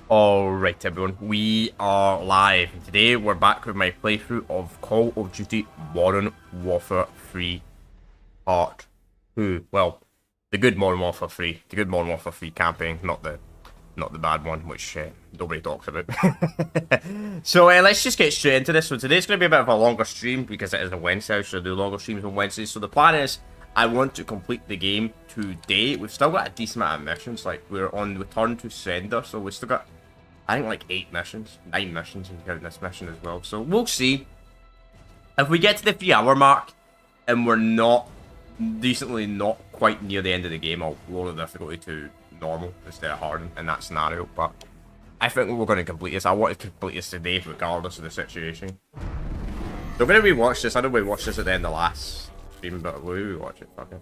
Alright everyone, we are live. Today we're back with my playthrough of Call of Duty Modern Warfare 3 Part 2. Well, the good Modern Warfare 3. The good Modern Warfare 3 campaign, not the bad one, which nobody talks about. So let's just get straight into this. So today's going to be a bit of a longer stream because it is a Wednesday, so I do longer streams on Wednesdays. So the plan is I want to complete the game today. We've still got a decent amount of missions. Like, we're on return to sender, so we've still got, I think, like 9 missions and count this mission as well. So we'll see. If we get to the 3-hour mark and we're not quite near the end of the game, I'll lower the difficulty to normal instead of hard in that scenario. But I think we're going to complete this. I want to complete this today regardless of the situation. So we're going to rewatch this. I know we watched this at the end of the last stream, but we'll rewatch it. Fuck it.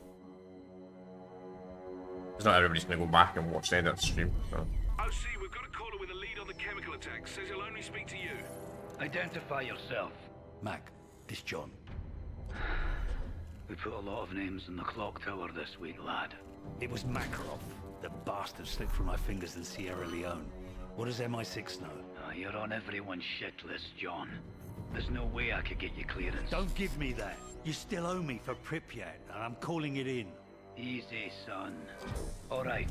It's not everybody's going to go back and watch the end of the stream. So. OC, we've got a caller with a lead on the chemical attack. Says he'll only speak to you. Identify yourself. Mac, this John. We put a lot of names in the clock tower this week, lad. It was Makarov. The bastard slipped through my fingers in Sierra Leone. What does MI6 know? You're on everyone's shit list, John. There's no way I could get you clearance. Don't give me that. You still owe me for Pripyat, and I'm calling it in. Easy, son. All right.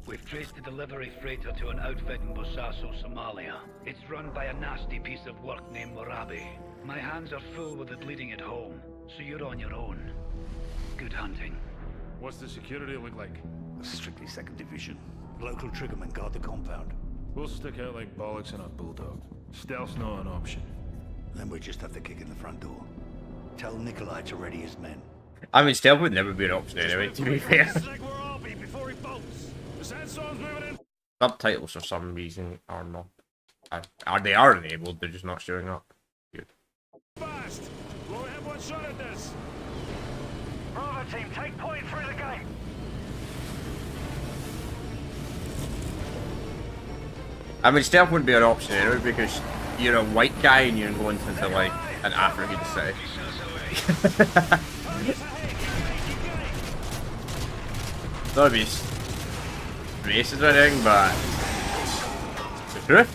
We've traced the delivery freighter to an outfit in Bosaso, Somalia. It's run by a nasty piece of work named Morabi. My hands are full with it leading it home, so you're on your own. Good hunting. What's the security look like? Strictly 2nd Division. Local triggermen guard the compound. We'll stick out like bollocks in a bulldog. Stealth's not an option. Then we just have to kick in the front door. Tell Nikolai to ready his men. I mean, stealth would never be an option anyway, to be fair. Subtitles for some reason are not. They are enabled, they're just not showing up. Good. Fast! We'll have one shot at this. Bravo team, take point through the gate. I mean, stealth wouldn't be an option anyway because you're a white guy and you're going into like an African city. Not to be racist or anything, but it's the truth.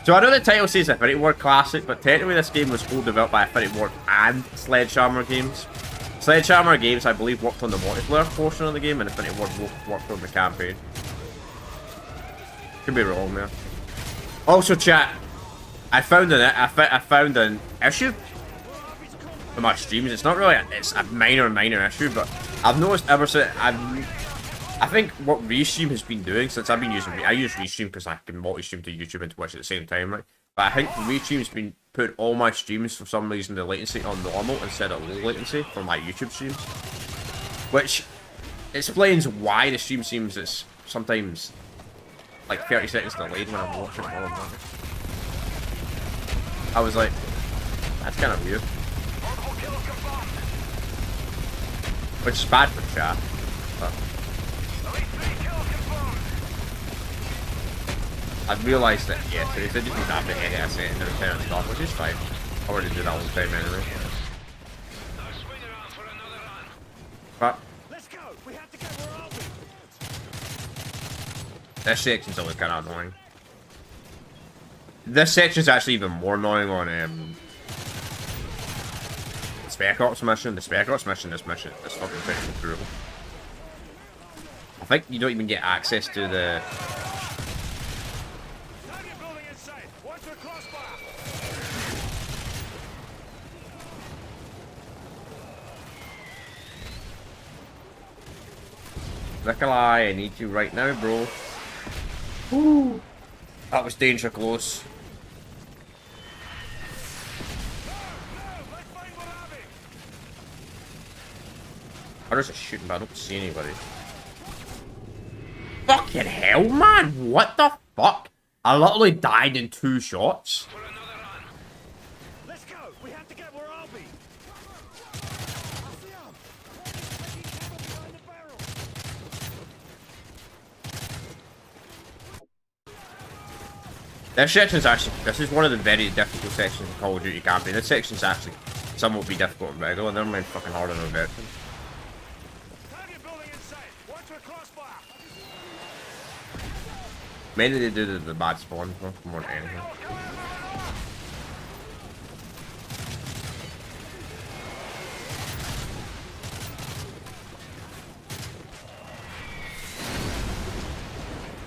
So I know the title says Infinity Ward Classic, but technically this game was co-developed by Infinity Ward and Sledgehammer Games. Sledgehammer Games, I believe, worked on the multiplayer portion of the game, and Infinity Ward worked on the campaign. Could be wrong there. Also, chat, I found an issue with my streams. It's not really it's a minor issue, but I've noticed ever since I think what Restream has been doing since I've been using I use Restream because I can multi-stream to YouTube and Twitch at the same time, right? But I think Restream's been putting all my streams for some reason the latency on normal instead of low latency for my YouTube streams, which explains why the stream seems it's sometimes like 30 seconds delayed when I'm watching it. I was like, that's kind of weird. Which is bad for chat. But I've realised that, yeah, so they just need to have the head asset and then return on stop, which is fine. I already did that all the time anyway. But this section's always kind of annoying. This section's actually even more annoying on the Spec Ops mission. The Spec Ops mission, this fucking thing is brutal. I think you don't even get access to the... Nikolai, I need you right now, bro. Ooh. That was danger close. Others are shooting, but I don't see anybody. Fucking hell, man! What the fuck? I literally died in 2 shots. Let's go. We have to get where I'll be. This section's actually, this is one of the very difficult sections of Call of Duty campaign. This section's actually somewhat be difficult in regular, never mind fucking harder than veteran. Target building in sight. Watch for a crossfire. Mainly they do the bad spawn more than anything.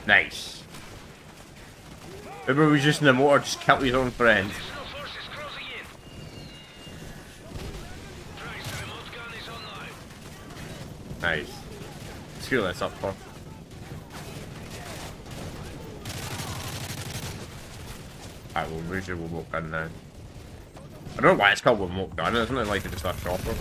Nice. Remember, was just in the motor, just killed his own friend. Nice. Screw this up for. Alright, well, where's your remote gun now? I don't know why it's called remote gun, isn't it? Like it's just a shopper.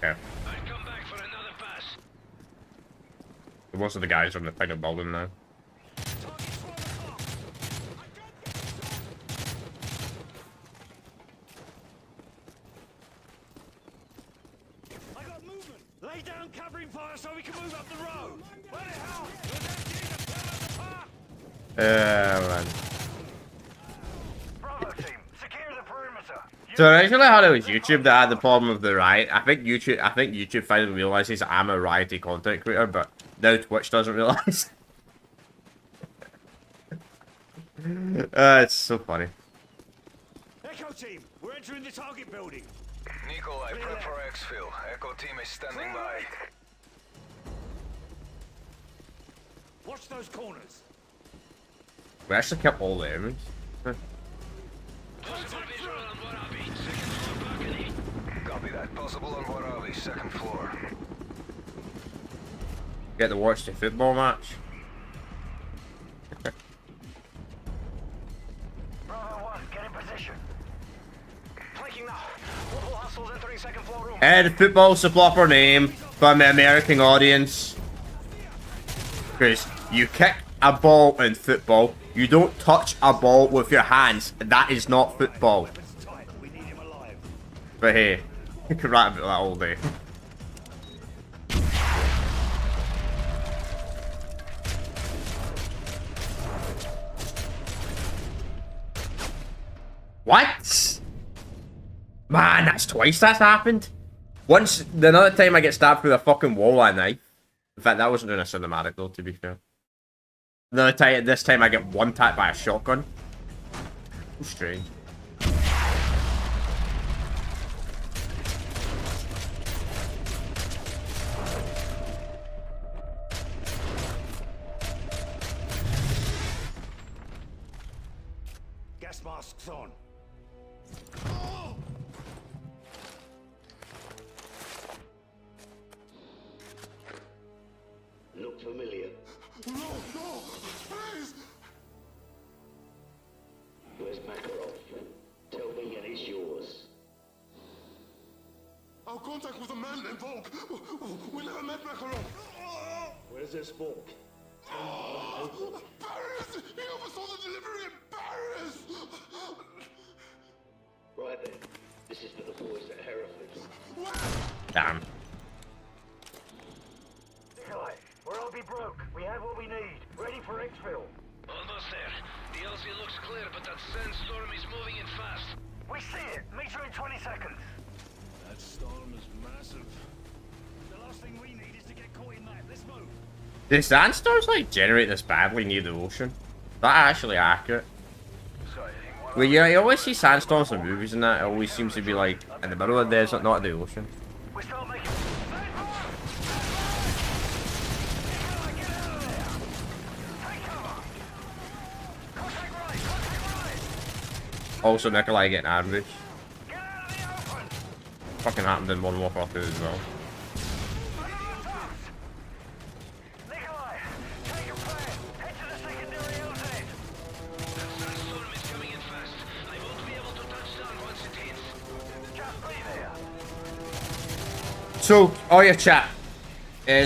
Okay. Most of the guys are in the thing of building now. I got movement. Lay down covering fire so we can move up the road. Where the hell? Man. Bravo team, secure the perimeter. So originally I thought it was YouTube that had the problem with the riot. I think YouTube finally realizes I'm a righty content creator, but now Twitch doesn't realize. It's so funny. Echo team, we're entering the target building. Nikolai, prep for exfil. Echo team is standing by. Watch those corners. We actually kept all the enemies. Copy that. Possible on Warabi, second floor. Get to watch the football match. Bravo 1, get in position. Flanking now. Multiple hostiles entering second floor room. And football's a proper name from the American audience. Because you kick a ball in football, you don't touch a ball with your hands. That is not football. Weapons tight. We need him alive. But hey, you could write about that all day. What? Man, that's twice that's happened. Once, another time I get stabbed through a fucking wall at knife. In fact, that wasn't doing a cinematic though, to be fair. Another time, this time I get one tapped by a shotgun. So strange. Gas masks on. Look familiar. No, please! Where's Makarov? Tell me and it's yours. Our contact was a man named Volk. We never met Makarov. Where's this Volk? Paris! He oversaw the delivery in Paris! Right then. This is for the boys at Hereford. Damn. Nikolai, we're LB broke. We have what we need. Ready for exfil. Almost there. The LZ looks clear, but that sandstorm is moving in fast. We see it. Meter in 20 seconds. That storm is massive. The last thing we need is to get caught in that. Let's move. Do sandstorms like generate this badly near the ocean? That actually accurate? Well, yeah, you always see sandstorms in movies and that. It always seems to be like in the middle of the desert, not at the ocean. We start making. Also, Nikolai getting ambushed. Fucking happened in Modern Warfare 2 as well. Nikolai, take a plan. Head to the secondary LZ. That sandstorm is coming in fast. I won't be able to touch down once it hits. Just be there. So, oh yeah, chat.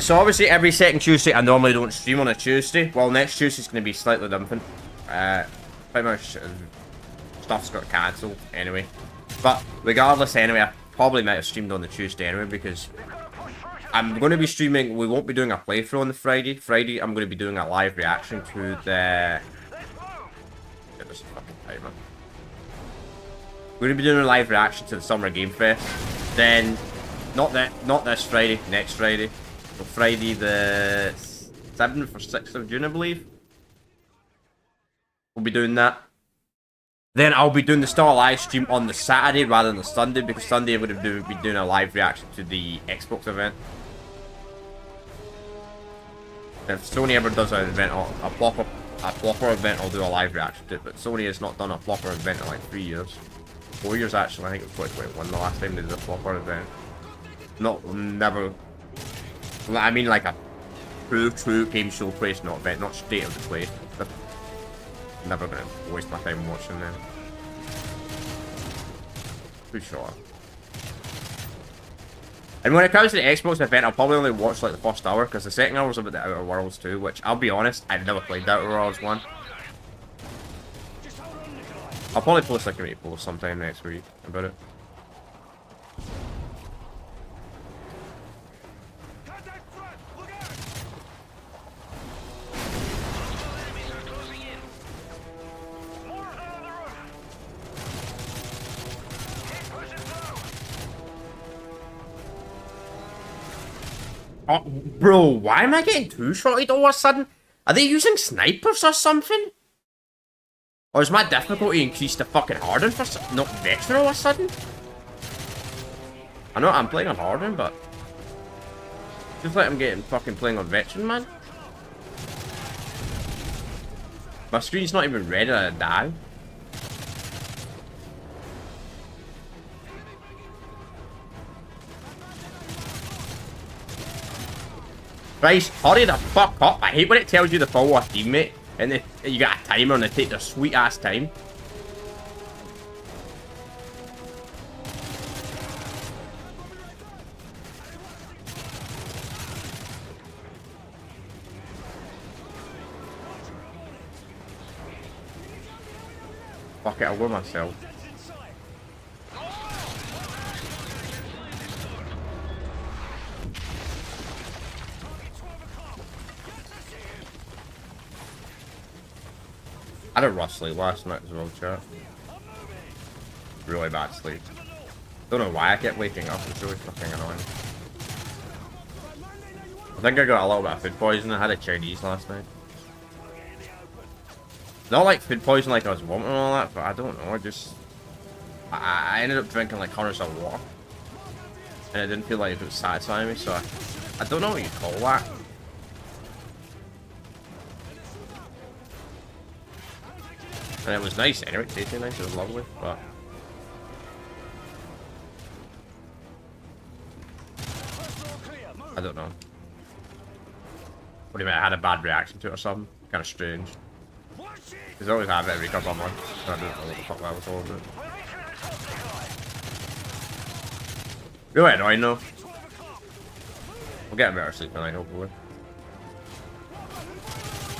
So obviously every second Tuesday, I normally don't stream on a Tuesday. Well, next Tuesday's going to be slightly different. Pretty much stuff's got cancelled anyway. But regardless, anyway, I probably might have streamed on the Tuesday anyway because I'm going to be streaming. We won't be doing a playthrough on the Friday. Friday, I'm going to be doing a live reaction to the. Get this fucking timer. We're going to be doing a live reaction to the Summer Game Fest. Then, not this Friday, next Friday. So Friday the 7th or 6th of June, I believe. We'll be doing that. Then I'll be doing the Star live stream on the Saturday rather than the Sunday because Sunday I'm going to be doing a live reaction to the Xbox event. If Sony ever does an event, a proper event, I'll do a live reaction to it. But Sony has not done a proper event in like 3 years. 4 years actually, I think it was 2021 the last time they did a proper event. Never. I mean like a true game showcase, not event, not state of the play. Never gonna waste my time watching them. Too short. And when it comes to the Xbox event, I'll probably only watch like the first hour because the second hour is about the Outer Worlds 2, which I'll be honest, I've never played the Outer Worlds 1. I'll probably post like a rate post sometime next week about it. Oh, bro, why am I getting two-shotted all of a sudden? Are they using snipers or something? Or is my difficulty increased to fucking Harden for not veteran all of a sudden? I know I'm playing on Harden, but just like I'm getting fucking playing on veteran, man. My screen's not even ready to die. Bryce, hurry the fuck up. I hate when it tells you to follow a teammate and then you got a timer and they take their sweet ass time. Fuck it, I'll go myself. I had a rough sleep last night as well, chat. Really bad sleep. Don't know why I kept waking up, it's really fucking annoying. I think I got a little bit of food poisoning. I had a Chinese last night. Not like food poisoning like I was vomiting and all that, but I don't know, I ended up drinking like hundreds of water. And it didn't feel like it was satisfying me, so I don't know what you call that. And it was nice anyway, it tasted nice, it was lovely, but I don't know. What do you mean, I had a bad reaction to it or something? Kind of strange. Because I always have it every couple of months, so I don't know what the fuck that was all about. Really annoying though. We'll get a better sleep tonight, hopefully.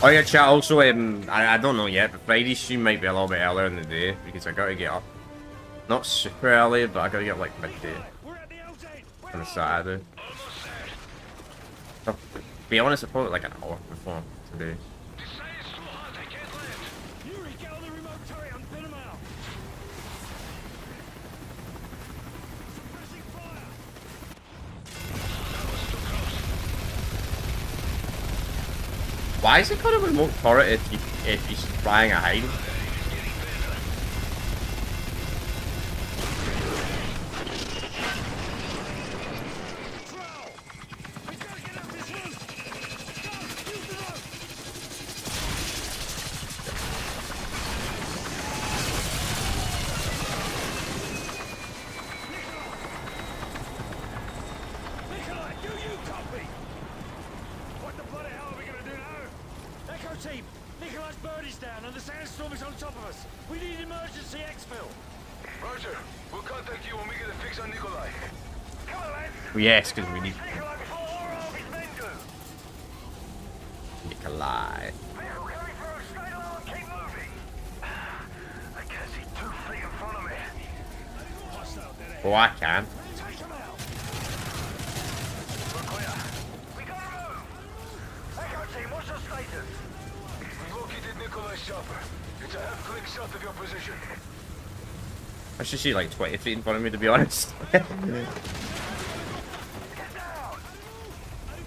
Oh yeah, chat, also, I don't know yet, but Friday's stream might be a little bit earlier in the day, because I gotta get up. Not super early, but I gotta get up like midday. On a Saturday. So, to be honest, it's probably like an hour before today. Why is it called a remote turret if he's flying a hide? Team, Nikolai's bird is down and the sandstorm is on top of us. We need emergency exfil. Roger. We'll contact you when we get a fix on Nikolai. Come on, lads. Yes, because we need Nikolai before all of his men do. Nikolai. Vehicle coming through. Stay low and keep moving. I can't see 2 feet in front of me. Oh, I can. We gotta move! Echo team, what's your status? We've located Nikolai's chopper. It's a half-click south of your position. I should see like 20 feet in front of me, to be honest. Get down! They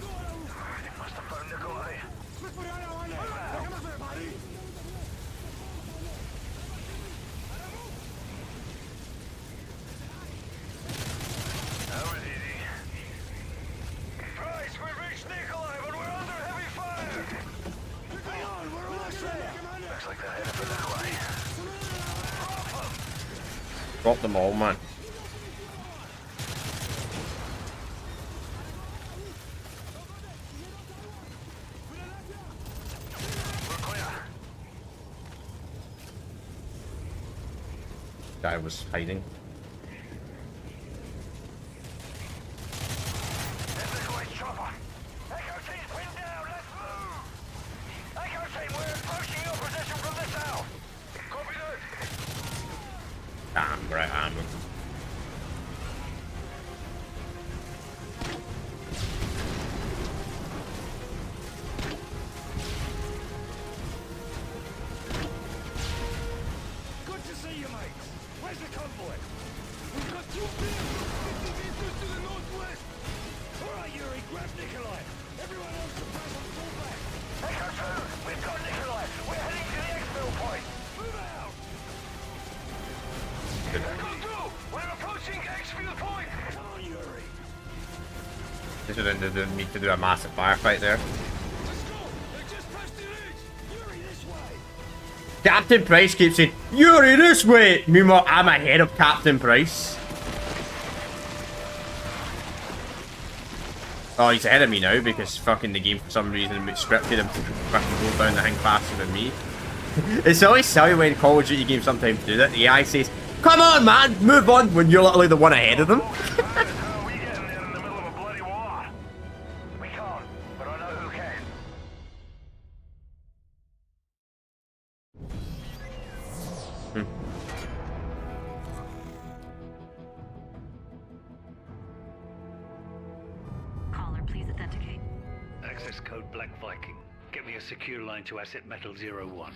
must have found Nikolai. That was easy. Price, we've reached Nikolai, but we're under heavy fire! Hang on, we're almost there! Looks like they're headed for Nikolai. Drop them all, man. We're clear. Guy was hiding. There's Nikolai's chopper. Echo team, pinned down, let's move! Echo team, we're approaching your position from the south. Copy that. Damn, right, I'm. Good to see you, mate. Where's the convoy? We've got 2 vehicles, 50 meters to the northwest. All right, Yuri, grab Nikolai. Everyone else can pass on full back. Echo 2, we've got Nikolai. We're heading to the exfil point. Move out. Echo 2, we're approaching exfil point. Come on, Yuri. This didn't need to do a massive firefight there. Let's go. They just passed the ridge. Yuri, this way. Captain Price keeps saying, Yuri, this way! Meanwhile, I'm ahead of Captain Price. Oh, he's ahead of me now because fucking the game for some reason scripted him to fucking go down the thing faster than me. It's always silly when Call of Duty games sometimes do that. The AI says, come on, man, move on, when you're literally the one ahead of them. How are we getting there in the middle of a bloody war? We can't, but I know who can. Caller, please authenticate. Access code Black Viking. Get me a secure line to Asset Metal 01.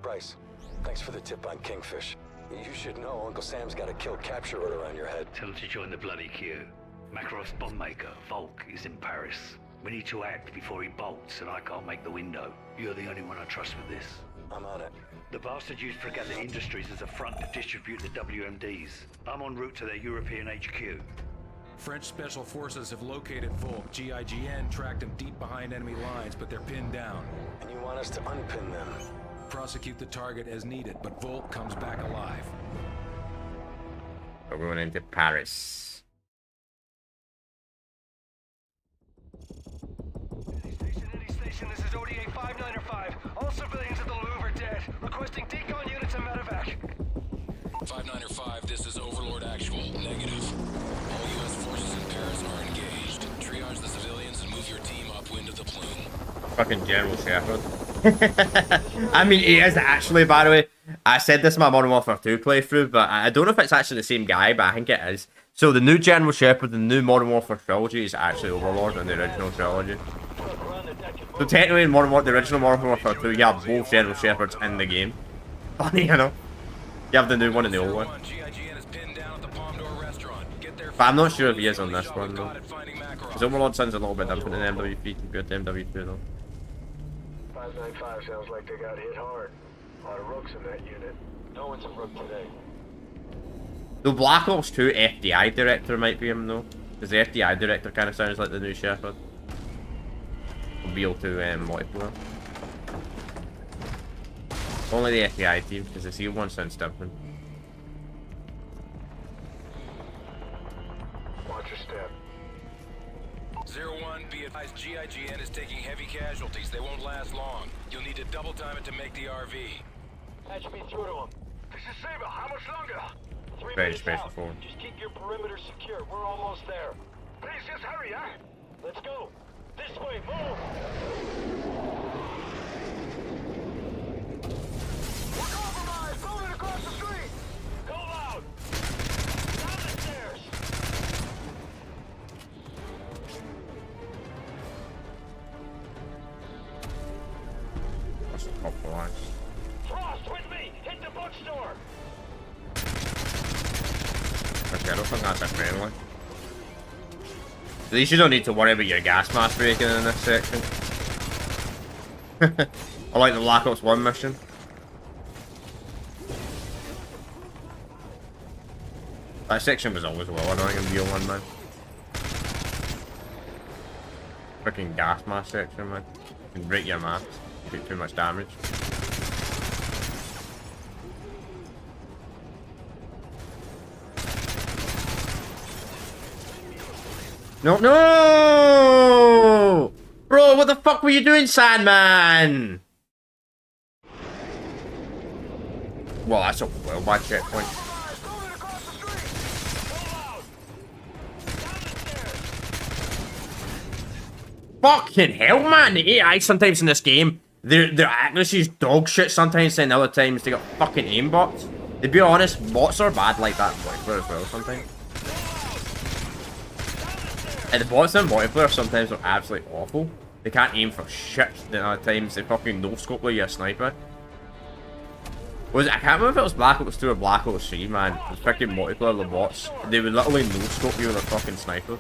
Bryce, thanks for the tip on Kingfish. You should know Uncle Sam's got a kill capture order around your head. Tell him to join the bloody queue. Makarov's bomb maker, Volk, is in Paris. We need to act before he bolts, and I can't make the window. You're the only one I trust with this. I'm on it. The bastard used Fregatta Industries as a front to distribute the WMDs. I'm en route to their European HQ. French Special Forces have located Volk. GIGN tracked them deep behind enemy lines, but they're pinned down. And you want us to unpin them? Prosecute the target as needed, but Volk comes back alive. We're going into Paris. Any station, this is ODA 595. All civilians at the Louvre are dead. Requesting decon units and medevac. 595, this is Overlord Actual. Negative. All U.S. forces in Paris are engaged. Triage the civilians and move your team upwind of the plume. Fucking General Shepard. I mean, he is actually, by the way. I said this in my Modern Warfare 2 playthrough, but I don't know if it's actually the same guy, but I think it is. So the new General Shepard, the new Modern Warfare trilogy, is actually Overlord in the original trilogy. So technically in the original Modern Warfare 2, you have both General Shepards in the game. Funny, you know. You have the new one and the old one. But I'm not sure if he is on this one, though. Because Overlord sounds a little bit different than MW3 compared to MW2, though. 595 sounds like they got hit hard. A lot of rooks in that unit. No one's a rook today. The Black Ops 2 FDI director might be him, though. Because the FDI director kind of sounds like the new Shepard. BO2 multiplayer. Only the FBI team, because the seal one sounds different. Watch your step. 01, be advised GIGN is taking heavy casualties. They won't last long. You'll need to double time it to make the RV. Patch me through to him. This is Saber. How much longer? 3 Very minutes special out. form. Just keep your perimeter secure. We're almost there. Please just hurry, huh? Let's go. This way. Move. We're compromised. Moving across the street. Go loud. Down the Actually, I don't think that's a friendly. At least you don't need to worry about your gas mask breaking in this section. I like the Black Ops 1 mission. That section was always well annoying in BO1, man. Freaking gas mask section, man. You can break your mask. You do too much damage. No, no! Bro, what the fuck were you doing, Sandman? Well, that's a well bad checkpoint. Fucking hell, man! The AI sometimes in this game, their accuracy is dog shit sometimes, and other times they got fucking aimbots. To be honest, bots are bad like that in multiplayer as well sometimes. And the bots in multiplayer sometimes are absolutely awful. They can't aim for shit. At times they fucking no-scope like you're a sniper. I can't remember if it was Black Ops 2 or Black Ops 3, man. It was freaking multiplayer, the bots. They would literally no-scope you with their fucking snipers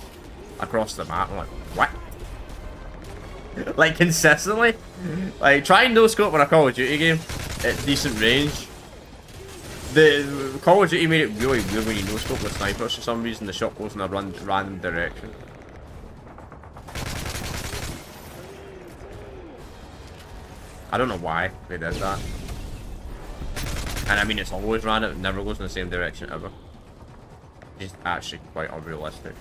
across the map. I'm like, what? Like, consistently? Like, try and no-scope in a Call of Duty game at decent range. The Call of Duty made it really weird when you no-scope with snipers for some reason. The shot goes in a random direction. I don't know why they did that. And I mean, it's always random, it never goes in the same direction ever. It's actually quite unrealistic.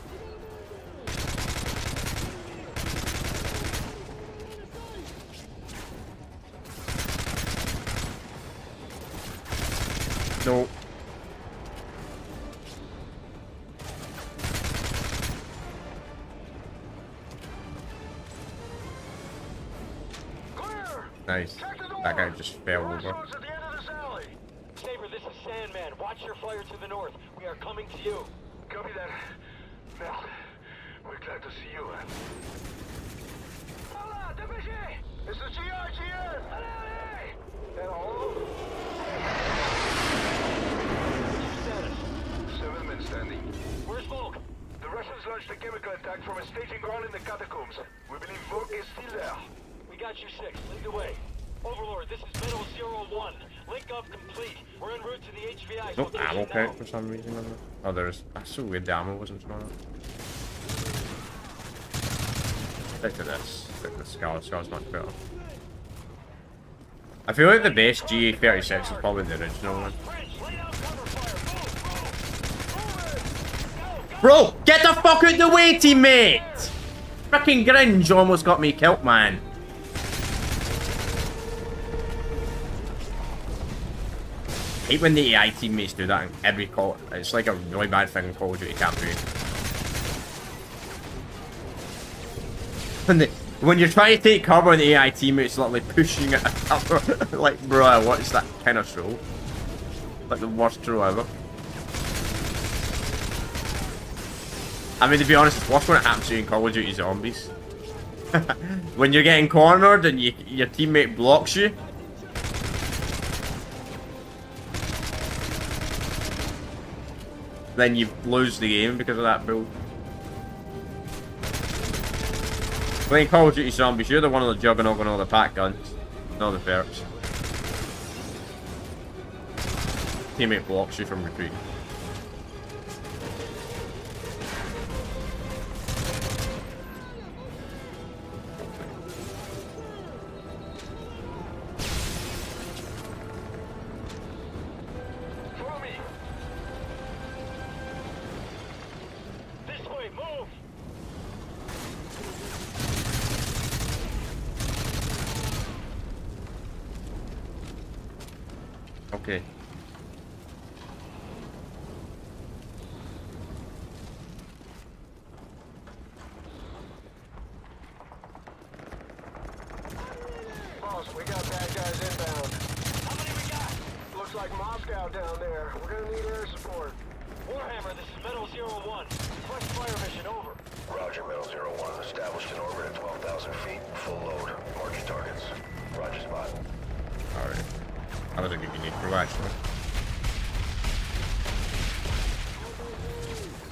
No. Nice. That guy just fell over. Saber, this is Sandman. Watch your flyer to the north. We are coming to you. Copy that. Now, we're glad to see you. Hola, DPG! This is GRGN! Hello? Status. 7 men standing. Where's Volk? The Russians launched a chemical attack from a staging ground in the catacombs. We believe Volk is still there. We got you 6. Lead the way. Overlord, this is Metal 01. Link up complete. We're en route to the HVI's No location ammo now. count for some reason. Oh, there's. That's so weird. The ammo wasn't strong enough. Stick to this. Stick to the Scar. The Scar's much better. I feel like the best GA36 is probably the original one. Bro, get the fuck out the way, teammate! Freaking Gringe almost got me killed, man. I hate when the AI teammates do that in every call. It's like a really bad thing in Call of Duty campaign. When you're trying to take cover and the AI teammates literally pushing it cover. Like, bruh, what is that kind of throw? Like the worst throw ever. I mean, to be honest, it's worse when it happens to you in Call of Duty Zombies. When you're getting cornered and your teammate blocks you. Then you lose the game because of that build. Playing Call of Duty Zombies, you're the one of the juggernaut and all the pack guns. Not the perks. Teammate blocks you from retreating. Okay. Boss, we got bad guys inbound. How many we got? Looks like Moscow down there. We're gonna need air support. Warhammer, this is Metal 01. Request fire mission, over. Roger, Metal 01. Established in orbit at 12,000 feet. Full load. Mark your targets. Roger, spot. Alright. That was a good unique crew, actually.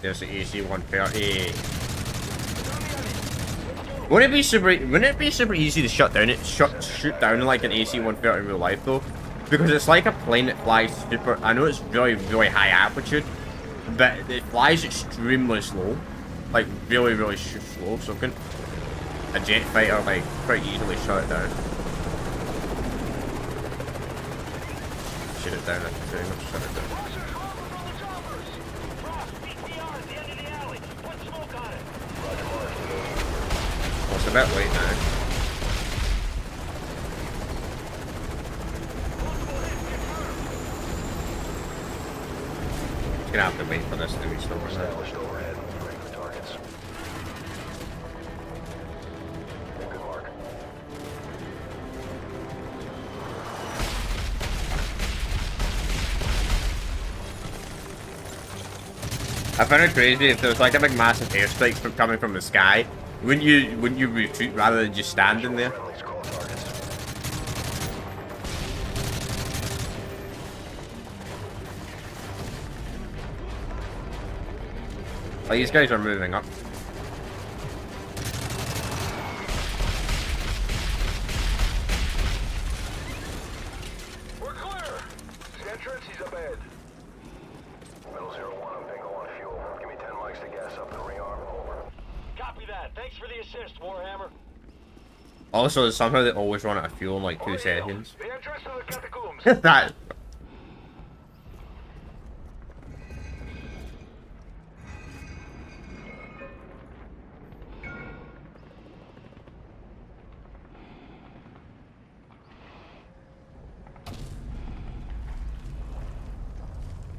There's the AC-130. Wouldn't it be super easy to shoot down like an AC-130 in real life though? Because it's like a plane that flies super. I know it's really, really high altitude, but it flies extremely slow, like really, really slow. So can a jet fighter like quite easily shut it down. Shoot it down. I think. Shut it down. Oh, it's a bit late now. Just gonna have to wait for this to reach the Established overhead. Ready for targets. Good mark. I found it crazy if there was like a big massive airstrike coming from the sky. Wouldn't you retreat rather than just standing there? Friendlies call targets. Like these guys are moving up. We're clear! The entrance, he's up ahead. Metal 01, I'm bingo on fuel. Give me 10 mics to gas up and rearm. Over. Copy that. Thanks for the assist, Warhammer. Also, somehow they always run out of fuel in like 2 seconds. The entrance to the catacombs. That.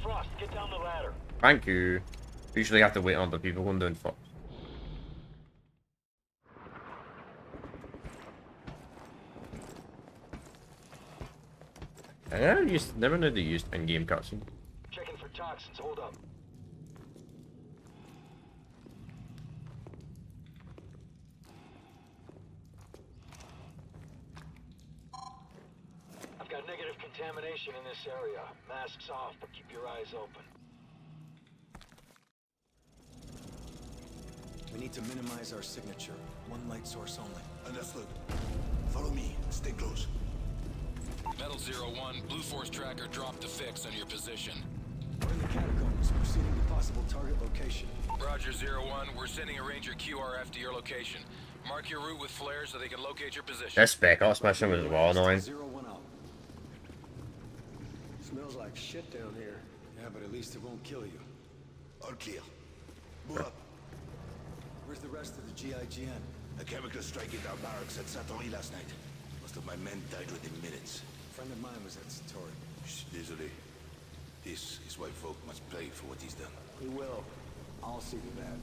Frost, get down the ladder. Thank you. Usually have to wait on the people going down first. I never knew they used in-game cutscene. Checking for toxins. Hold up. I've got negative contamination in this area. Masks off, but keep your eyes open. We need to minimize our signature. One light source only. Understood. Follow me. Stay close. Metal 01, Blue Force tracker dropped the fix on your position. We're in the catacombs, proceeding to possible target location. Roger 01, we're sending a Ranger QRF to your location. Mark your route with flares so they can locate your position. This Spec Ops mission was well annoying. 01 out. Smells like shit down here. Yeah, but at least it won't kill you. All clear. Move up. Where's the rest of the GIGN? A chemical strike at our barracks at Satori last night. Most of my men died within minutes. A friend of mine was at Satori. Shh, désolé. This is why Volk must pay for what he's done. He will. I'll see to that.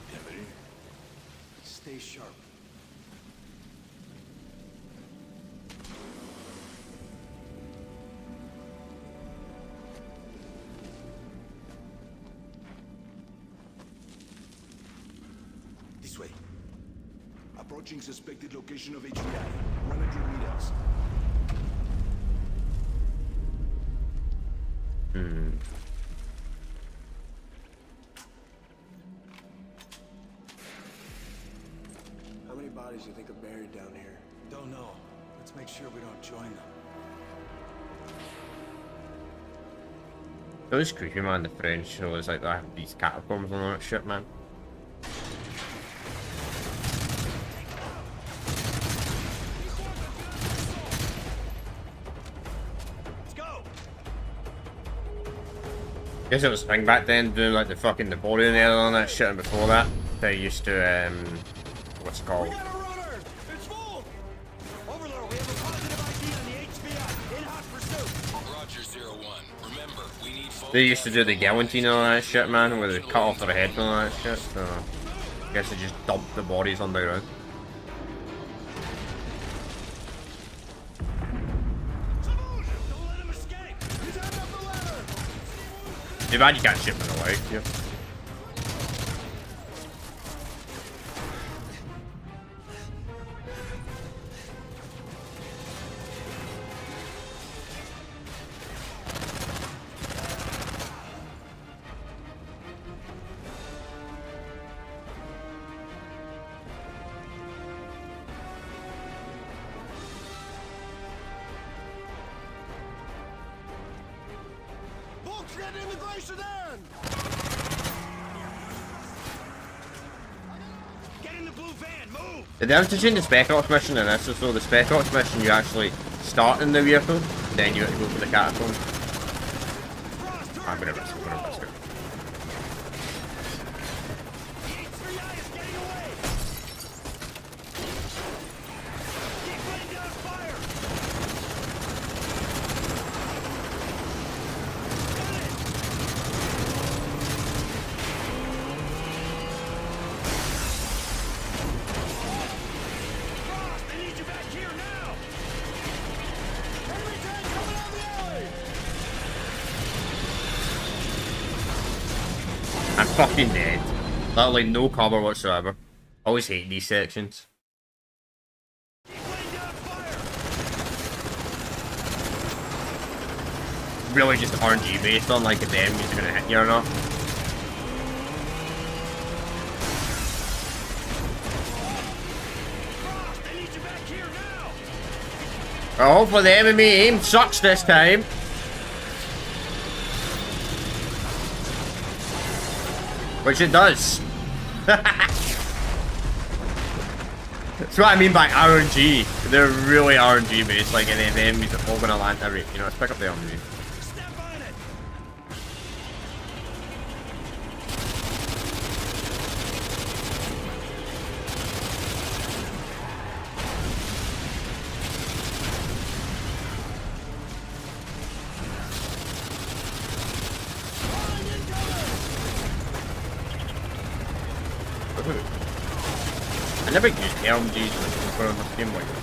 Bienvenue. Stay sharp. This way. Approaching suspected location of HVI. 100 meters. How many bodies do you think are buried down here? Don't know. Let's make sure we don't join them. Those creepy man, the French, you know, it's like they have these catacombs and all that shit, man. Let's go! Guess it was thing back then, doing like the fucking Napoleon era and all that shit, and before that, they used to, what's it called? We got a runner! It's full! Overlord, we have a positive ID on the HVI. In hot pursuit. Roger 01, remember, we need full... They used to do the guillotine and all that shit, man, where they cut off their heads and all that shit, so I guess they just dumped the bodies underground. Don't let him escape! He's on up the ladder! Too bad you can't ship them away, yeah. Get in the blue van, move! The difference between the Spec Ops mission and this is though, the Spec Ops mission you actually start in the vehicle, then you have to go for the catapult. I'm gonna risk it, I'm fucking dead. Literally no cover whatsoever. Always hate these sections. Really just RNG based on like if the enemies are gonna hit you or not. Oh, hopefully the enemy aim sucks this time. Which it does. That's what I mean by RNG. They're really RNG based, like, and the enemies are all gonna land every. You know, let's pick up the RNG. I never used LMGs before on this game like this.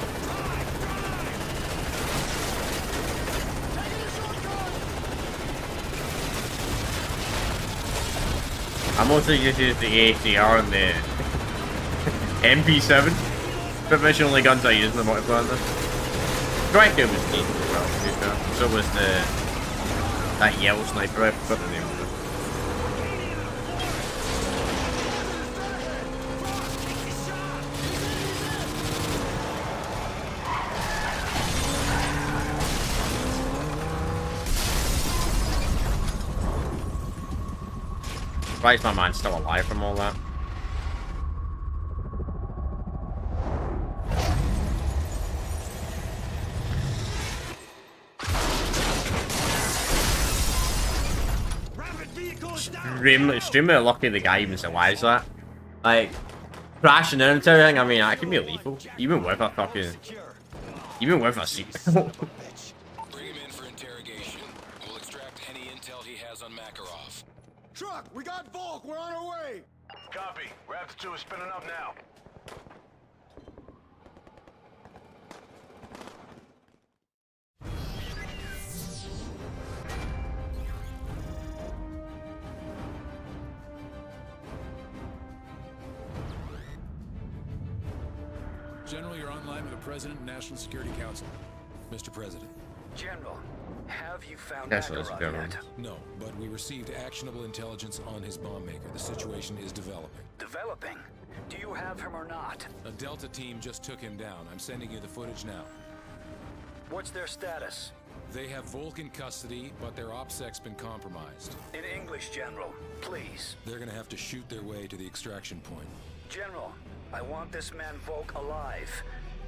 I mostly just use the ACR and the MP7. Pretty much the only guns I use in the multiplayer on this. Striker was neat as well, to be fair. So was that yellow sniper, I forgot the name of it. Surprised my man's still alive from all that. Extremely lucky the guy even survives that. Like, crashing into everything, I mean, that can be lethal. Even with a fucking... Even with a seatbelt. Bring him in for interrogation. We'll extract any intel he has on Makarov. Truck, we got Volk, we're on our way! Copy. Raptor 2 is spinning up now. General, you're online with the President and National Security Council. Mr. President. General, have you found Makarov yet? No, but we received actionable intelligence on his bomb maker. The situation is developing. Developing? Do you have him or not? A Delta team just took him down. I'm sending you the footage now. What's their status? They have Volk in custody, but their OPSEC's been compromised. In English, General, please. They're gonna have to shoot their way to the extraction point. General, I want this man Volk alive.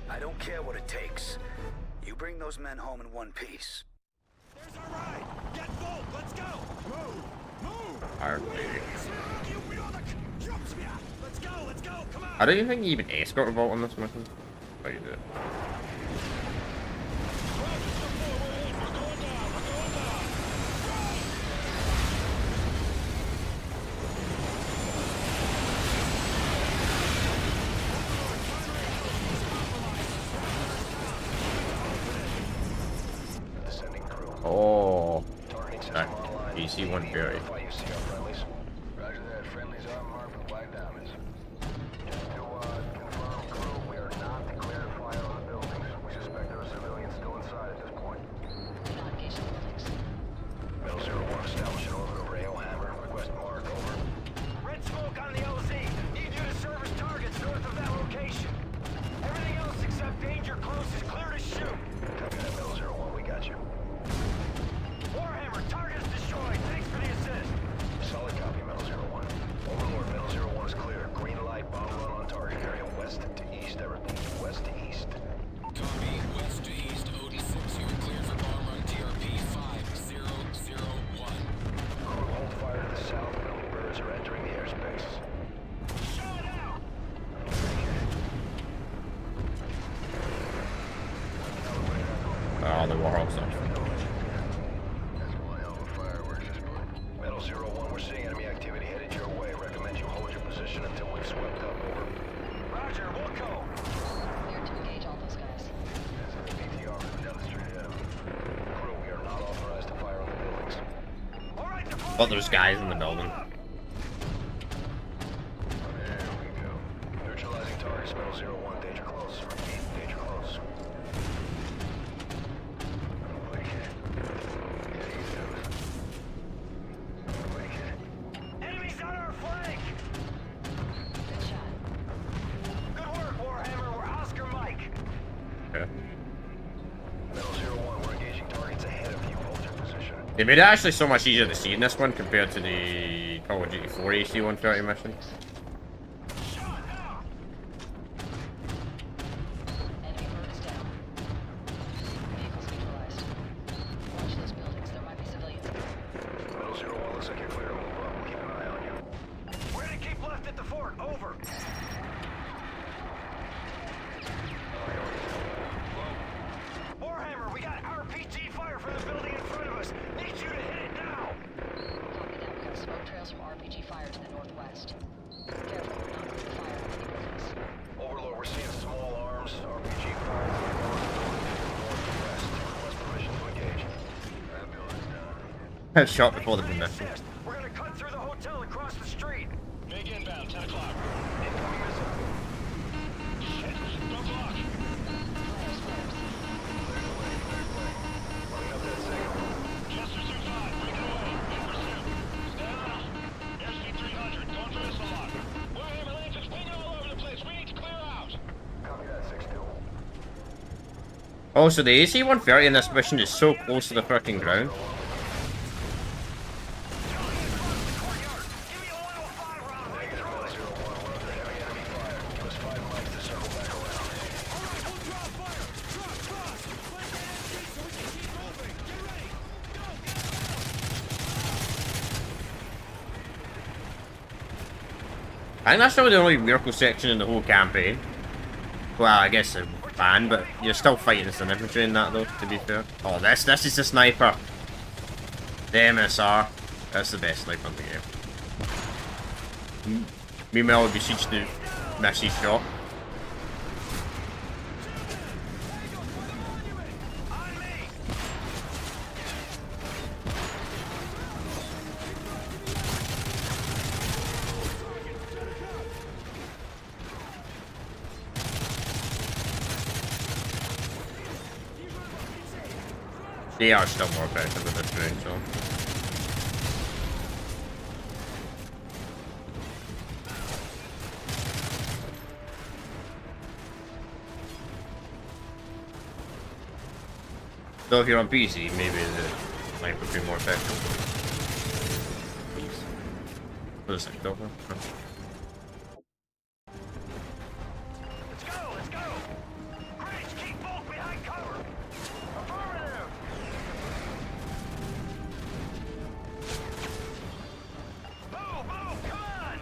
I don't care what it takes. You bring those men home in one piece. There's our ride! Get Volk, let's go! Move! Move! Let's go, come on! I don't even think you even escort a Vault on this mission. Oh, you did. Oh, that BC-130. Roger that. Friendlies are marked with black diamonds. Just to confirm, crew, we are not declared fire on the buildings. We suspect there are civilians still inside at this point. Metal 01 establish an orbit over Hammer. Request mark, over. Red smoke on the LZ. Need you to service targets north of that location. Everything else except danger close is clear to shoot. Copy that, Metal 01. We got you. Warhammer, target is destroyed. the Warhol stuff. Metal 01, we're seeing enemy activity headed your way. Recommend you hold your position until we've swept up. Over. Roger, we'll go. Clear to engage all those guys. BTR down the street ahead of them. Crew, we are not authorized to fire on the buildings. All right, But there's guys in the building. There we go. Neutralizing targets, Metal 01, danger close. Repeat, danger close. Enemies on our flank! Good shot. Good work, Warhammer. We're Oscar Mike. Okay. Metal 01, we're engaging targets ahead of you. Hold your position. They made it actually so much easier to see in this one compared to the Call of Duty 4 AC-130 mission. Enemy bird is down. Vehicles neutralized. Watch those buildings. There might be civilians. Metal 01, looks like you're clear to move up. We'll keep an eye on you. We're gonna keep left at the fort. Over. Warhammer, we got RPG fire from the building in front of us. Need you to hit it now. Copy that. We got smoke trails from RPG fire to the northwest. Careful, we're not going to fire on any buildings. Overlord, we're seeing small arms. RPG fire to the northwest. Request permission to engage. That building's down. Shot before the permission. We're gonna cut through the hotel across the street. Big inbound, 10 o'clock. Incoming missile. Shit, don't block. Flares, flares. Running up that signal. Chester 2-5, breaking away. In pursuit. Stand off. Airspeed 300, going for missile lock. Warhammer Lances pinging all over the place. We need to clear out. Copy that, 6-2. Also, the AC-130 in this mission is so close to the freaking ground. I think that's probably the only vehicle section in the whole campaign. Well, I guess a van, but you're still fighting as an infantry in that though, to be fair. Oh, this is the sniper. The MSR. That's the best sniper in the game. Meanwhile, we besiege the messy shot. They are still more effective with this range, so. Though if you're on PC, maybe the sniper would be more effective. What is it? Don't know. Let's go, let's go! Grace, keep Volk behind cover! Affirmative! Move, move, come on!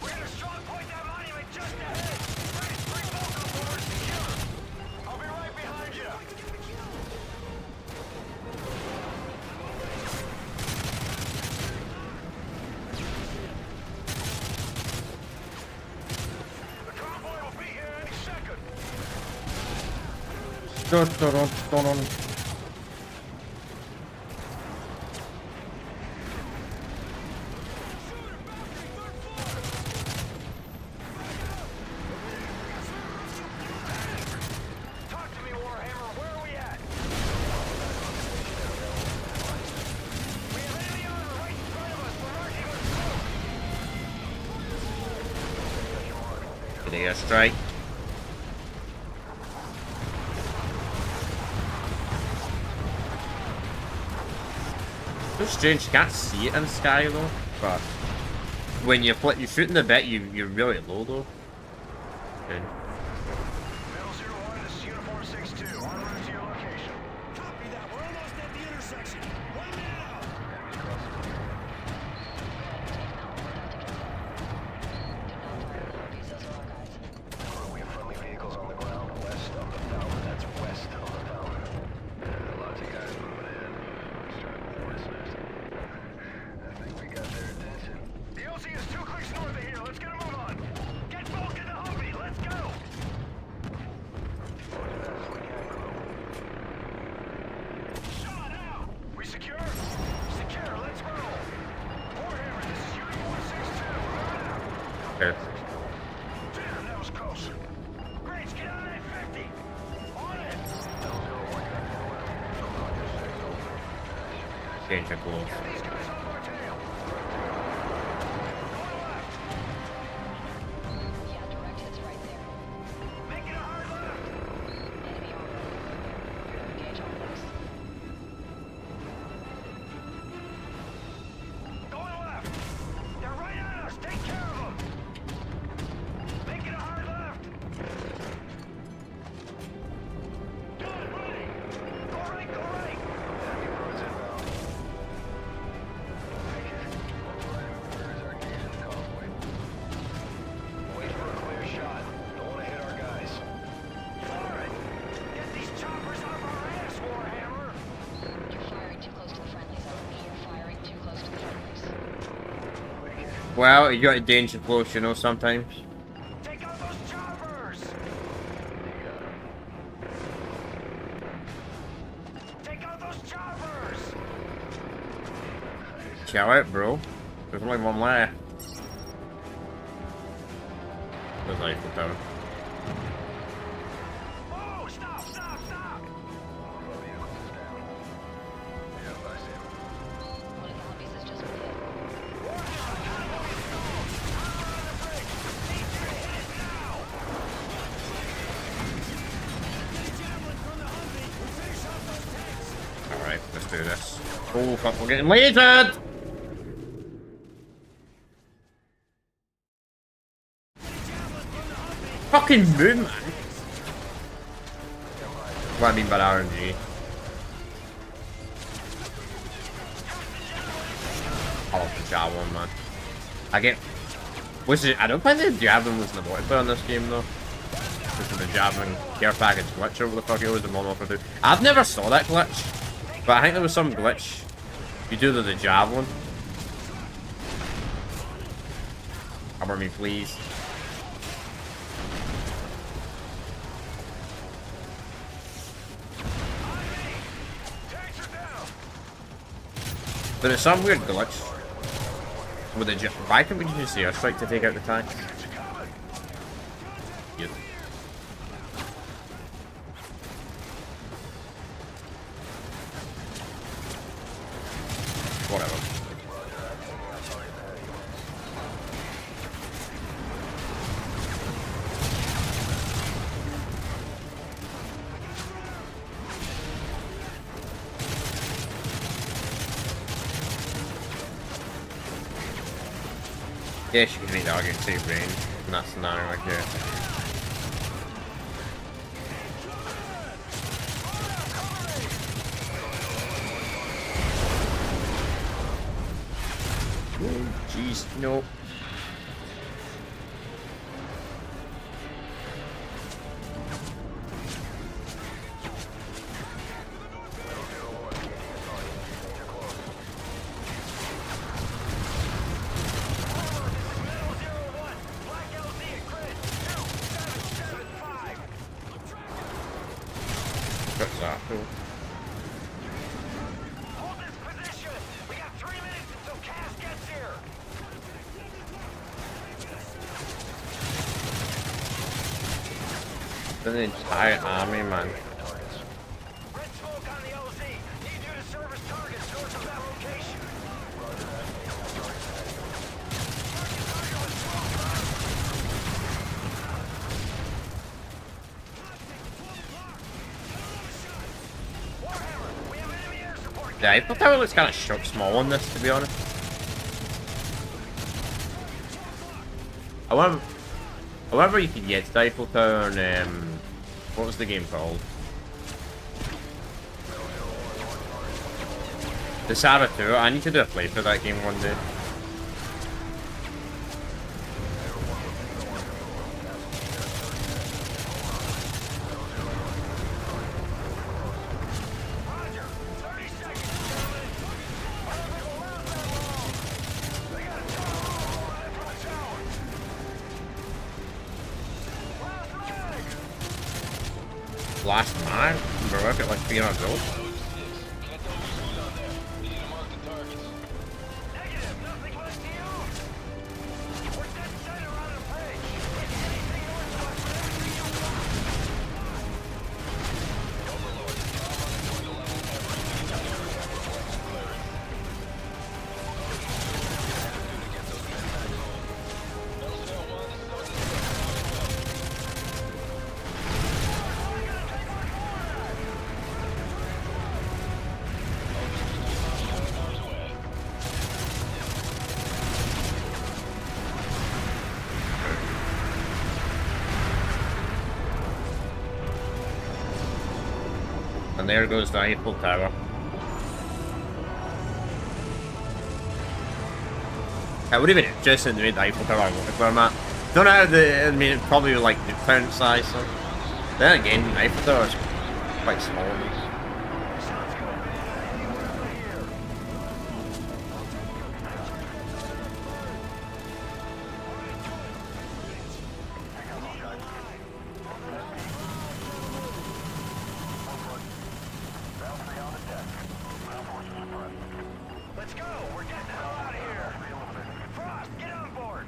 We're at a strong point that monument just ahead! Grace, bring Volk on board, secure! I'll be right behind you! The convoy will be here any second! Talk to me, Warhammer. Where are we at? We have enemy armor right in front of us. We're marking Did they get a strike? So strange, you can't see it in the sky though, but when you're shooting the bit, you're really low though. Okay. Metal 01, this is Uniform 6-2. En route to your location. Copy that. We're almost at the intersection. 1 minute out. We have friendly vehicles on the ground west of the tower. That's west of the tower. LZ is 2 clicks north of here. Let's get a move on. Get Volk in the Humvee. Let's go. Shot out. We secure? Secure. Let's roll. Warhammer, this is Unit 162. Okay. Damn, that was close. Graves, get on that 50. On it. Danger close. Get these guys off our tail. Going left. Yeah, direct hits right there. Making a hard left. Enemy armor. Engage on this. Going left. They're right on us. Take care of them. Making a hard left. Good, ready. Go right, go right. Wait for a clear shot. Don't want to hit our guys. Alright. Get these choppers off our ass, Warhammer. You're firing too close to the friendly zone. You're firing too close to the friendlies. Well, you got a danger close, you know, sometimes. Take out those choppers. Take out those choppers. Chill out, bro. There's only one left. There's Eiffel Tower. Oh, stop, stop, stop. One of the Humvees has just been hit. Alright, let's do this. Oh fuck, we're getting lasered! Fucking move, man! What I mean by RNG. I love the javelin, man. I don't think the javelin was in the multiplayer on this game though. This is the javelin care package glitch or what the fuck it was in Modern Warfare 2. I've never saw that glitch, but I think there was some glitch. You do the javelin. Cover me, please. There is some weird glitch with the why can't we just use the airstrike to take out the tank? Yep. Whatever. Yes, you can need target save range in that scenario right there. Oh, jeez, no. What's that? Cool. Hold this position. We got 3 minutes until Cass gets here. There's an entire army, man. Red smoke on the LZ. Need you to service targets north of that location. Warhammer, we have enemy air support. Yeah, Eiffel Tower looks kind of small on this, to be honest. However, you could get to the Eiffel Tower and what was the game called? The Saboteur. I need to do a playthrough of that game one day. Last man? We're working like 300 gold. And there goes the Eiffel Tower. I would have been interested to make the Eiffel Tower where I'm at. Don't know how I mean, it's probably like the town size. So. Then again, Eiffel Tower is quite small. Let's go! We're getting the hell out of here! Frost, get on board!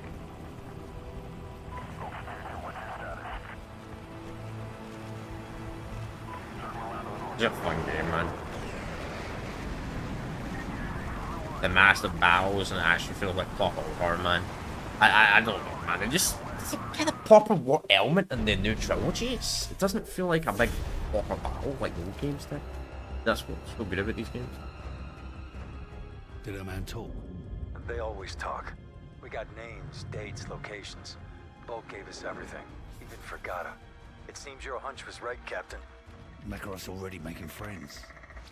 It's a fun game, man. The massive battles and it actually feels like proper war, man. I don't know, man. It's a kind of proper war element in the new trilogy. It doesn't feel like a big proper battle like old games did. That's what's so good about these games. Did a man talk? They always talk. We got names, dates, locations. Volk gave us everything, even Fragata. It seems your hunch was right, Captain. Makarov's already making friends.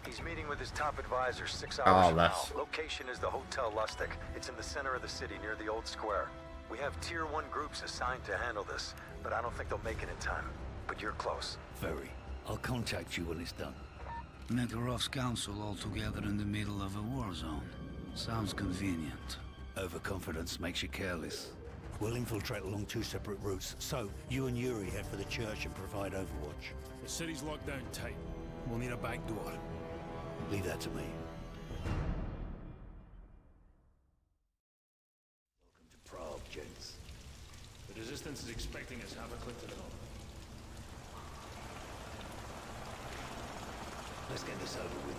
He's meeting with his top advisor 6 hours from now. that's... Location is the Hotel Lustig. It's in the center of the city near the old square. We have Tier 1 groups assigned to handle this, but I don't think they'll make it in time. But you're close. Very. I'll contact you when it's done. Makarov's council all together in the middle of a war zone. Sounds convenient. Overconfidence makes you careless. We'll infiltrate along 2 separate routes, so you and Yuri head for the church and provide overwatch. The city's locked down tight. We'll need a back door. Leave that to me. Welcome to Prague, gents. The Resistance is expecting us half a click to the north. Let's get this over with.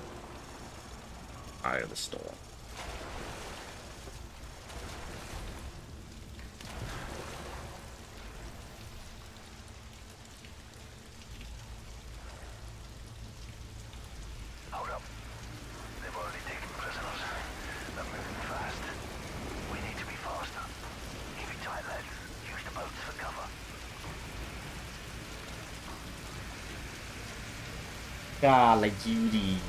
Eye of the storm. Hold up. They've already taken prisoners. They're moving fast. We need to be faster. Keep it tight, lads. Use the boats for cover. Call of Duty.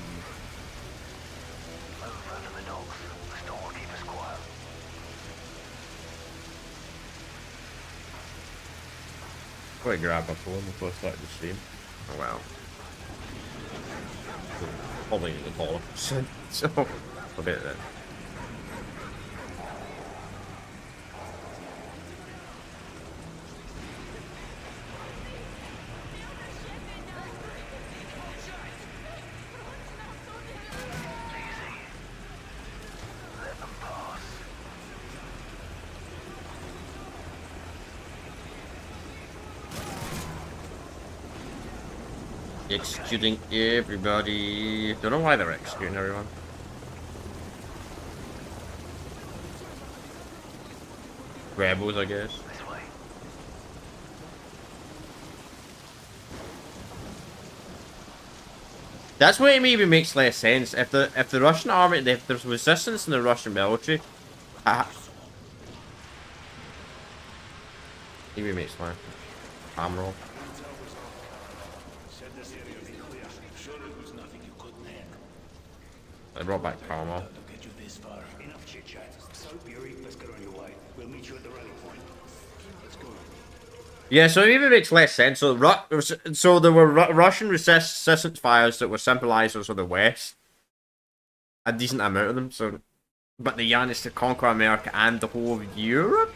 Over to the docks. The storm will keep us quiet. Probably grab my phone before I start the stream. Oh wow. Probably the taller percent, so a bit then. Let them pass. Executing everybody. Don't know why they're executing everyone. Rebels, I guess. This way. That's why it maybe makes less sense. If the Russian army, if there's resistance in the Russian military, maybe it makes sense. I'm wrong. Said this area be clear. Sure it was nothing you couldn't handle. They brought back Karma. To get you this far. Enough chit chat. So, Yuri, let's get on your way. We'll meet you at the rally point. Let's go. Yeah, so it even makes less sense. So, so there were Russian resistance fires that were sympathizers of the West. A decent amount of them. So, but the yarn is to conquer America and the whole of Europe.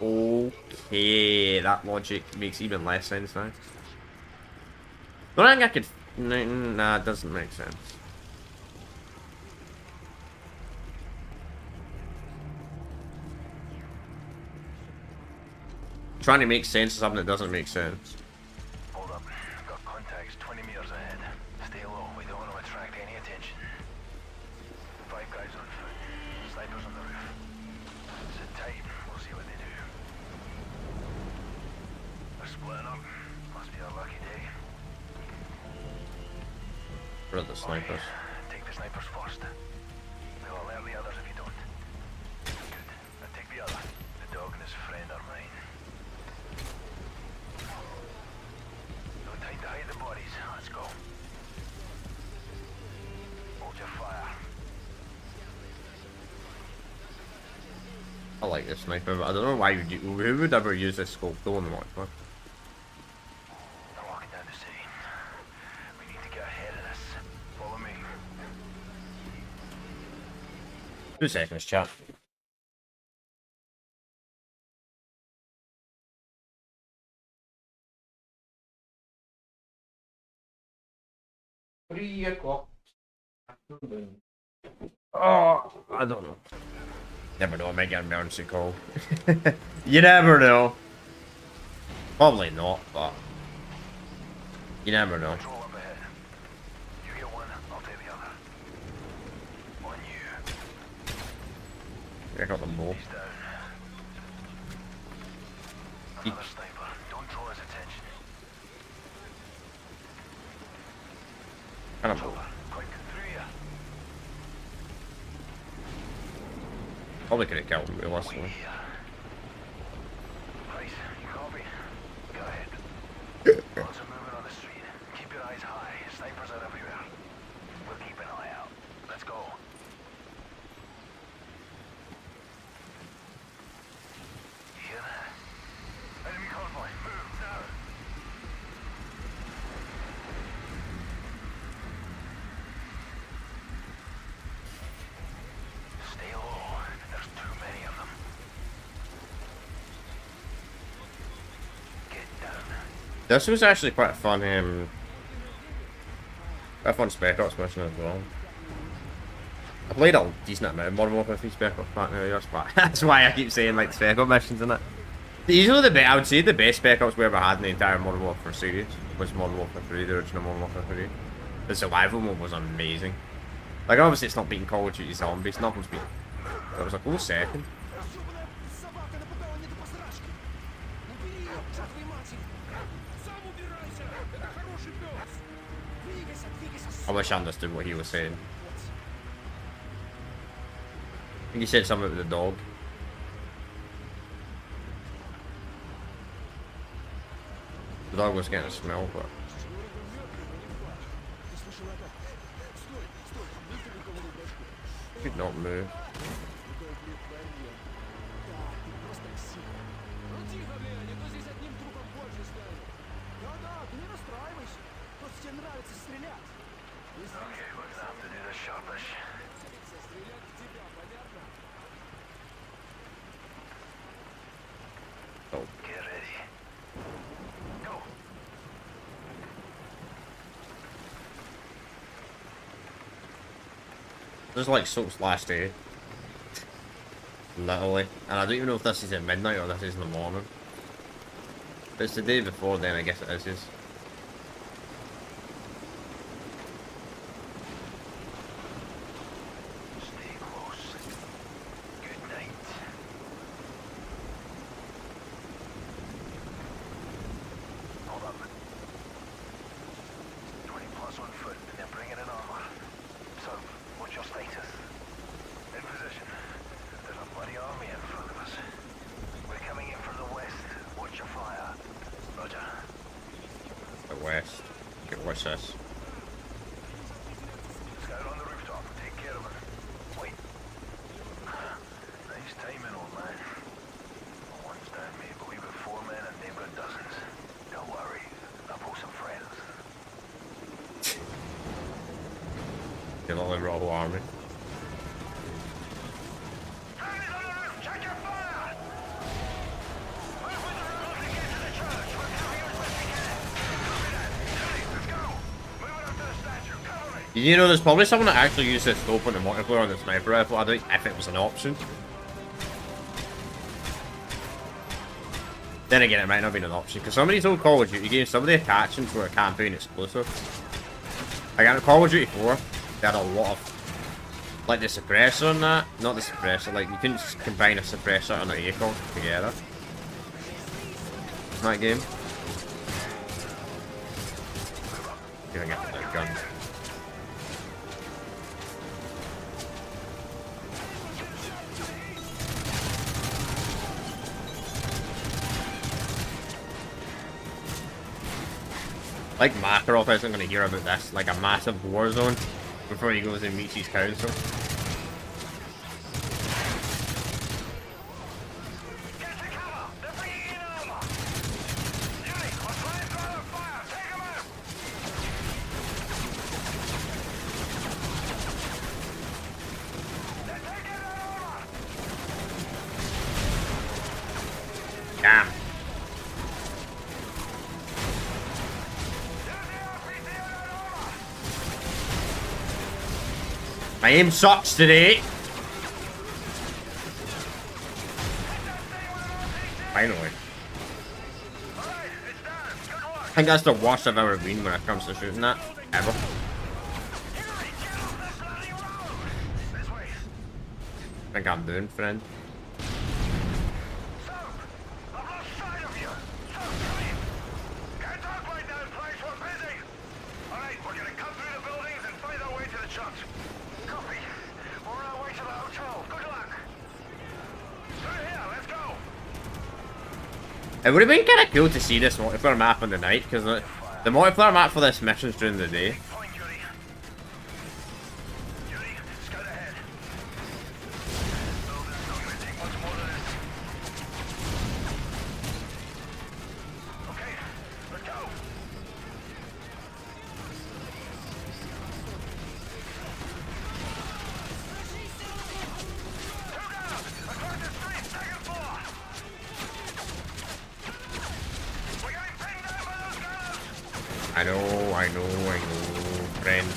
Okay, that logic makes even less sense now. I don't think I could. Nah, it doesn't make sense. Trying to make sense of something that doesn't make sense. Hold up. Got contacts 20 meters ahead. Stay low. We don't want to attract any attention. 5 guys on foot. Snipers on the roof. Sit tight. We'll see what they do. They're splitting up. Must be a lucky day. Where are the snipers? Take the snipers first. We'll alert the others if you don't. Good. Now take the other. The dog and his friend are mine. No time to hide the bodies. Let's go. Hold your fire. I like this sniper, but I don't know why you do. Who would ever use this scope though in the watch for? They're walking down the city. We need to get ahead of this. Follow me. 2 seconds, chat. Oh, I don't know. Never know, I might get an emergency call. You never know. Probably not, but you never know. Control up ahead. You get one, I'll take the other. On you. I got them both. He's down. Another sniper. Don't draw his attention. Kind of both. Quick, through here. Probably could have killed him realistically. Right, you copy? Go ahead. Lots of movement on the street. Keep your eyes high. Snipers are everywhere. We'll keep an eye out. Let's go. You hear that? Enemy convoy. Move now. Stay low. There's too many of them. Get down. This was actually quite a fun Spec Ops mission as well. I played a decent amount of Modern Warfare 3 Spec Ops back now, that's why I keep saying like Spec Ops missions in it. Usually I would say the best Spec Ops we ever had in the entire Modern Warfare series was Modern Warfare 3, the original Modern Warfare 3. The survival mode was amazing. Like obviously it's not beating Call of Duty Zombies, nothing's beating. It was a cool second. I wish I understood what he was saying. I think he said something with the dog. The dog was getting a smell, but could not move. Okay, we're gonna have to do this sharpish. Oh. Get ready. Go. This is like Soap's last day. Literally. And I don't even know if this is at midnight or this is in the morning. If it's the day before, then I guess it is. Stay close. Good night. Hold up. 20 plus on foot, and they're bringing in armor. So, what's your status? In position. There's a bloody army in front of us. We're coming in from the west. Watch your fire. Roger. The west. Okay, what's this? Scout on the rooftop. Take care of him. Wait. Nice timing, old man. One's down me, but we've got 4 men and they've got dozens. Don't worry. I'll pull some friends. Get all over the whole army. Move with the roof and get to the church. We're coming as best we can. Copy that. Hey, let's go. You know, there's probably someone that actually used this scope on the multiplayer on the sniper rifle. I don't if it was an option. Then again, it might not have been an option, because some of these old Call of Duty games, some of the attachments were campaign exclusive. Like in Call of Duty 4, they had a lot of, like the suppressor and that, not the suppressor, like you couldn't just combine a suppressor and an ACOG together. In that game. See if I can get that gun. Like Makarov isn't going to hear about this, like a massive war zone, before he goes and meets his council. Damn. My aim sucks today. Finally. I think that's the worst I've ever been when it comes to shooting that. Ever. I think I'm doing, friend. It would have been kind of cool to see this multiplayer map in the night, because the multiplayer map for this mission is during the day. I know, friend.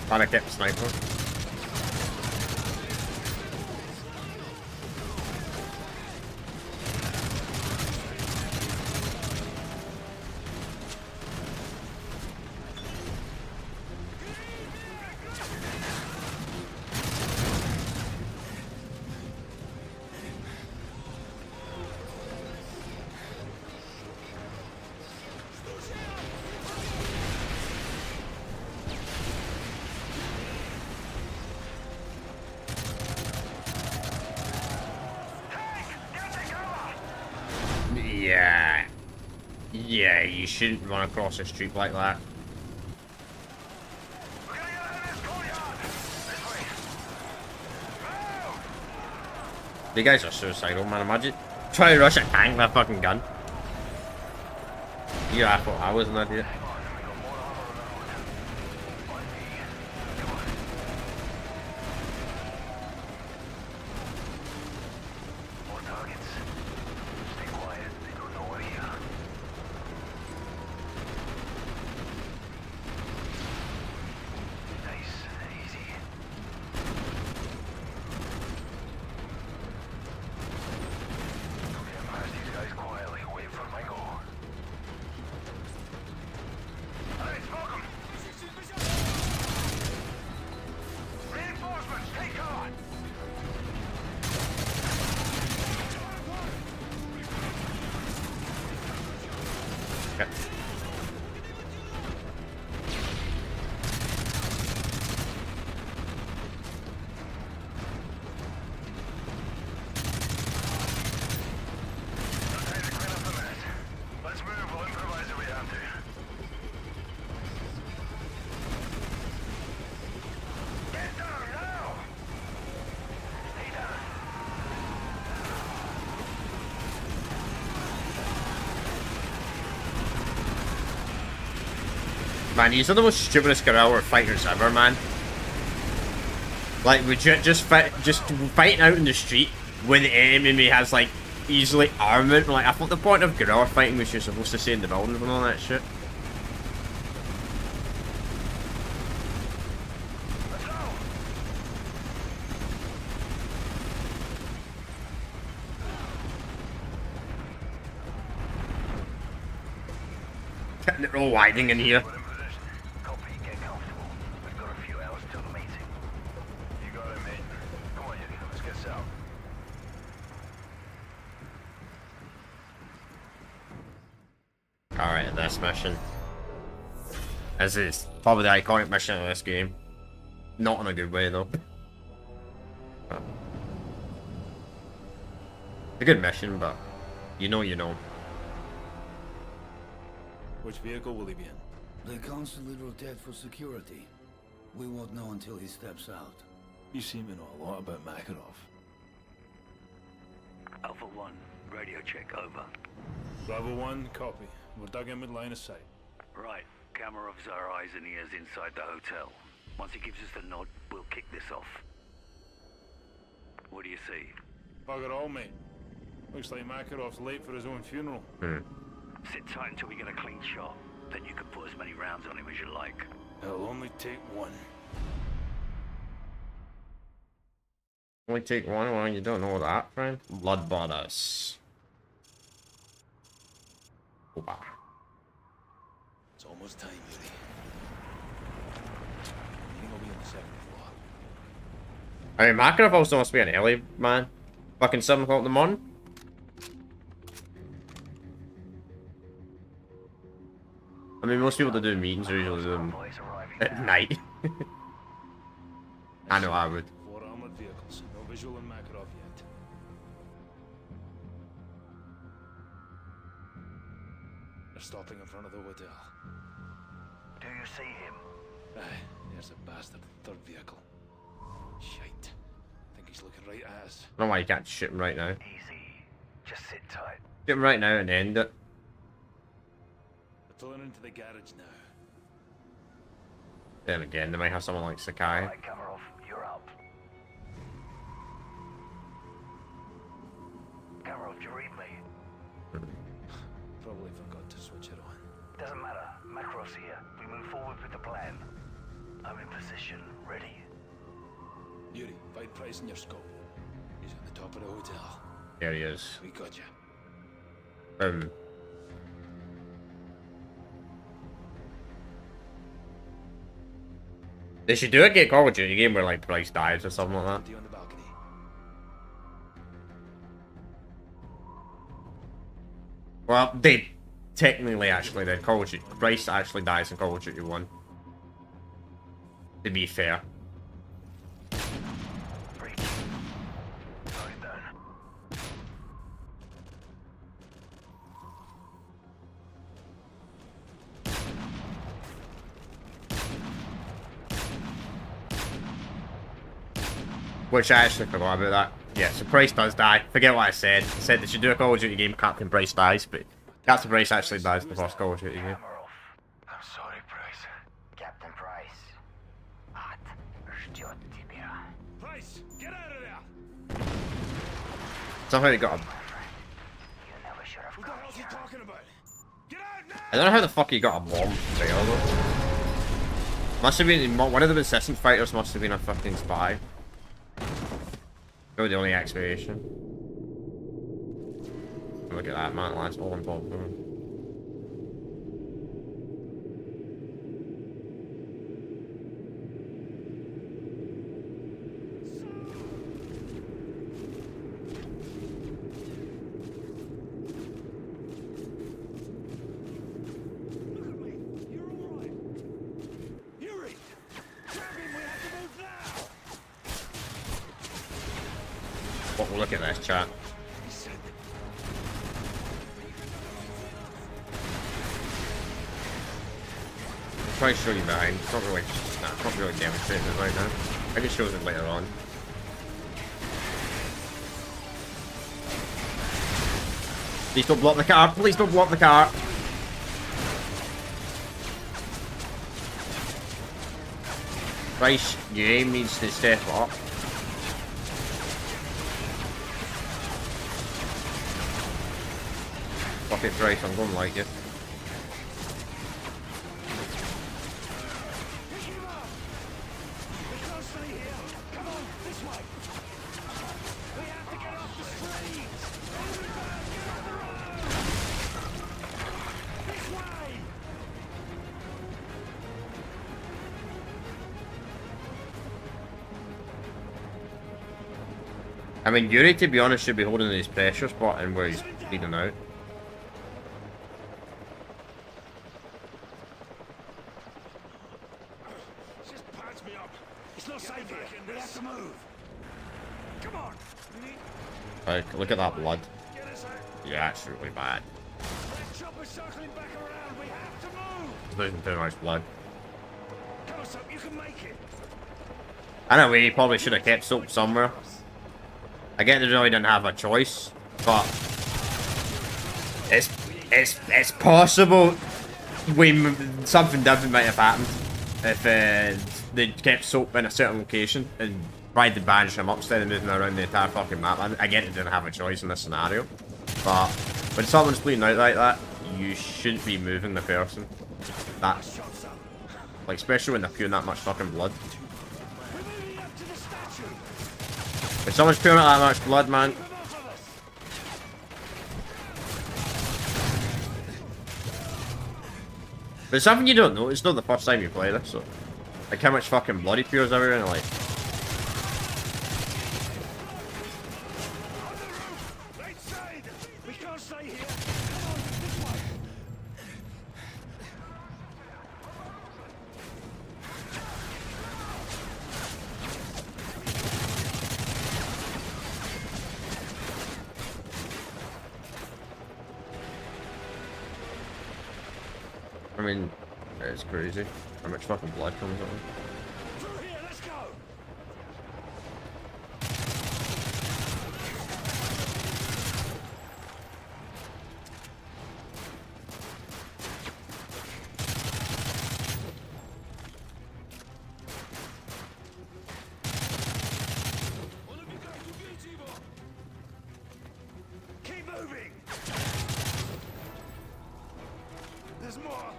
Thought I kept sniping. Yeah, you shouldn't run across the street like that. You guys are suicidal, man. Imagine trying to rush a tank with a fucking gun. Yeah, I thought I was an idiot. Man, these are the most stupidest guerrilla fighters ever, man. Like, we just fighting out in the street when the enemy has like easily armament. Like, I thought the point of guerrilla fighting was you're supposed to stay in the buildings and all that shit. Getting it all widening in here. Alright, this mission. This is probably the iconic mission of this game. Not in a good way though. It's a good mission, but you know you know. Which vehicle will he be in? They constantly rotate for security. We won't know until he steps out. You seem to know a lot about Makarov. Alpha 1, radio check, over. Bravo 1, copy. We're dug in with line of sight. Right, Kamarov's our eyes and ears inside the hotel. Once he gives us the nod, we'll kick this off. What do you see? Bugger all, mate. Looks like Makarov's late for his own funeral. Sit tight until we get a clean shot. Then you can put as many rounds on him as you like. It'll only take one. Only take one? Well, you don't know that, friend. Blood Bodice. Wow. It's almost time, Yuri. I think I'll be on the 7th floor. I mean, Makarov also must be an early man. Fucking 7 o'clock in the morning. I mean, most people that do meetings are usually do them at night. I know I would. 4 armored vehicles. No visual on Makarov yet. They're stopping in front of the hotel. Do you see him? Aye, there's a bastard 3rd vehicle. Shite. Think he's looking right at us. I don't know why you can't shoot him right now. Easy. Just sit tight. Shoot him right now and end it. We're pulling into the garage now. Then again, they might have someone like Sakai. Alright, Kamarov, you're up. Kamarov, do you read me? Probably forgot to switch it on. Doesn't matter. Makarov's here. We move forward with the plan. I'm in position, ready. Yuri, find Price in your scope. He's at the top of the hotel. There he is. We got you. They should do a Call of Duty game where like Bryce dies or something like that. On the balcony. Well, they technically actually did. Call of Duty. Bryce actually dies in Call of Duty 1. To be fair. Which I actually forgot about that. Yeah, so Bryce does die. Forget what I said. I said they should do a Call of Duty game, Captain Bryce dies, but Captain Bryce actually dies in the first Call of Duty game. I'm sorry, Price. Captain Price. Ад ждет тебя. Price, get out of there! Somehow they got a... You never should have What the hell's he talking about? Get out now! I don't know how the fuck he got a bomb there though. Must have been... One of the Resistance fighters must have been a fucking spy. Go the only explanation. Look at that, man. That's all on top of him. Oh, look at this, chat. Try to show you behind. It's not really, it's not really demonstrating it right now. I can show it later on. Please don't block the car. Please don't block the car. Bryce, your aim needs to step up. Fuck it, Bryce, I'm going like you. I mean, Yuri, to be honest, should be holding his pressure spot and where he's bleeding out. Just patch me up. It's not safe here. We have to move. Come on. Like, look at that blood. Yeah, it's really bad. That chopper's circling back around. We have to move. He's losing too much blood. Come on, Soap. You can make it. Anyway, he probably should have kept Soap somewhere. I get they really didn't have a choice, but it's possible something different might have happened if they kept Soap in a certain location and tried to banish him up instead of moving around the entire fucking map. I get they didn't have a choice in this scenario, but when someone's bleeding out like that, you shouldn't be moving the person. That, like, especially when they're pouring that much fucking blood. When someone's pouring out that much blood, man. But it's something you don't know. It's not the first time you play this, so. Like how much fucking blood he pours everywhere and like. I mean, it's crazy how much fucking blood comes on. Through here, let's go. Keep moving. There's more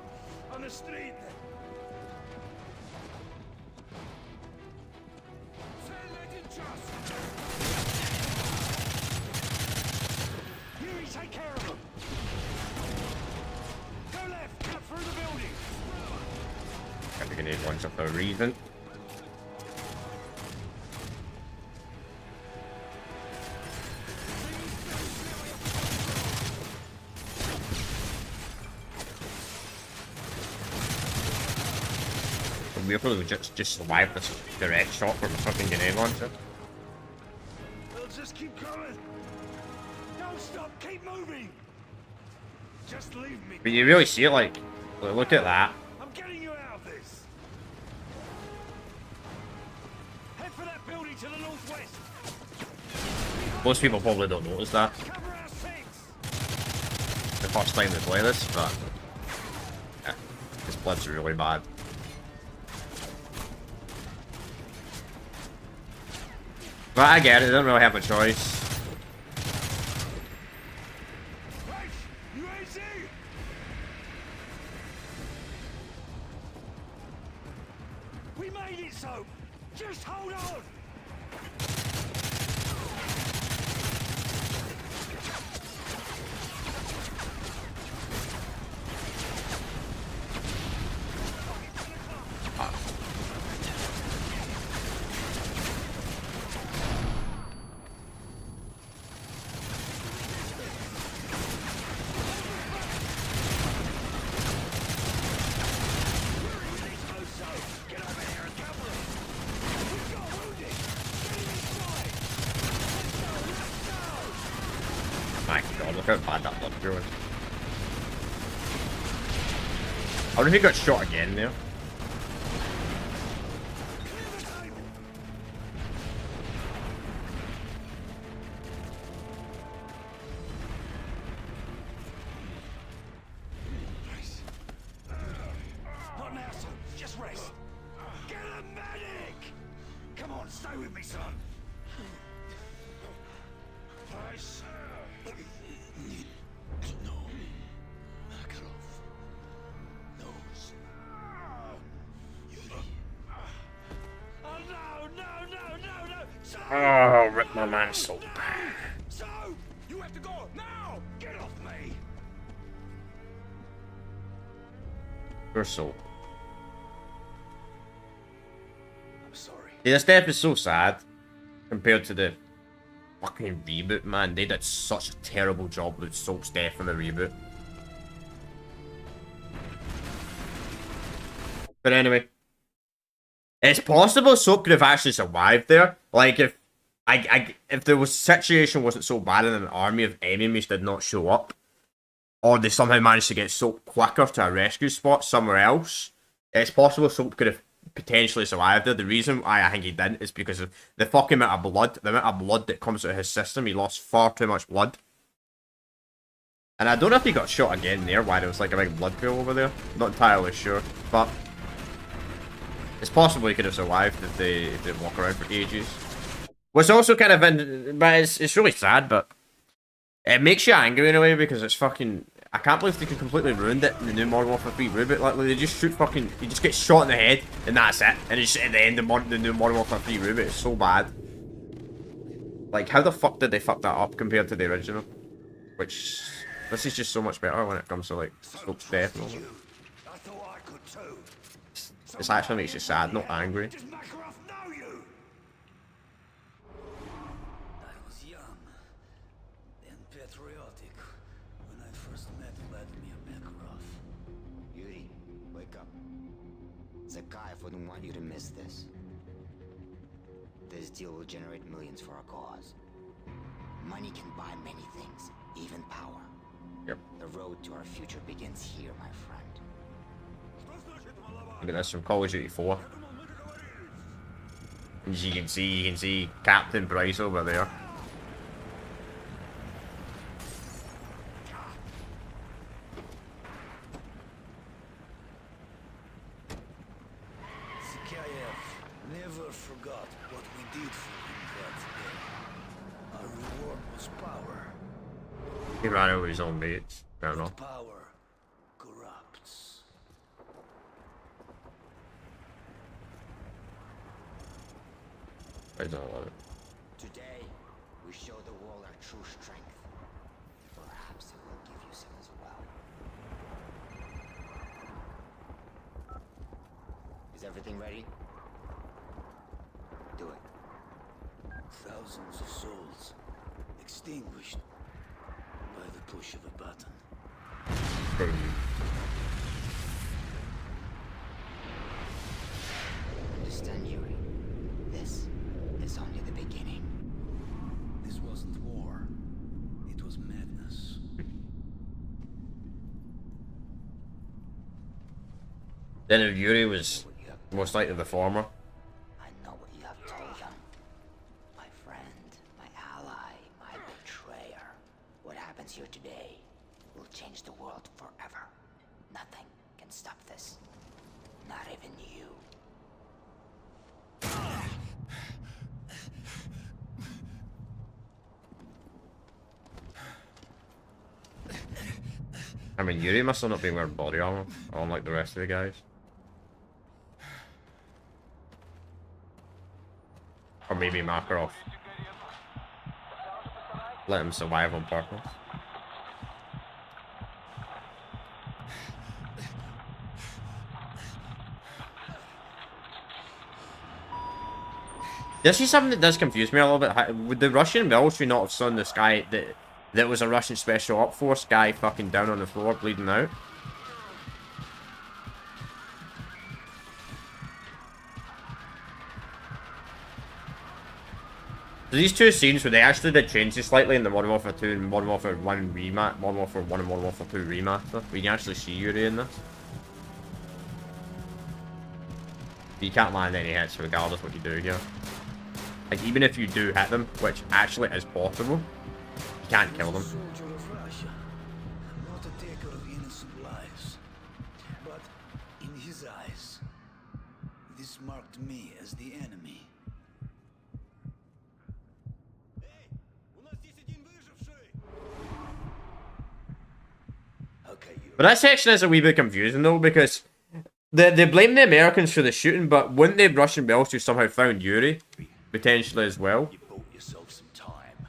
on the street. Yuri, take care of him. Go left, cut through the building. I think I need one for a reason. We'll probably just survive this direct shot from a fucking grenade launcher. We'll just keep going. Don't stop, keep moving. Just leave me. But you really see it, like, look at that. I'm getting you out of this. Head for that building to the northwest. Most people probably don't notice that. The first time they play this, but yeah, this blood's really bad. But I get it, they don't really have a choice. We made it, so just hold on. My god, look how bad that blood's doing. I wonder if he got shot again there. Not now, son. Just rest. Get a medic! Come on, stay with me, son. Price. No. Oh, rip my man's soul. So, you have to go now. Get off me. Poor soul. I'm sorry. Yeah, this death is so sad compared to the fucking reboot, man. They did such a terrible job with Soap's death in the reboot. But anyway, it's possible Soap could have actually survived there. Like if if the situation wasn't so bad and an army of enemies did not show up, or they somehow managed to get Soap quicker to a rescue spot somewhere else, it's possible Soap could have potentially survived there. The reason why I think he didn't is because of the fucking amount of blood, that comes out of his system. He lost far too much blood. And I don't know if he got shot again there, why there was like a big blood pool over there. Not entirely sure, but it's possible he could have survived if they didn't walk around for ages. What's also kind of but it's really sad, but it makes you angry in a way because it's fucking. I can't believe they completely ruined it in the new Modern Warfare 3 reboot. Like they just shoot fucking. He just gets shot in the head and that's it. And it's at the end of the new Modern Warfare 3 reboot. It's so bad. Like how the fuck did they fuck that up compared to the original? Which this is just so much better when it comes to like Soap's death and all that. I thought I could too. This actually makes you sad, not angry. Does Makarov know you? I was young and patriotic when I first met Vladimir Makarov. Yuri, wake up. Zakayev wouldn't want you to miss this. This deal will generate millions for our cause. Money can buy many things, even power. Yep. The road to our future begins here, my friend. Look at this from Call of Duty 4. As you can see Captain Bryce over there. Zakayev never forgot what we did for him that day. Our reward was power. He ran over his own mates. Fair enough. Power corrupts. I don't love it. Today, we show the world our true strength. Perhaps it will give you some as well. Is everything ready? Do it. Thousands of souls extinguished by the push of a button. Understand, Yuri? This is only the beginning. This wasn't war. It was madness. Then if Yuri was most likely the former. I know what you have told them. My friend, my ally, my betrayer. What happens here today will change the world forever. Nothing can stop this. Not even you. I mean, Yuri must have not been wearing body armor, unlike the rest of the guys. Or maybe Makarov let him survive on purpose. This is something that does confuse me a little bit. Would the Russian military not have seen this guy that was a Russian special op force guy fucking down on the floor bleeding out? So these two scenes where they actually did change it slightly in the Modern Warfare 2 and Modern Warfare 1 rematch, Modern Warfare 1 and Modern Warfare 2 remaster, we can actually see Yuri in this. You can't land any hits regardless what you do here. Like, even if you do hit them, which actually is possible, you can't kill them. Soldier of Russia, not a taker of innocent lives. But in his eyes, this marked me as the enemy. But that section is a wee bit confusing though, because they blame the Americans for the shooting, but wouldn't the Russian military somehow found Yuri? potentially as well. You bought yourself some time.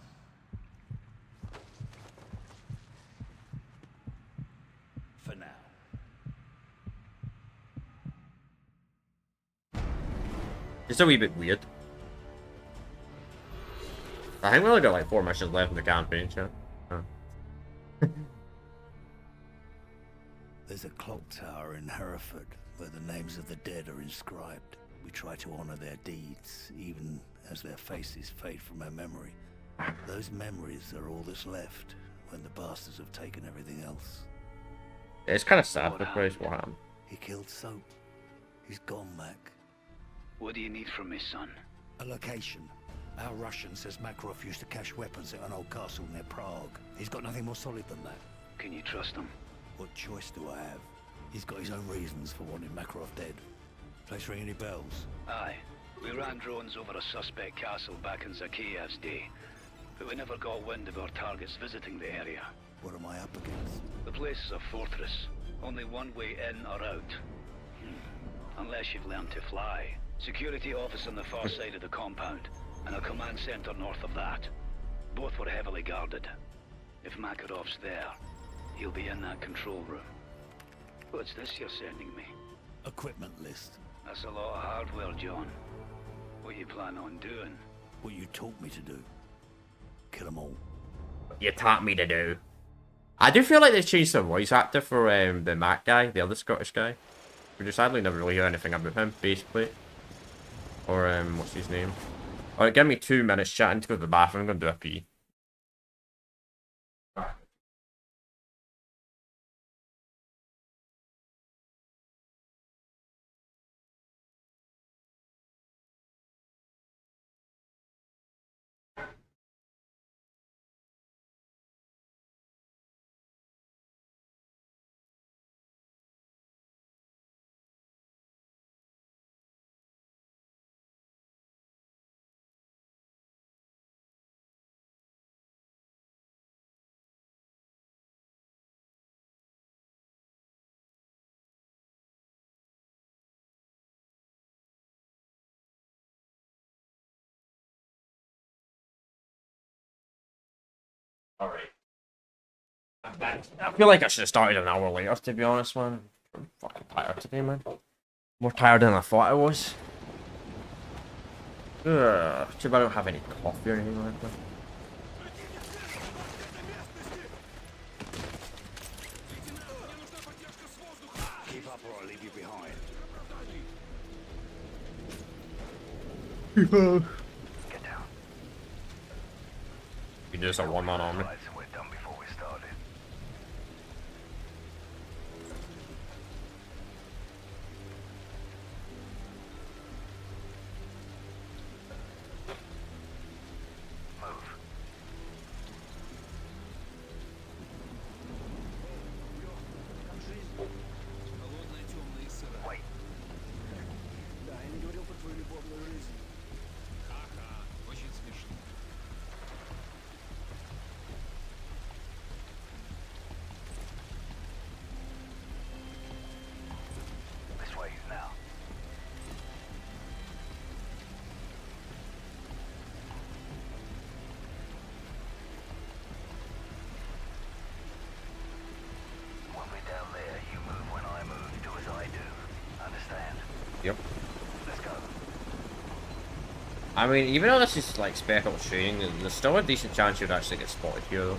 For now. It's a wee bit weird. I think we only got like 4 missions left in the campaign, yeah. Oh. There's a clock tower in Hereford where the names of the dead are inscribed. We try to honor their deeds, even as their faces fade from our memory. Those memories are all that's left when the bastards have taken everything else. It's kind of sad, the price what happened. He killed Soap. He's gone, Mac. What do you need from me, son? A location. Our Russian says Makarov used to cache weapons at an old castle near Prague. He's got nothing more solid than that. Can you trust him? What choice do I have? He's got his own reasons for wanting Makarov dead. Place ring any bells? Aye. We ran drones over a suspect castle back in Zakiyev's day, but we never got wind of our targets visiting the area. What am I up against? The place is a fortress. Only one way in or out. Unless you've learned to fly. Security office on the far side of the compound, and a command center north of that. Both were heavily guarded. If Makarov's there, he'll be in that control room. What's this you're sending me? Equipment list. That's a lot of hardware, John. What you plan on doing? What you taught me to do. Kill them all. You taught me to do. I do feel like they changed the voice actor for the Mac guy, the other Scottish guy. We just sadly never really hear anything about him, basically. Or, what's his name? Alright, give me 2 minutes chatting to go to the bathroom. I'm gonna do a pee. Alright. I'm back. I feel like I should have started an hour later, to be honest, man. I'm fucking tired today, man. More tired than I thought I was. Ugh. Too bad I don't have any coffee or anything like that. Keep up or I'll leave you behind. Get down. You just a one-man army. Right, so we're done before we started. Move. Wait. This way now. When we're down there, you move when I move, do as I do. Understand? Yep. Let's go. I mean, even though this is like speckled shooting, there's still a decent chance you'd actually get spotted here, though.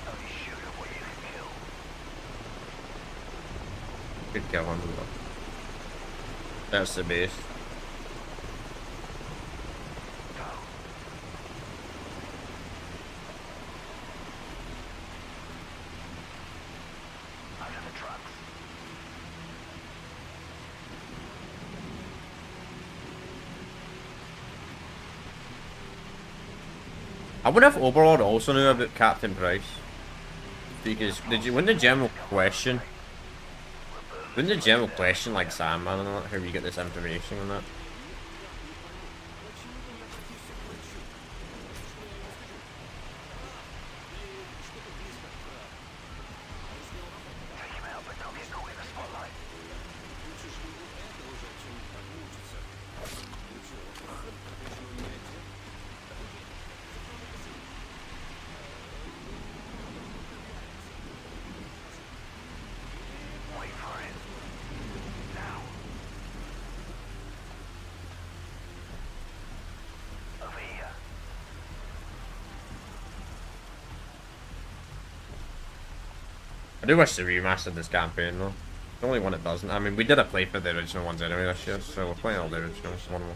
Only shoot at what you can kill. Good kill on them, though. That's the base. Under the trucks. I wonder if Overlord also knew about Captain Price. Because wouldn't the general question like Sandman and all that, how you get this information and that? Take him out, but don't get caught in the spotlight. I do wish they remastered this campaign though. The only one it doesn't. I mean, we did a playthrough of the original ones anyway this year, so we're playing all the originals. One more.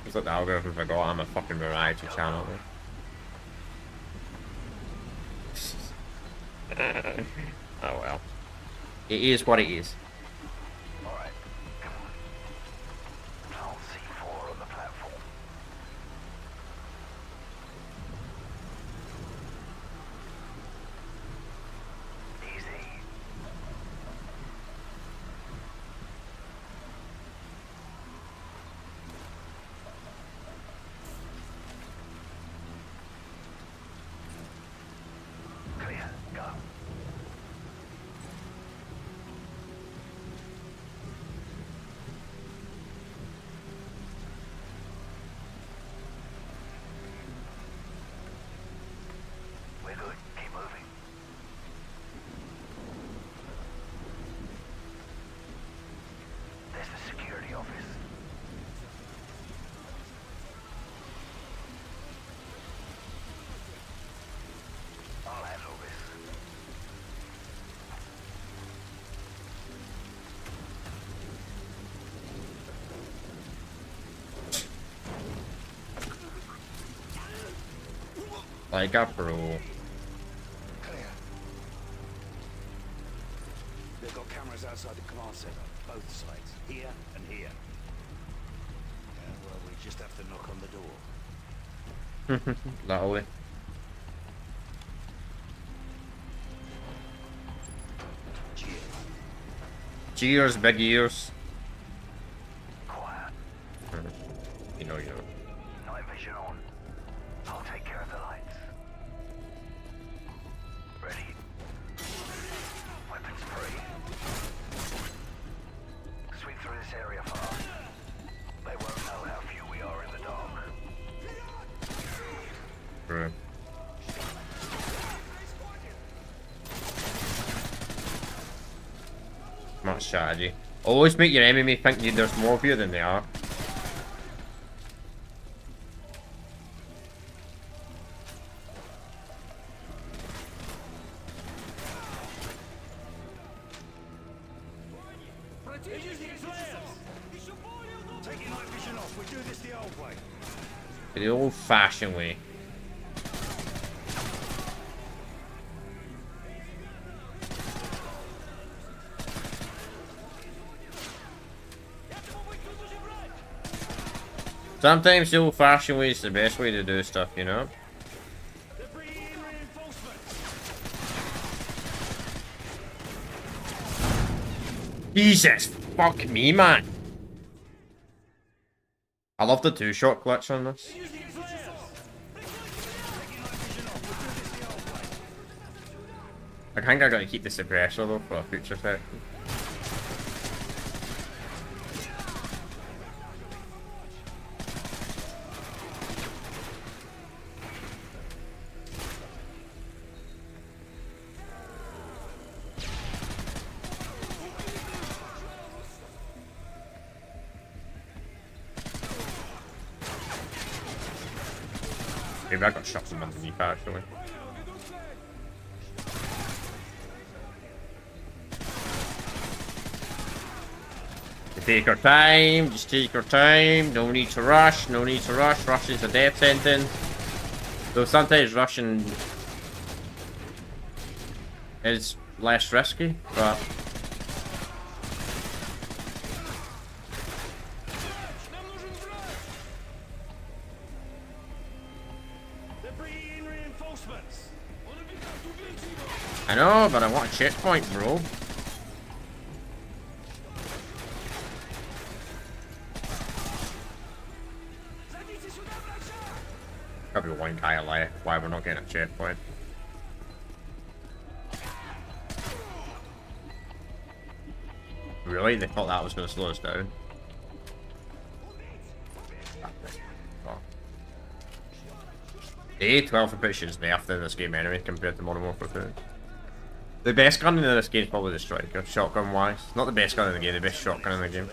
It's like the algorithm forgot I'm a fucking variety channel. Oh well. It is what it is. Alright, come on. I'll C4 on the platform. Easy. Clear, go. We're good. Keep moving. There's the security office. I'll handle this. Like a pro. Clear. They've got cameras outside the command center, both sides, here and here. Yeah, well, we just have to knock on the door. Literally. Cheers, big ears. Quiet. You know. Night vision on. I'll take care of the lights. Ready? Weapons free. Sweep through this area fast. They won't know how few we are in the dark. Right. Smart strategy. Always make your enemy think there's more of you than they are. Take your night vision off. We do this the old way. The old-fashioned way. Sometimes the old-fashioned way is the best way to do stuff, you know? Jesus, fuck me, man. I love the two-shot glitch on this. I think I gotta keep the suppressor though for a future section. Maybe I got shot from underneath actually. Take our time, just take our time, no need to rush, no need to rush, rush is a death sentence. Though sometimes rushing is less risky, but I know, but I want a checkpoint, bro. Gotta be one guy alive. Why we're not getting a checkpoint? Really? They thought that was going to slow us down. Oh. The A12 efficiency is nerfed in this game anyway compared to Modern Warfare 2. The best gun in this game is probably the Striker, shotgun wise. Not the best gun in the game, the best shotgun in the game.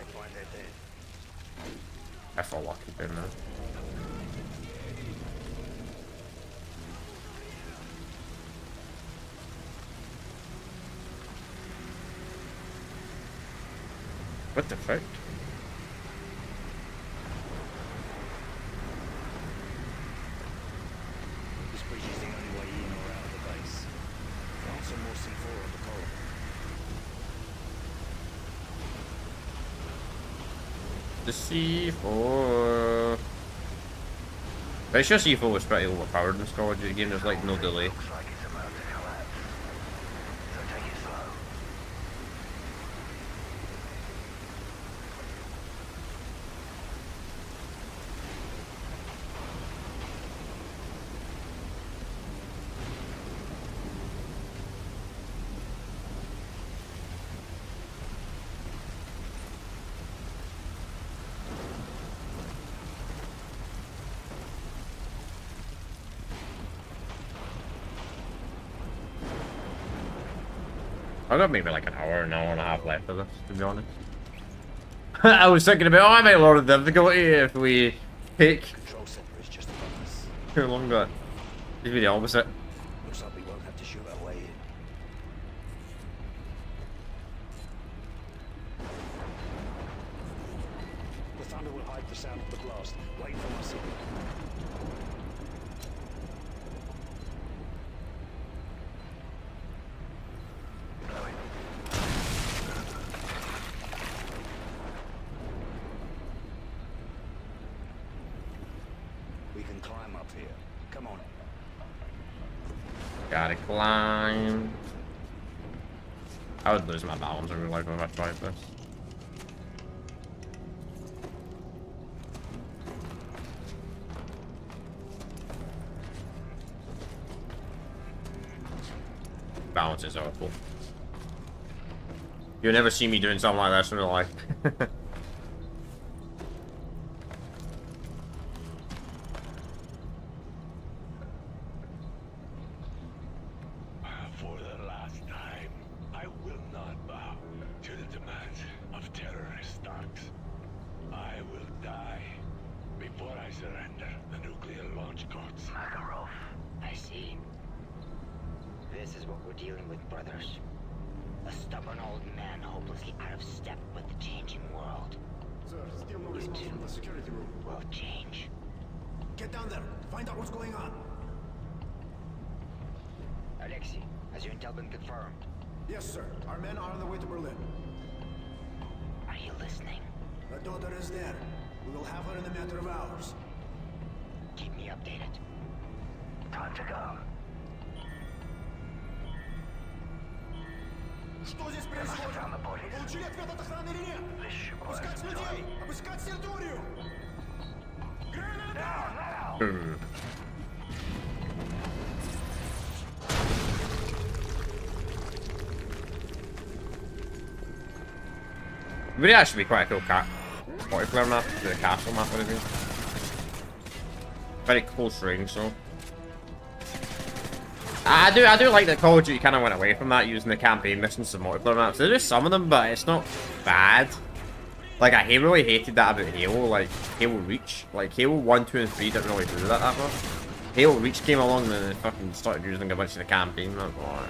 If I lucky doing that. What the fuck? This bridge is the only way in or out of the base. Found some more C4 on the column. The C4. But it's just C4 was pretty overpowered in this Call of Duty game. There's like no delay. I've got maybe like an hour and a half left of this, to be honest. I was thinking about, oh, I might lower the difficulty if we take too long, but it's be the opposite. Looks like we won't have to shoot our way in. The thunder will hide the sound of the blast. Wait for my signal. We can climb up here. Come on. Gotta climb. I would lose my balance in real life if I tried this. Balance is awful. You'll never see me doing something like this in real life. For the last time, I will not bow to the demands of terrorist thugs. I will die before I surrender the nuclear launch codes. Makarov, I see. This is what we're dealing with, brothers. A stubborn old man hopelessly out of step with the changing world. Sir, still no response from the security room. Will change. Get down there. Find out what's going on. Alexei, has your intel been confirmed? Yes, sir. Our men are on the way to Berlin. Are you listening? The daughter is there. We will have her in a matter of hours. Keep me updated. Time to go. Что здесь происходит? Получили ответ от охраны или нет? Обыскать людей! Обыскать территорию! Граната! Would actually be quite a cool multiplayer map, the castle map would have been. Very close range, so. I do like that Call of Duty kind of went away from that, using the campaign missions and multiplayer maps. There is some of them, but it's not bad. Like, I really hated that about Halo, like Halo Reach. Like, Halo 1, 2, and 3 didn't really do that much. Halo Reach came along and then they fucking started using a bunch of the campaign. I was like,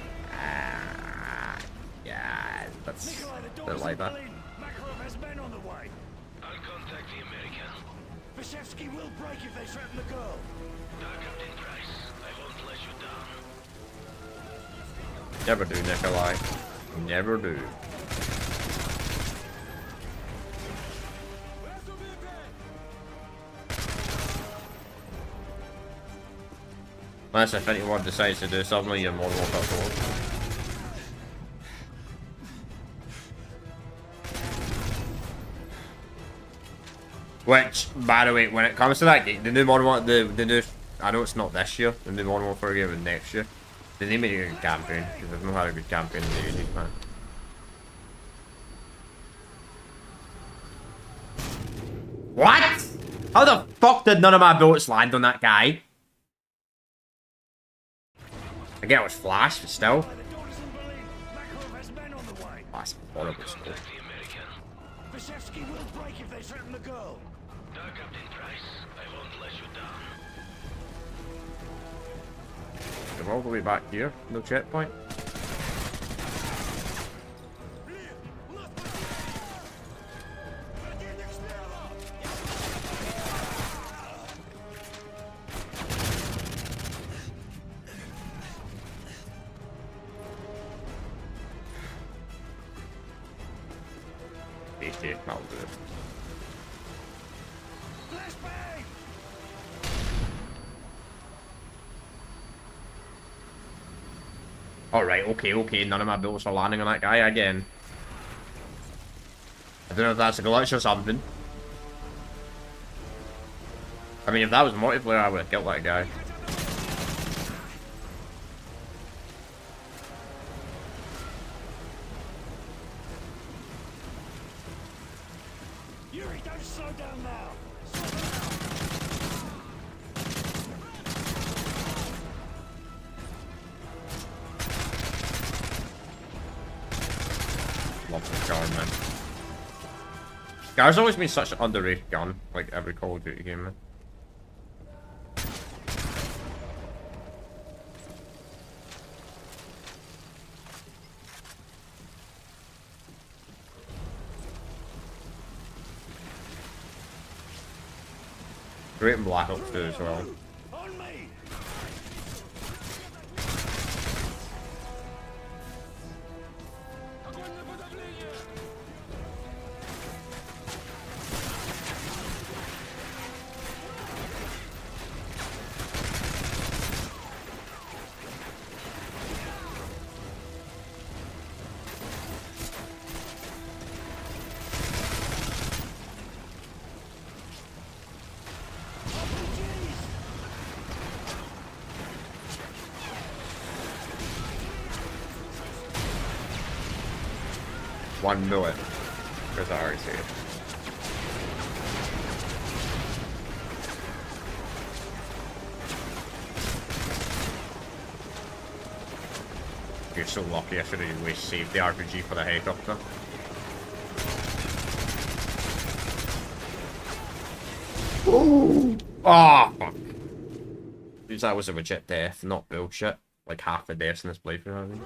yeah, that's a bit like that. Makarov has men on the way. I'll contact the American. Vashevsky will break if they threaten the girl. Captain Price, I won't let you down. Never do, Nikolai. Never do. Unless if anyone decides to do something, you're more than welcome to. Which, by the way, when it comes to that game, the new Modern Warfare, the new, I know it's not this year, the new Modern Warfare game is next year. They need me to do a good campaign, because they've not had a good campaign in the music, man. What? How the fuck did none of my bullets land on that guy? I get it was flash, but still. That's horrible stuff. Vashevsky will break if they threaten the girl. We're all the way back here. No checkpoint. That'll do it. Alright, okay, none of my bullets are landing on that guy again. I don't know if that's a glitch or something. I mean, if that was multiplayer, I would have killed that guy. Yuri, don't slow down now. Love this gun, man. Scar's always been such an underrated gun, like every Call of Duty game, man. Great in Black Ops 2 as well. One bullet. Because I already see it. You're so lucky, I should have at least saved the RPG for the helicopter. Ooh. Oh, fuck. Because that was a legit death, not bullshit. Like half the deaths in this playthrough, I think.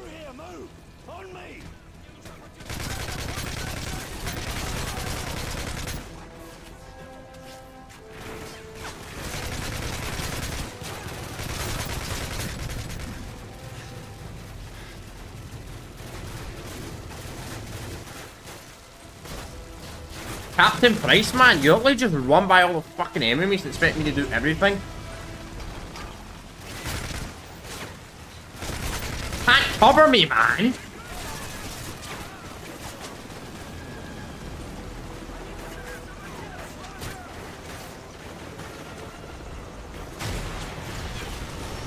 Captain Price, man, you literally just run by all the fucking enemies and expect me to do everything. Can't cover me, man.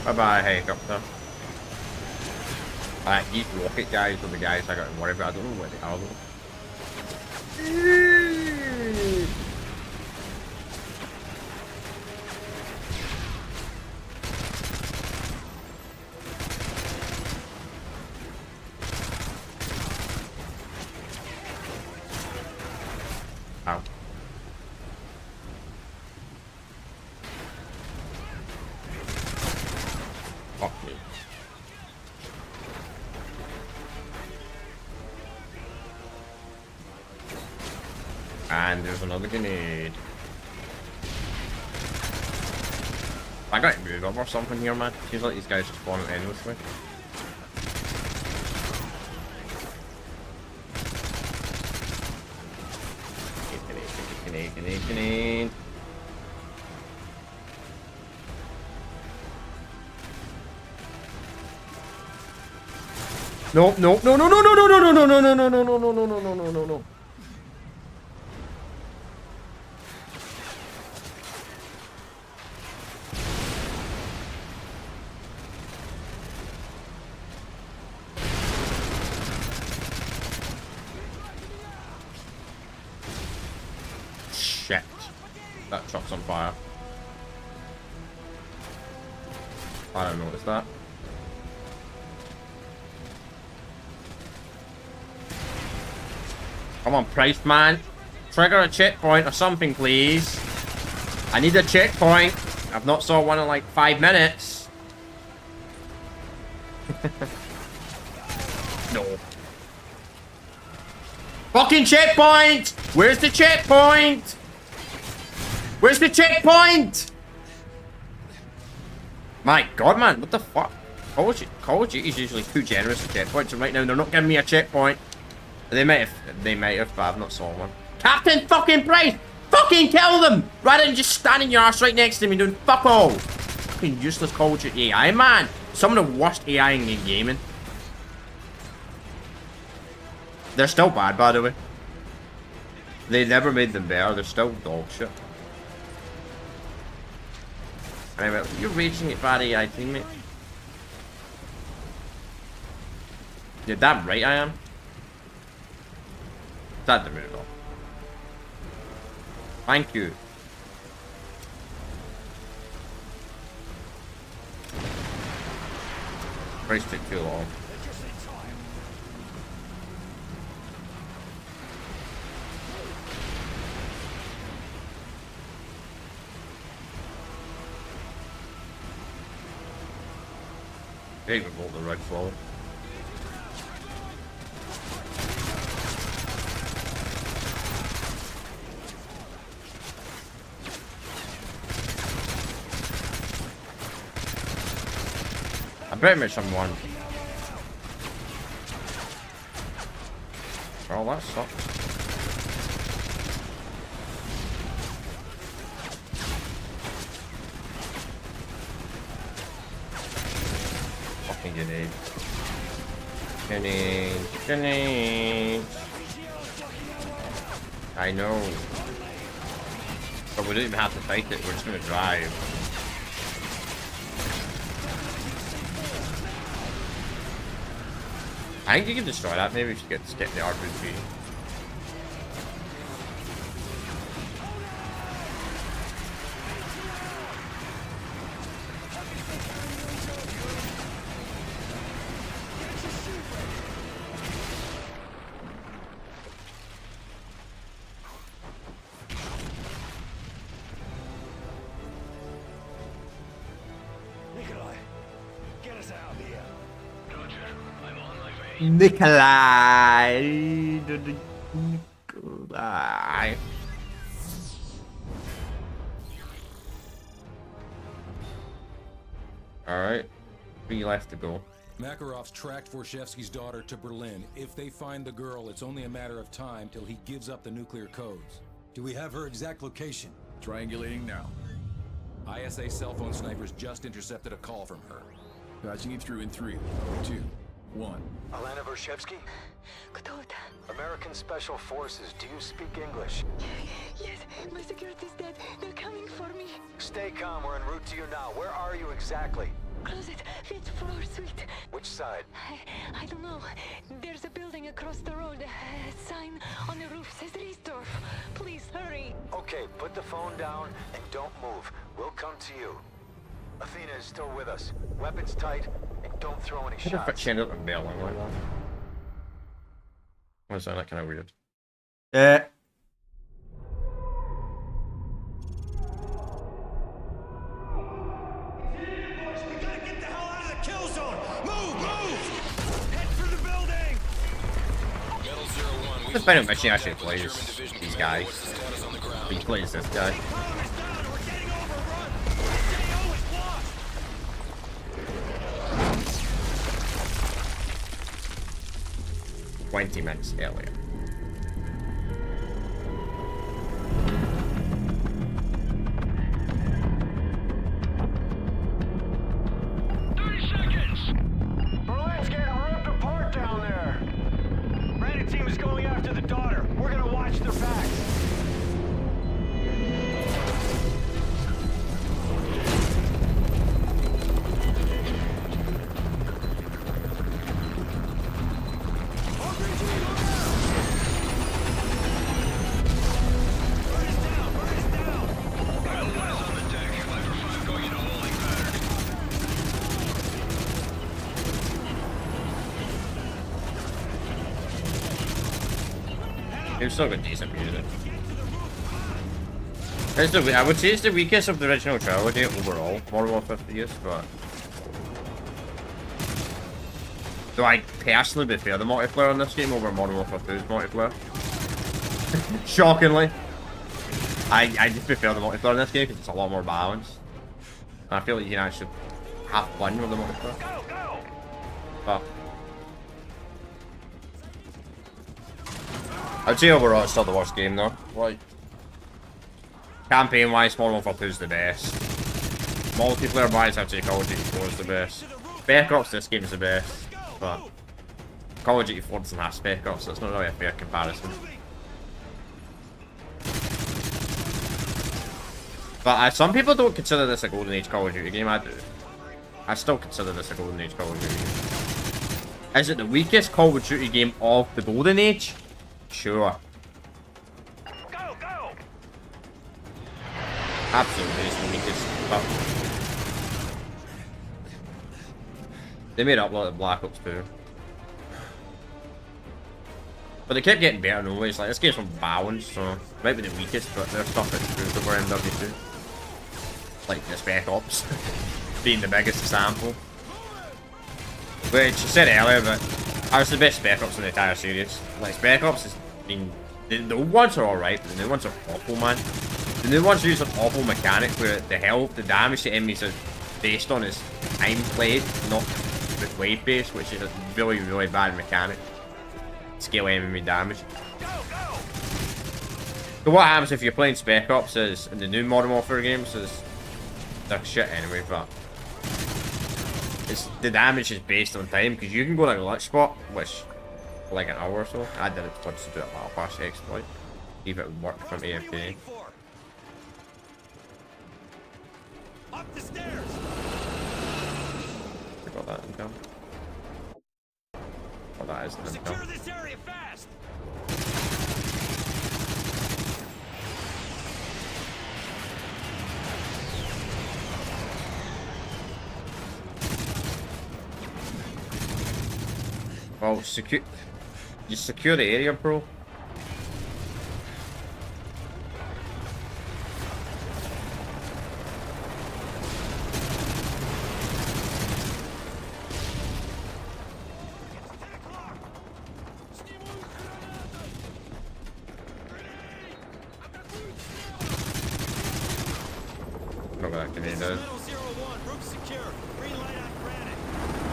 Bye-bye, helicopter. These rocket guys are the guys I got to worry about. I don't know where they are, though. Ow. Fuck me. And there's another grenade. I got to move up or something here, man. Seems like these guys just spawning endlessly. Grenade. No. Shit. That truck's on fire. I don't notice that. Come on, Price man. Trigger a checkpoint or something, please. I need a checkpoint. I've not saw one in like 5 minutes. No. Fucking checkpoint! Where's the checkpoint? Where's the checkpoint? My god, man, what the fuck? Call of Duty is usually too generous with checkpoints, and right now they're not giving me a checkpoint. They might have, but I've not saw one. Captain fucking Price! Fucking kill them! Rather than just standing your ass right next to me doing fuck all. Fucking useless Call of Duty AI, man. Some of the worst AI in gaming. They're still bad, by the way. They never made them better. They're still dog shit. Anyway, you're raging at bad AI, teammate. You're damn right I am. Is that the move off? Thank you. Price took too long. Hey, we rolled the red flow. I bet me someone. Oh, that sucks. Fucking grenade. Grenade. I know. But we don't even have to fight it, we're just gonna drive. I think you can destroy that. Maybe we should get the RPG. Nikolai, get us out of here. Nikolai. Alright. 3 left to go. Makarov's tracked Vorshevsky's daughter to Berlin. If they find the girl, it's only a matter of time till he gives up the nuclear codes. Do we have her exact location? Triangulating now. ISA cell phone snipers just intercepted a call from her. Patching you through in 3, 2, 1. Alana Vorshevsky? American Special Forces, do you speak English? Yes, my security's dead. They're coming for me. Stay calm, we're en route to you now. Where are you exactly? Closet, 5th floor suite. Which side? I don't know. There's a building across the road. A sign on the roof says Riesdorf. Please, hurry. Okay, put the phone down and don't move. We'll come to you. Athena is still with us. Weapons tight, and don't throw any What the fuck shots. she ended up in bailing like that? That sound kind of weird. Let's find out if she actually plays these guys. He plays this guy. $20 earlier. Berlin's getting ripped apart down there. Brandon team is going after the daughter. We're gonna watch their backs. They've still got decent music. I would say it's the weakest of the original trilogy overall, Modern Warfare 3 is, but... So I personally prefer the multiplayer in this game over Modern Warfare 2's multiplayer. Shockingly. I just prefer the multiplayer in this game because it's a lot more balanced. And I feel like you can actually have fun with the multiplayer. But... I'd say overall it's still the worst game though. Like... Campaign wise, Modern Warfare 2 is the best. Multiplayer wise, I'd say Call of Duty 4 is the best. Spec Ops, this game is the best. But Call of Duty 4 doesn't have Spec Ops, so it's not really a fair comparison. But some people don't consider this a Golden Age Call of Duty game, I do. I still consider this a Golden Age Call of Duty game. Is it the weakest Call of Duty game of the Golden Age? Sure. Absolutely, it's the weakest. But they made up a lot of Black Ops 2. But they kept getting better in ways. Like, this game's from Bounds, so it might be the weakest, but there's stuff that's improved over MW2. Like the Spec Ops being the biggest example. Which I said earlier, but I was the best Spec Ops in the entire series. Like, Spec Ops has been... The old ones are alright, but the new ones are awful, man. The new ones use an awful mechanic where the health, the damage to enemies is based on is time played, not with wave based, which is a really, really bad mechanic. Scale enemy damage. So what happens if you're playing Spec Ops is, in the new Modern Warfare games, is they're shit anyway, but it's, the damage is based on time, because you can go like a glitch spot, which for like an hour or so. I did it once to do a Battle Pass exploit. See if it would work from AFK. Up the stairs. I got that income. Oh, that is an income. Secure this area fast. Oh, secure. You secure the area, bro.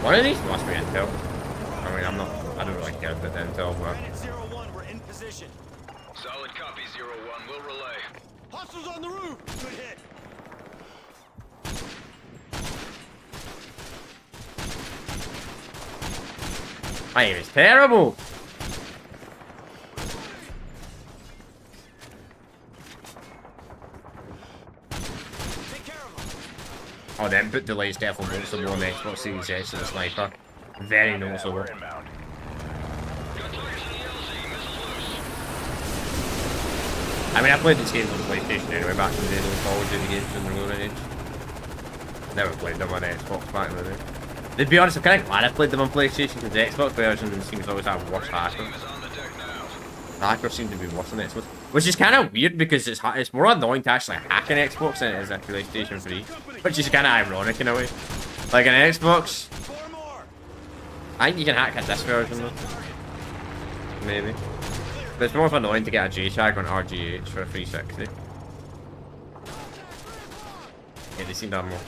One of these must be intel. I mean, I don't really care about the intel, but... We're in position. Solid copy, 01. We'll relay. Hostiles on the roof. Good hit. My aim is terrible! Oh, the input delay is definitely noticeable on the Xbox Series S and the sniper. Very noticeable. I mean, I played these games on the PlayStation anyway, back in the day, those Call of Duty games in the Golden Age. Never played them on Xbox back in the day. To be honest, I'm kind of glad I played them on PlayStation, because the Xbox version seems to always have worse hackers. The hackers seem to be worse than Xbox. Which is kind of weird, because it's more annoying to actually hack an Xbox than it is a PlayStation 3. Which is kind of ironic in a way. Like an Xbox... I think you can hack at this version though. Maybe. But it's more of annoying to get a JTAG on RGH for a 360. Yeah, they seem to have more.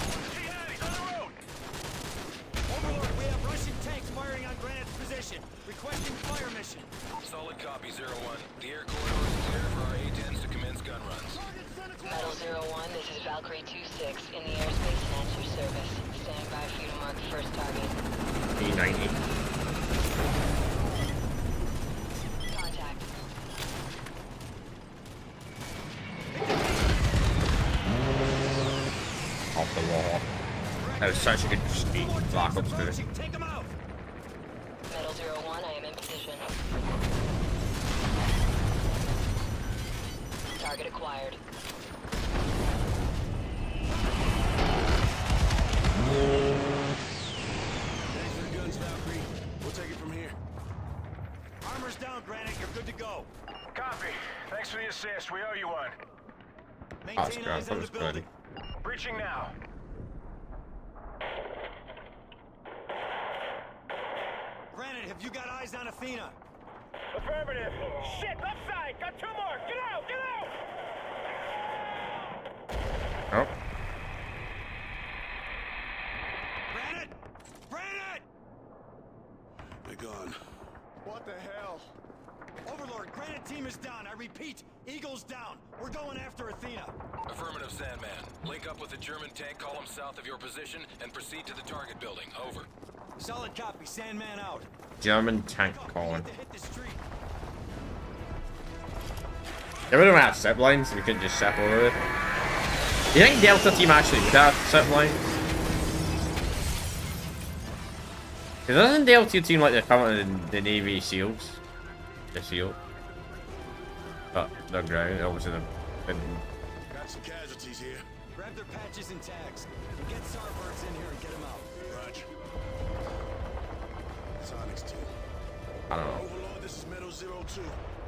Overlord, we have Russian tanks firing on Granite's position. Requesting fire mission. Solid copy, 01. The air corridor is clear for our A-10s to commence gun runs. Metal 01, this is Valkyrie 2-6 in the airspace and at your service. Stand by for you to mark first target. E90. Contact. Off the wall. That was such a good speed. Black Ops 2. Take them out. Metal 01, I am in position. Target acquired. Thanks for the guns, Valkyrie. We'll take it from here. Armor's down, Granite. You're good to go. Copy. Thanks for the assist. We owe you one. That's good. That was good. Breaching now. Granted, have you got eyes on Athena? Affirmative. Shit, left side. Got two more. Get out. Get out. Oh. Granite! Granite! They're gone. What the hell? Overlord, Granite team is down. I repeat, Eagle's down. We're going after Athena. Affirmative, Sandman. Link up with the German tank column south of your position and proceed to the target building. Over. Solid copy. Sandman out. German tank calling. Yeah, we don't have zip lines, we couldn't just zip over it. Do you think Delta team actually would have zip lines? Because doesn't Delta team like they're coming to the Navy SEALs? The SEAL. But they're ground, obviously they're Got some casualties here. Grab their patches and tags. And get Starbirds in here and get them out. Roger. Sonic's team. I don't know. Overlord, this is Meadow 02.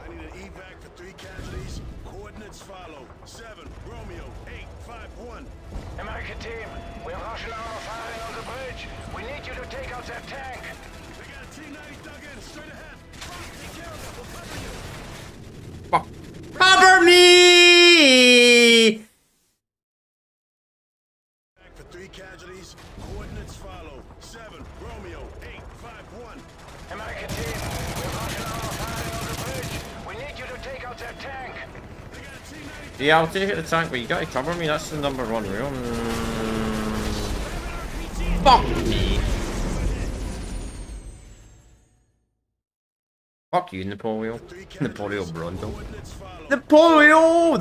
I need an evac for 3 casualties. Coordinates follow. 7, Romeo, 851. American team, we have Russian armor firing on the bridge. We need you to take out that tank. They got a T-90 dug in, straight ahead. Take care of it, we'll cover you. Fuck. Cover me! For 3 casualties. Coordinates follow. 7, Romeo, 851. American team, we have Russian armor firing on the bridge. We need you to take out that tank. Yeah, I'll take it the tank, but you gotta cover me, that's the number 1 rule. Fuck me! Fuck you, Napoleon. Napoleon Brondo. Napoleon!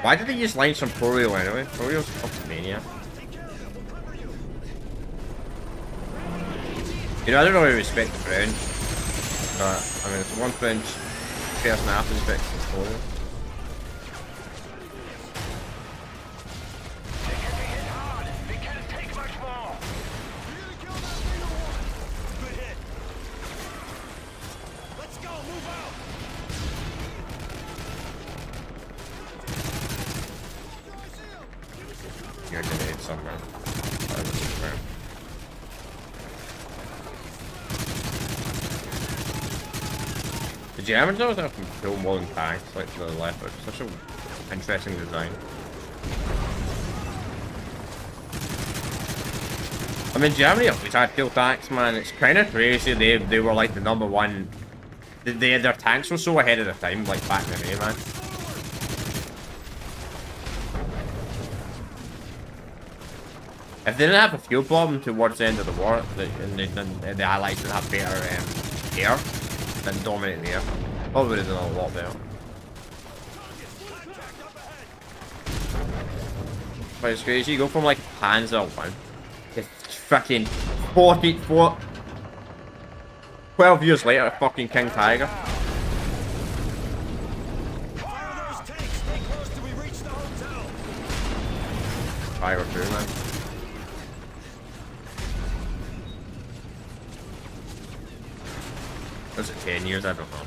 Why did they use lines from Porio anyway? Porio's a fucking maniac. You know, I don't really respect the French. But, I mean, it's one French person I have to respect is Porio. You're gonna need somewhere. The Germans always have to kill more than tanks, like to the left. It's such an interesting design. I mean, Germany always had to kill tanks, man. It's kind of crazy. They were like the number 1. Their tanks were so ahead of their time, like back in the day, man. If they didn't have a fuel problem towards the end of the war, and the Allies didn't have better air, then dominating the air, probably would have done a lot better. But it's crazy, you go from like Panzer 1 to fucking 12 years later, fucking King Tiger. Fire or 2, man. Was it 10 years? I don't know.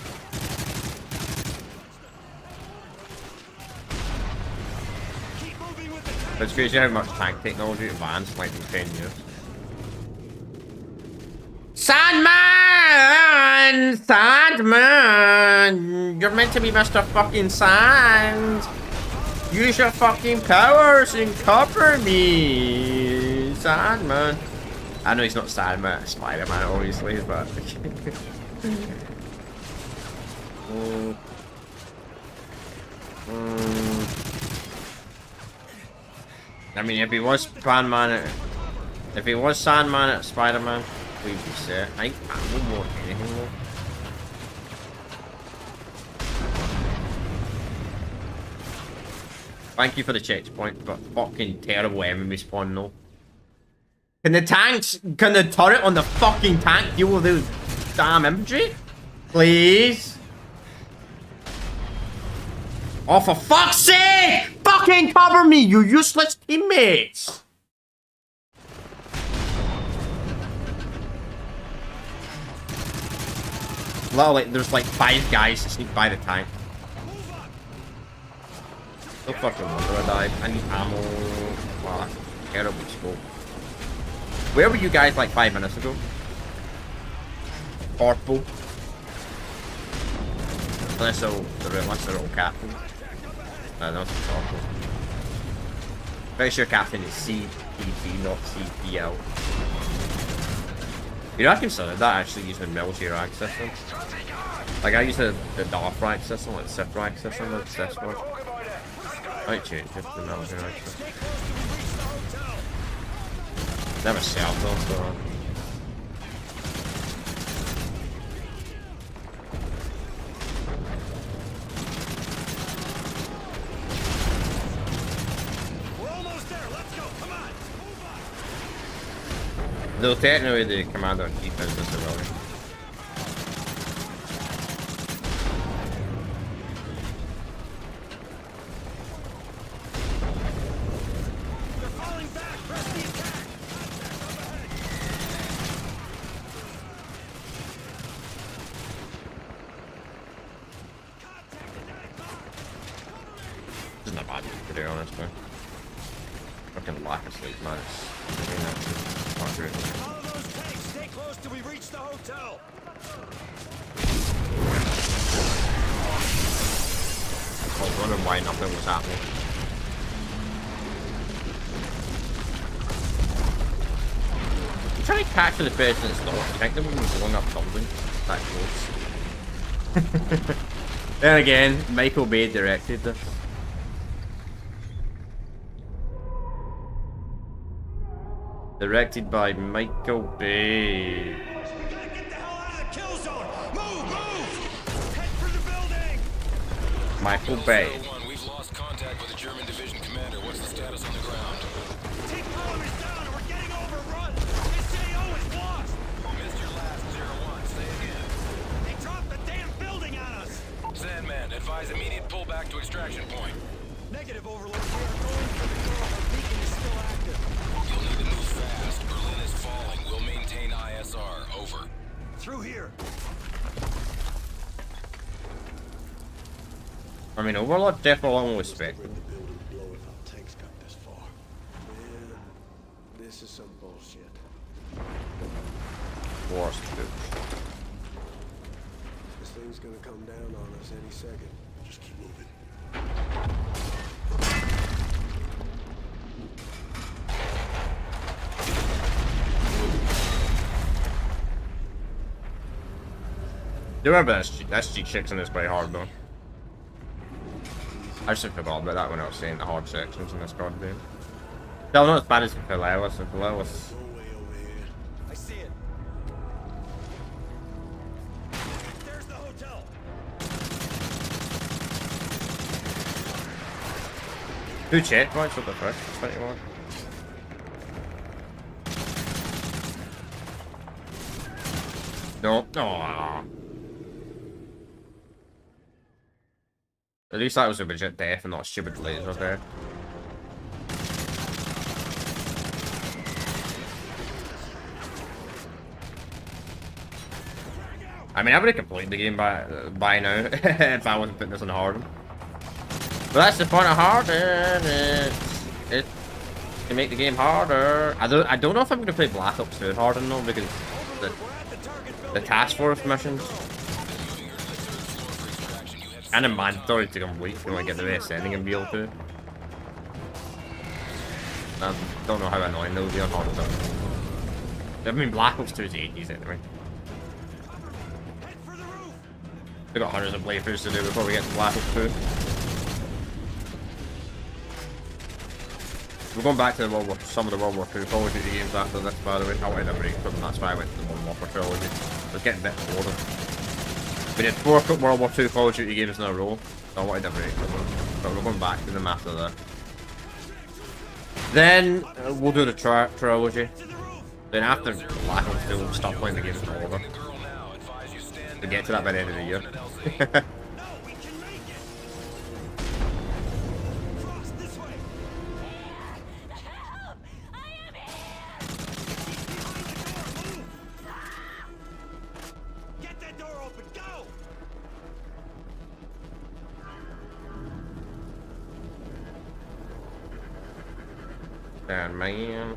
But it's crazy how much tank technology advanced like in 10 years. Sandman! Sandman! You're meant to be Mr. fucking Sand! Use your fucking powers and cover me! Sandman! I know he's not Sandman, Spider-Man obviously, but... I mean, if he was Sandman at Spider-Man, we'd be set. I wouldn't want anything more. Thank you for the checkpoint, but fucking terrible enemy spawn though. Can the turret on the fucking tank deal with those damn infantry? Please? Oh, for fuck's sake! Fucking cover me, you useless teammates! Literally, there's like 5 guys to sneak by the tank. No fucking wonder I died. I need ammo. Wow, that's a terrible scope. Where were you guys like 5 minutes ago? Purple. Unless they're all captain. No, that's purple. Pretty sure captain is CPT, not CPL. You know, I considered that actually using the military rank system. Like, I use the Darth rank system, like the Sith rank system, like this one. Might change it to the military rank system. Never served though, so. Though technically the commander in chief is the civilian. This is not bad, to be honest, man. Fucking lack of sleep, man. Follow those tanks. Stay close till we reach the hotel. I was wondering why nothing was happening. I'm trying to capture the president's door. I think the woman's going up building. That close. Then again, Michael Bay directed this. Directed by Michael Bay. Michael Bay. We've lost contact with the German division commander. What's the status on the ground? Take kilometers down and we're getting overrun. SAO is lost. Missed your last 01. Say again. They dropped the damn building on us. Sandman, advise immediate pullback to extraction point. Negative, Overlord. We are going for the girl. Our beacon is still active. You'll need to move fast. Berlin is falling. We'll maintain ISR. Over. Through here. I mean, Overlord definitely along with Spec. Tanks got this far. Man, this is some bullshit. Wars too. This thing's gonna come down on us any second. Just keep moving. Do remember that's G6 in this pretty hard though. I just forgot about that when I was saying the hard sections in this card game. No, not as bad as Peleus. Peleus. I see it. There's the hotel. Two checkpoints with the first 21. No, no. At least that was a legit death and not a stupid laser there. I mean, I would have completed the game by now if I wasn't putting this on hard. But that's the point of hard, it can make the game harder. I don't know if I'm gonna play Black Ops 2 harder though, because the task force missions and a mandatory to complete if you want to get the best ending in BL2. I don't know how annoying they'll be on hard stuff. I mean, Black Ops 2 is 80s anyway. We've got hundreds of playthroughs to do before we get to Black Ops 2. We're going back to some of the World War II Call of Duty games after this, by the way. I wanted a break from them, that's why I went to the Modern Warfare trilogy. I was getting a bit bored. We did 4 World War II Call of Duty games in a row, so I wanted a break from them. But we're going back to them after that. Then we'll do the trilogy. Then after Black Ops 2, we'll stop playing the games in order. To get to that by the end of the year. Get that door open, go! Stand man.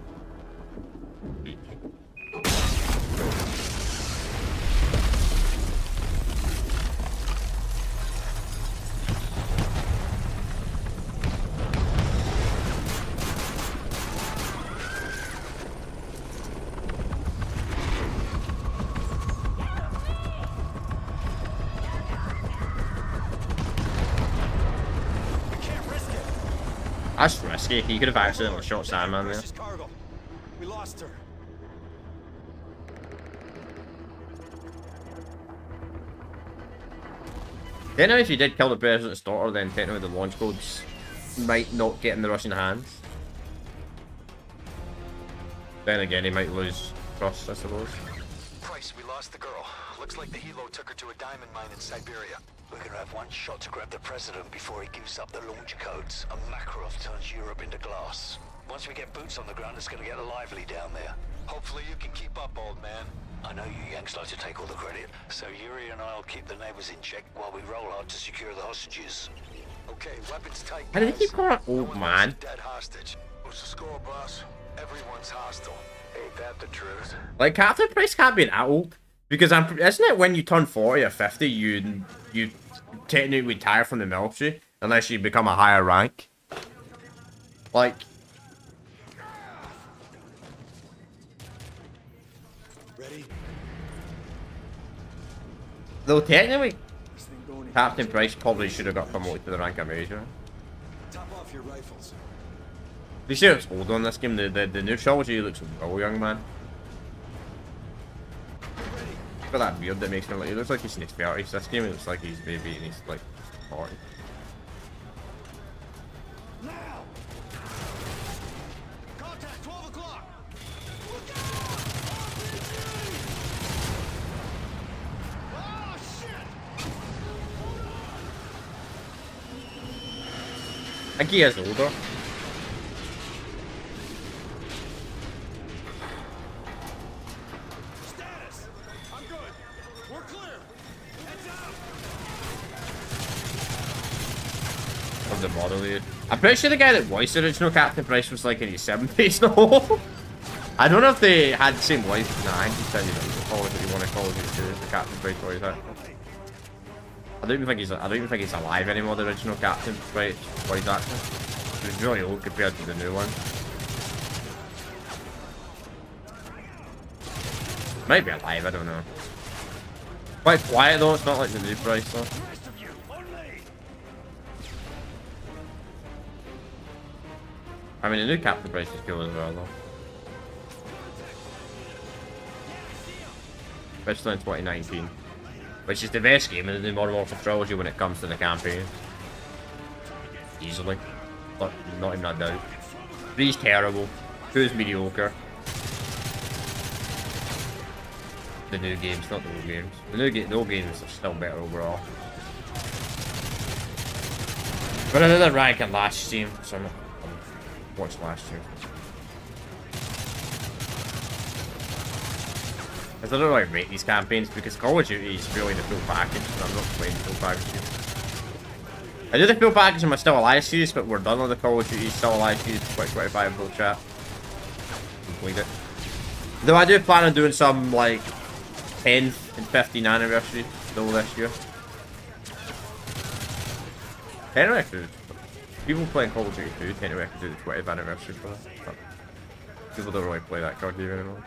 That's risky. He could have accidentally shot Sandman there. Cargo. We lost her. Technically, if you did kill the president's daughter, then technically the launch codes might not get in the Russian hands. Then again, he might lose trust, I suppose. Price, we lost the girl. Looks like the helo took her to a diamond mine in Siberia. We're gonna have one shot to grab the president before he gives up the launch codes, and Makarov turns Europe into glass. Once we get boots on the ground, it's gonna get lively down there. Hopefully you can keep up, old man. I know you Yanks like to take all the credit, so Yuri and I'll keep the neighbors in check while we roll hard to secure the hostages. Okay, weapons tight. How did they keep calling her old man? Dead hostage. What's the score, boss? Everyone's hostile. Ain't that the truth? Like, Captain Price can't be that old. Because isn't it when you turn 40 or 50, you technically retire from the military unless you become a higher rank? Like, Ready? though technically, Captain Price probably should have got promoted to the rank of Major. Top off your rifles. You see it's old on this game, the new trilogy looks real young, man. For that beard that makes him look, he looks like he's in his 30s. This game looks like he's maybe in his like 40. Now! Contact 12 o'clock! Oh, shit! I think he is older. Status! I'm good. We're clear. Heads up! Of the model dude. I'm pretty sure the guy that voiced the original Captain Price was like in his 70s now. I don't know if they had the same voice. Nah, I can tell you that. Call it what you want to call it, the Captain Price voice actor. I don't even think he's alive anymore, the original Captain Price voice actor. He's really old compared to the new one. Might be alive, I don't know. Quite quiet though, it's not like the new Price though. I mean, the new Captain Price is cool as well, though. Especially in 2019. Which is the best game in the new Modern Warfare trilogy when it comes to the campaign. Easily. But not even a doubt. 3's terrible. 2's mediocre. The new games, not the old games. The old games are still better overall. But I did a rank in last stream, so I'm not... watched last year. I don't know how I rate these campaigns because Call of Duty is really the full package, and I'm not playing the full package here. I did the full package in my Still Alive series, but we're done with the Call of Duty Still Alive series. 2025 full chat. Complete it. Though I do plan on doing some like 10th and 15th anniversary still this year. Anyway, people playing Call of Duty 2 tend to reckon do the 20th anniversary for that. But people don't really play that card game anymore.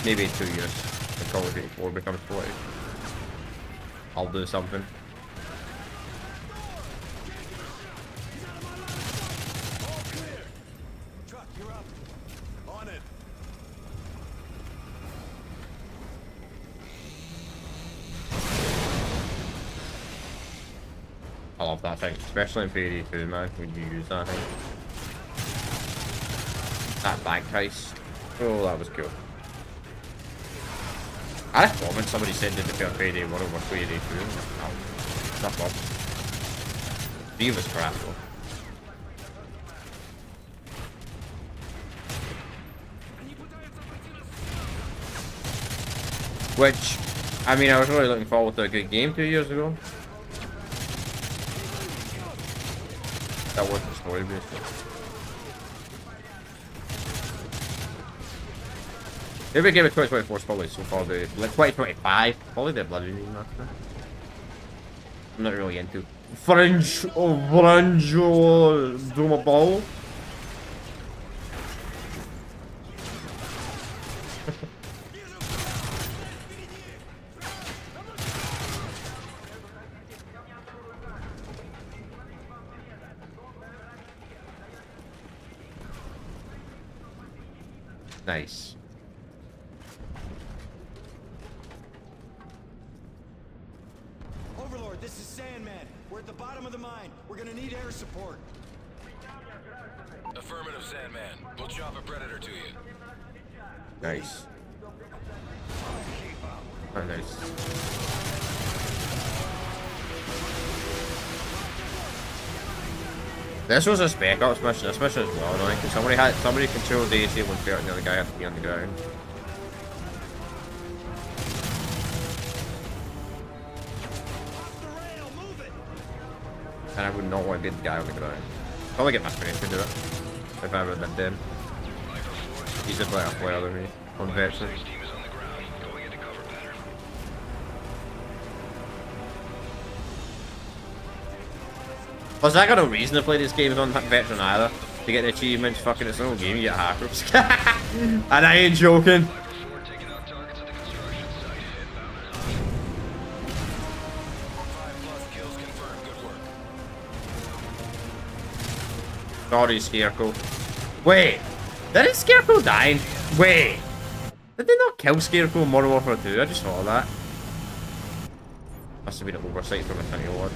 Maybe in 2 years, when Call of Duty 4 becomes 20. I'll do something. I love that thing, especially in Payday 2, man, when you use that thing. That bank heist. Oh, that was cool. I had a comment somebody said did the fair Payday 1 over Payday 2. No, not up. 3 was crap though. Which, I mean, I was really looking forward to a good game 2 years ago. That wasn't story based. Every game of 2024 is probably so far the 2025, probably the bloody remaster. I'm not really into Fringe Duma Ball. Nice. Overlord, this is Sandman. We're at the bottom of the mine. We're gonna need air support. Affirmative, Sandman. We'll chop a predator to you. Nice. Oh, nice. This was a spec ops mission. This mission is well annoying because somebody controlled the AC when fair and the other guy had to be on the ground. And I would not want to be the guy on the ground. I'll probably get my friend to do it if I ever been dead. He's a better player than me on Veteran. Plus, I got no reason to play this game on Veteran either. To get the achievements, fucking it's an old game, you get hackers. And I ain't joking. Sorry, Scarecrow. Wait, didn't Scarecrow die? Wait, did they not kill Scarecrow in Modern Warfare 2? I just saw that. Must have been an oversight from Infinity Ward.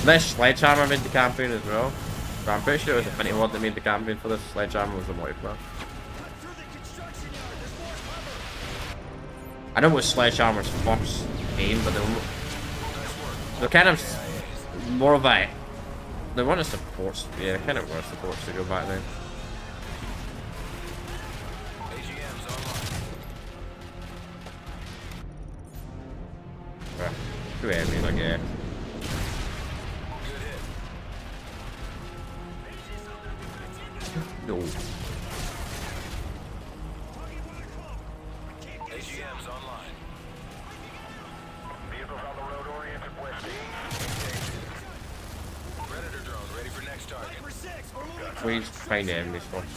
This Sledgehammer made the campaign as well. But I'm pretty sure it was Infinity Ward that made the campaign for this. Sledgehammer was the multiplayer. I know it was Sledgehammer's first game, but they're kind of more of a... They want to support... Yeah, they kind of were a support studio back then. Right. 2 enemies, I guess. No. AGM's online. Vehicles on the road oriented west. Predator drone ready for next target. Please find enemies first.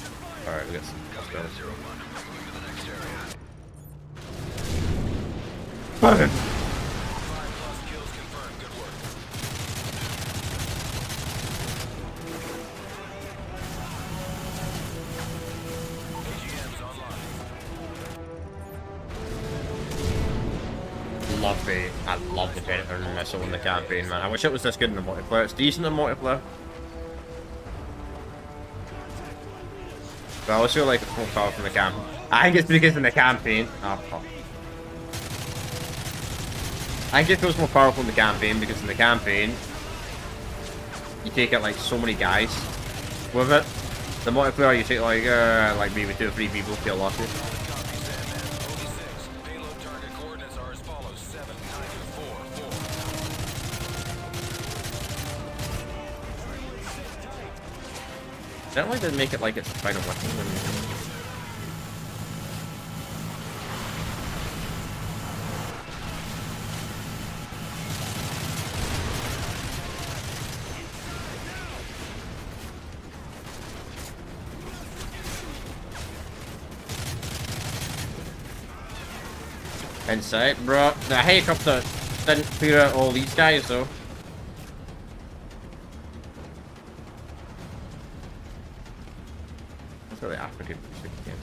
Alright, let's go. Button! I love the Predator and missile in the campaign, man. I wish it was this good in the multiplayer. It's decent in multiplayer. But I also feel like it's more powerful in the campaign. I think it's because in the campaign... Oh, fuck. I think it feels more powerful in the campaign because in the campaign you take out like so many guys with it. The multiplayer you take like maybe 2 or 3 people to kill lucky. I don't like to make it like it's a final weapon. Inside, bro. The helicopter didn't clear out all these guys though. That's really African music again.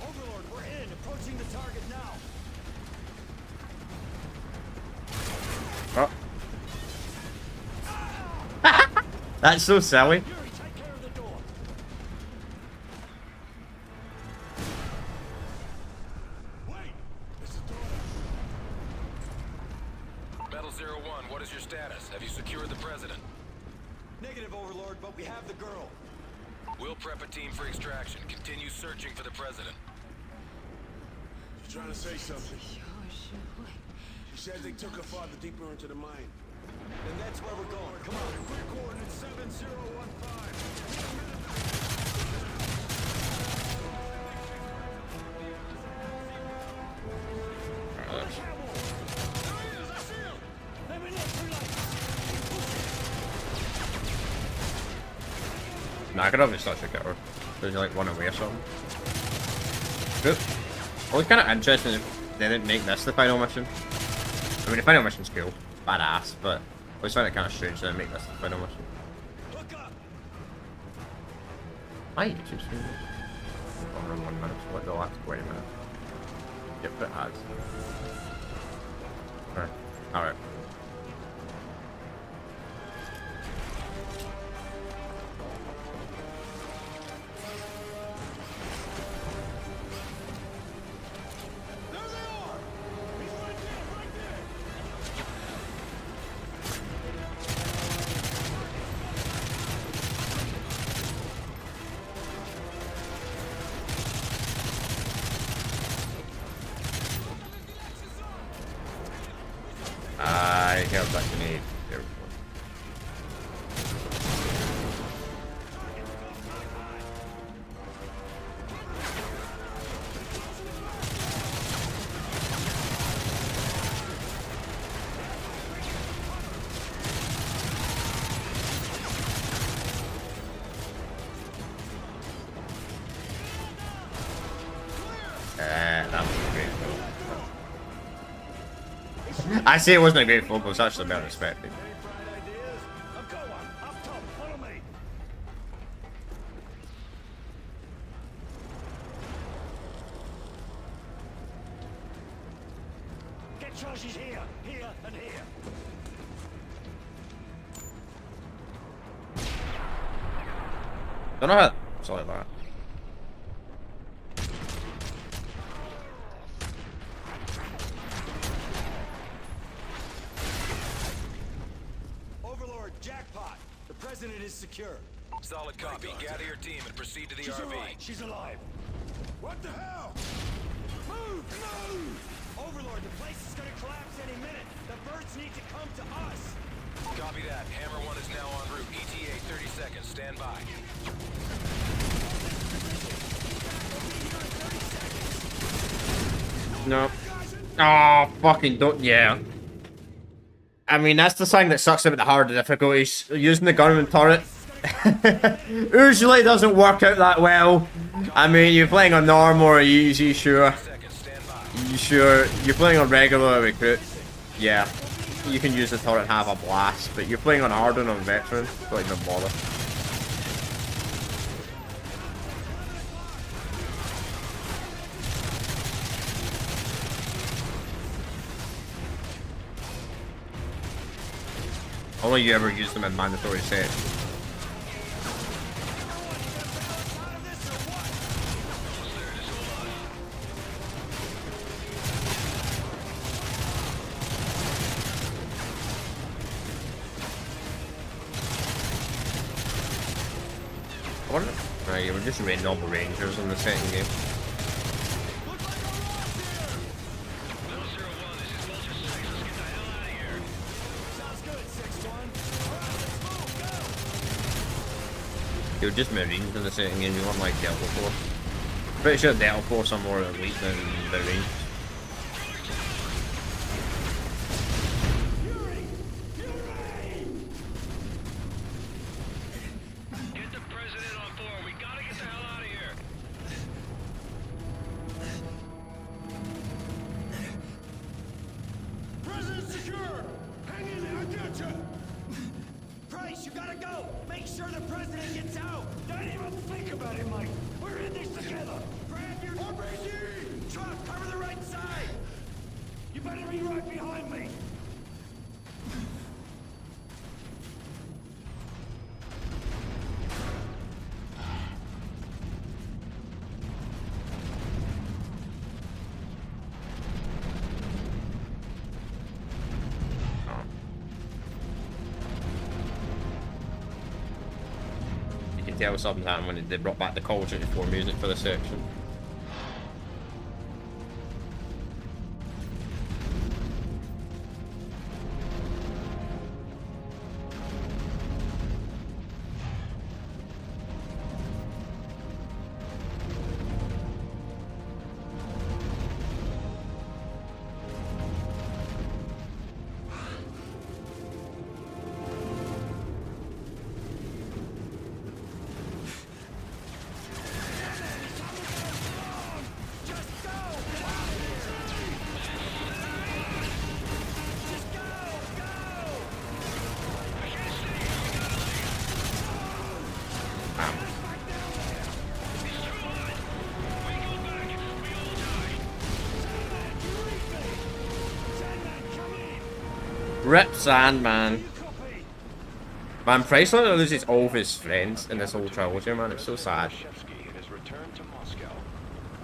Overlord, we're in. Approaching the target now. Oh. That's so silly. 701, what is your status? Have you secured the president? Negative, Overlord, but we have the girl. We'll prep a team for extraction. Continue searching for the president. She's trying to say something. She says they took her father deeper into the mine. Then that's where we're going. Come on. Quick coordinates 7015. Nah, I could obviously not get her. There's like one away or something. Good. Well, it's kind of interesting if they didn't make this the final mission. I mean, the final mission's cool, badass, but I always find it kind of strange they didn't make this the final mission. My YouTube stream over in 1 minute, so what the last 20 minutes. Yep, it has. Alright. I have that grenade. There we go. That was a great move. I say it wasn't a great fall, but it was actually better than expected. Get charges here, here, and here. Don't know how. Sorry about that. Jackpot! The president is secure. Solid copy. Gather your team and proceed to the RV. Alright. She's alive. What the hell? Move! Move! Overlord, the place is gonna collapse any minute. The birds need to come to us. Copy that. Hammer 1 is now en route. ETA 30 seconds. Stand by. No. Oh, fucking don't. Yeah. I mean, that's the thing that sucks about the harder difficulties. Using the gunman turret usually doesn't work out that well. I mean, you're playing on normal or easy, sure. You're playing on regular or recruit. Yeah. You can use the turret and have a blast, but you're playing on hard and on veteran. Don't even bother. Only you ever use them in mandatory sets. I wonder. Right, yeah, we're just normal rangers in the second game. You're just Marines in the second game, you weren't like Delta Force. Pretty sure Delta Force are more elite than the Marines. Get the president on board. We gotta get the hell out of here. President secure! Hang in there, I got you! Price, you gotta go! Make sure the president gets out! Don't even think about it, Mike! We're in this together! Grab your RPG! Truck, cover the right side! You better be right behind me! could tell something happened when they brought back the Call of Duty 4 music for the section. Rip Sandman. Man, Priceline loses all of his friends in this whole trilogy, man. It's so sad. Borshevsky has returned to Moscow.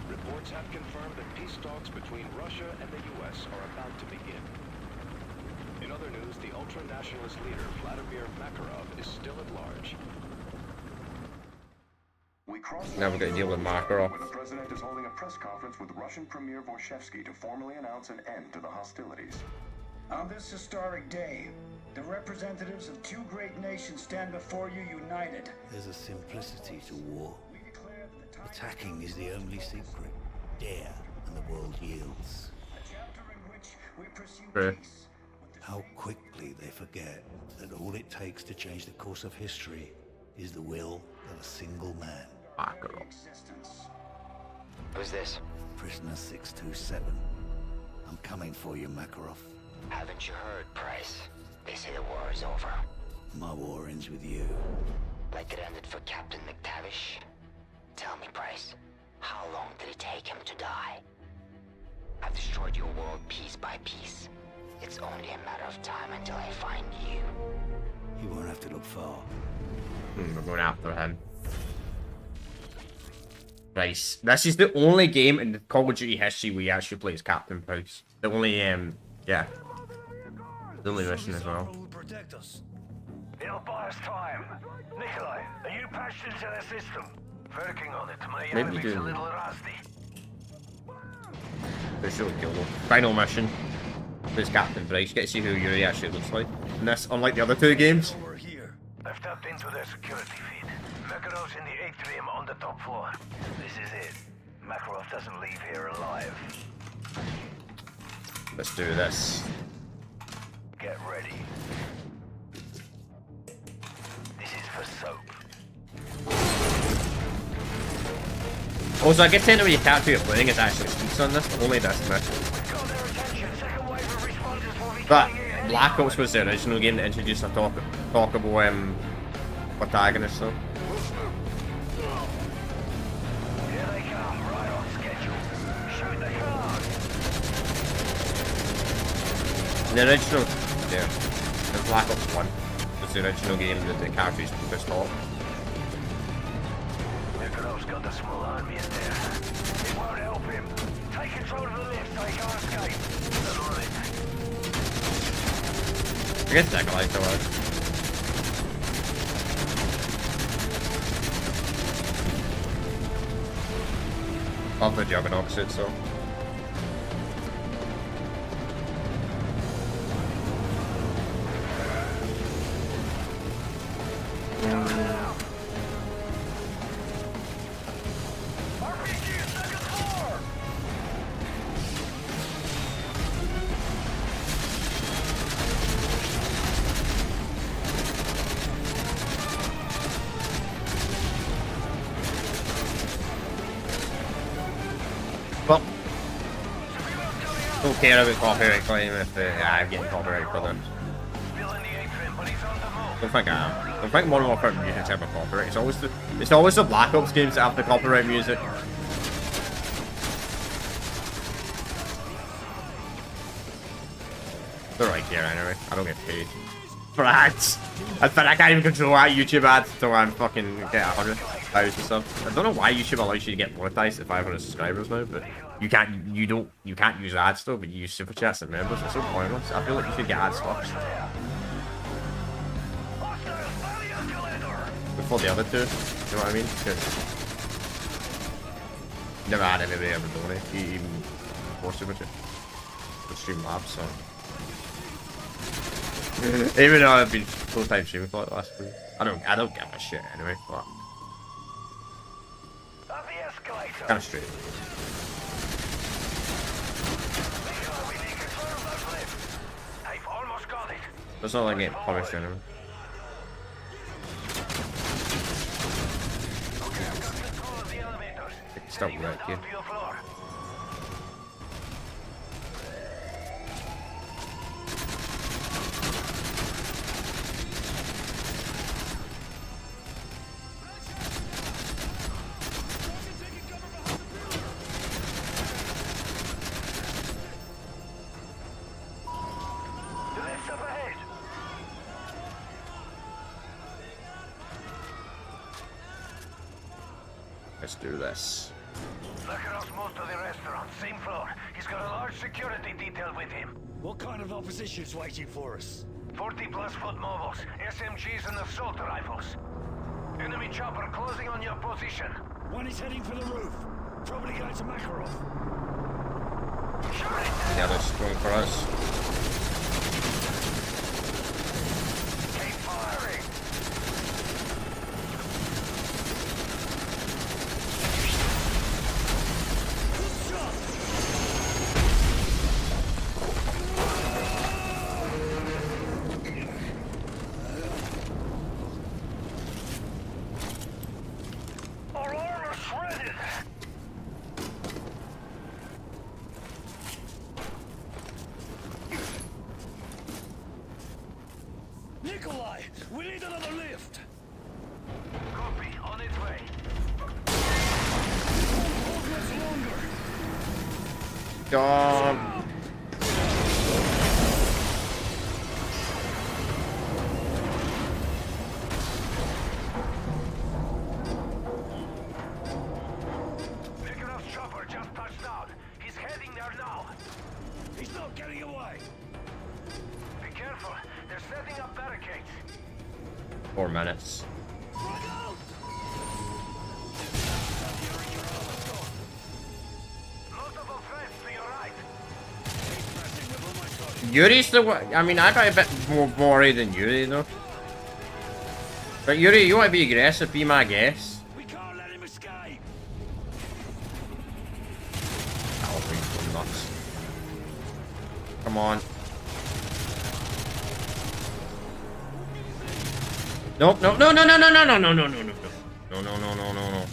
Reports have confirmed that peace talks between Russia and the U.S. are about to begin. In other news, the ultra-nationalist leader Vladimir Makarov is still at large. Now we're going to deal with Makarov. The president is holding a press conference with Russian Premier Borshevsky to formally announce an end to the hostilities. On this historic day, the representatives of two great nations stand before you united. There's a simplicity to war. Attacking is the only secret. Dare, and the world yields. True. How quickly they forget that all it takes to change the course of history is the will of a single man. Makarov. Who's this? Prisoner 627. I'm coming for you, Makarov. Haven't you heard, Price? They say the war is over. My war ends with you. Like it ended for Captain McTavish? Tell me, Price, how long did it take him to die? I've destroyed your world piece by piece. It's only a matter of time until I find you. You won't have to look far. We're going after him. Price. This is the only game in the Call of Duty history we actually play as Captain Price. The only, yeah. The only mission as well. It'll buy us time. Nikolai, are you patched into their system? Working on it. My Maybe enemy's do. a little rusty. There's really cool. Final mission. There's Captain Price. Get to see who Yuri actually looks like. And this, unlike the other two games. I've tapped into their security feed. Makarov's in the atrium on the top floor. This is it. Makarov doesn't leave here alive. Let's do this. Get ready. This is for soap. Also, I get to enter your character you're playing is actually speaks on this, only this mission. But Black Ops was the original game that introduced a talkable protagonist, so. Here they come, right on schedule. Shoot the guard. The original, yeah, the Black Ops 1 was the original game that the characters just talk. Nikolov's got a small army in there. It won't help him. Take control of the lift so he can't escape. They're on it. I guess Nikolai still was. Love the Juggernaut suit, so. Well, don't care about copyright claim if I'm getting copyright for them. Don't think I am. Don't think Modern Warfare music's ever copyright. It's always the Black Ops games that have the copyright music. They're right here anyway. I don't get paid for ads. I can't even control YouTube ads until I fucking get 100,000 stuff. I don't know why YouTube allows you to get monetized at 500 subscribers now, but you can't use ads though, but you use super chats and members. It's so pointless. I feel like you should get ads first before the other two. You know what I mean? Because never had anybody ever done it, even forced it with it. The Streamlabs, so. Even though I've been full-time streaming for like the last week. I don't give a shit anyway, but kind of straight. It's not like getting punished anyway. Stop right here. Let's do this. Look across most of the restaurant, same floor. He's got a large security detail with him. What kind of opposition's waiting for us? 40-plus foot mobiles, SMGs and assault rifles. Enemy chopper closing on your position. One is heading for the roof. Probably going to Makarov. Yeah, they're just going for us. Keep firing. Nikolai, we need another lift. Copy, on its way. Hold much longer. God. Makarov's chopper just touched down. He's heading there now. He's not getting away. Be careful. They're setting up barricades. 4 minutes. Multiple threats to your right. Yuri's the one. I mean, I'd be a bit more worried than Yuri though. But Yuri, you want to be aggressive? Be my guest. We can't let him escape. I'll bring some nuts. Come on. Nope, no, no, no, no, no, no, no, no, no, no, no, no, no, no, no, no, no, no.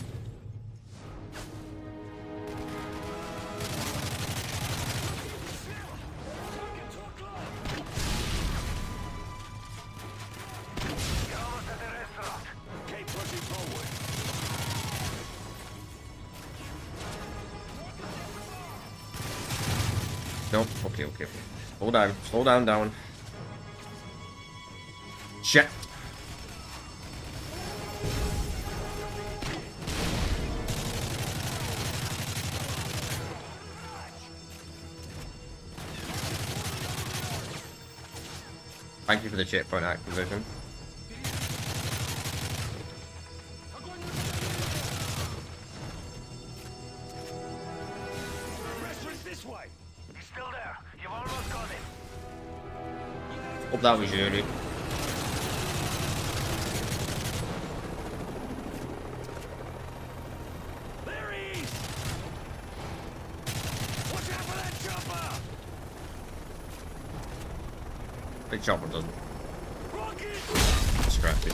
Keep pushing forward. Nope. Okay, okay. Slow down. Slow down, down. Shit. Thank you for the checkpoint activation. This way. He's still there. You've almost got him. Hope that was Yuri. There he is. Watch out for that chopper. Big chopper doesn't. Rocket. Scrappy.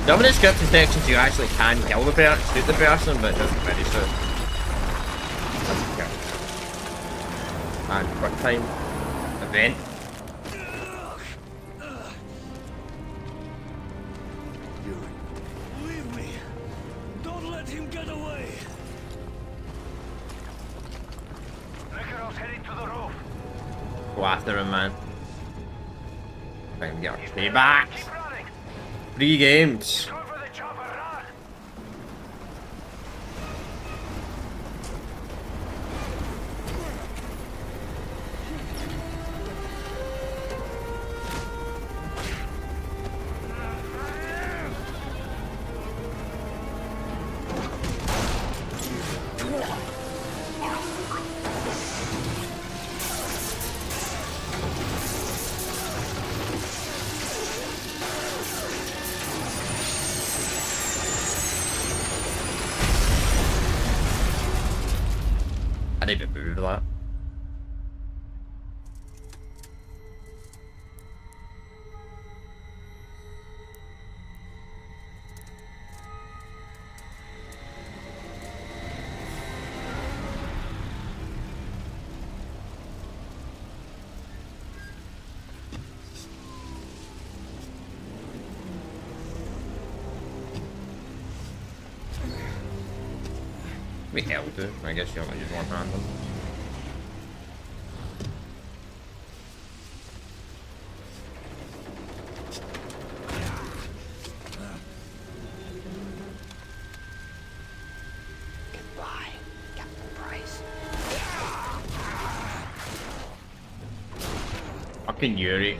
Some of the scripted sections you actually can kill the person, shoot the person, but it doesn't register. Doesn't count. And quick time event. Leave me. Don't let him get away. Makarov's heading to the roof. Go after him, man. I can get our payback. 3 games. I didn't even move that. We hell do. I guess you only use one hand. Goodbye, Captain Price. Fucking Yuri.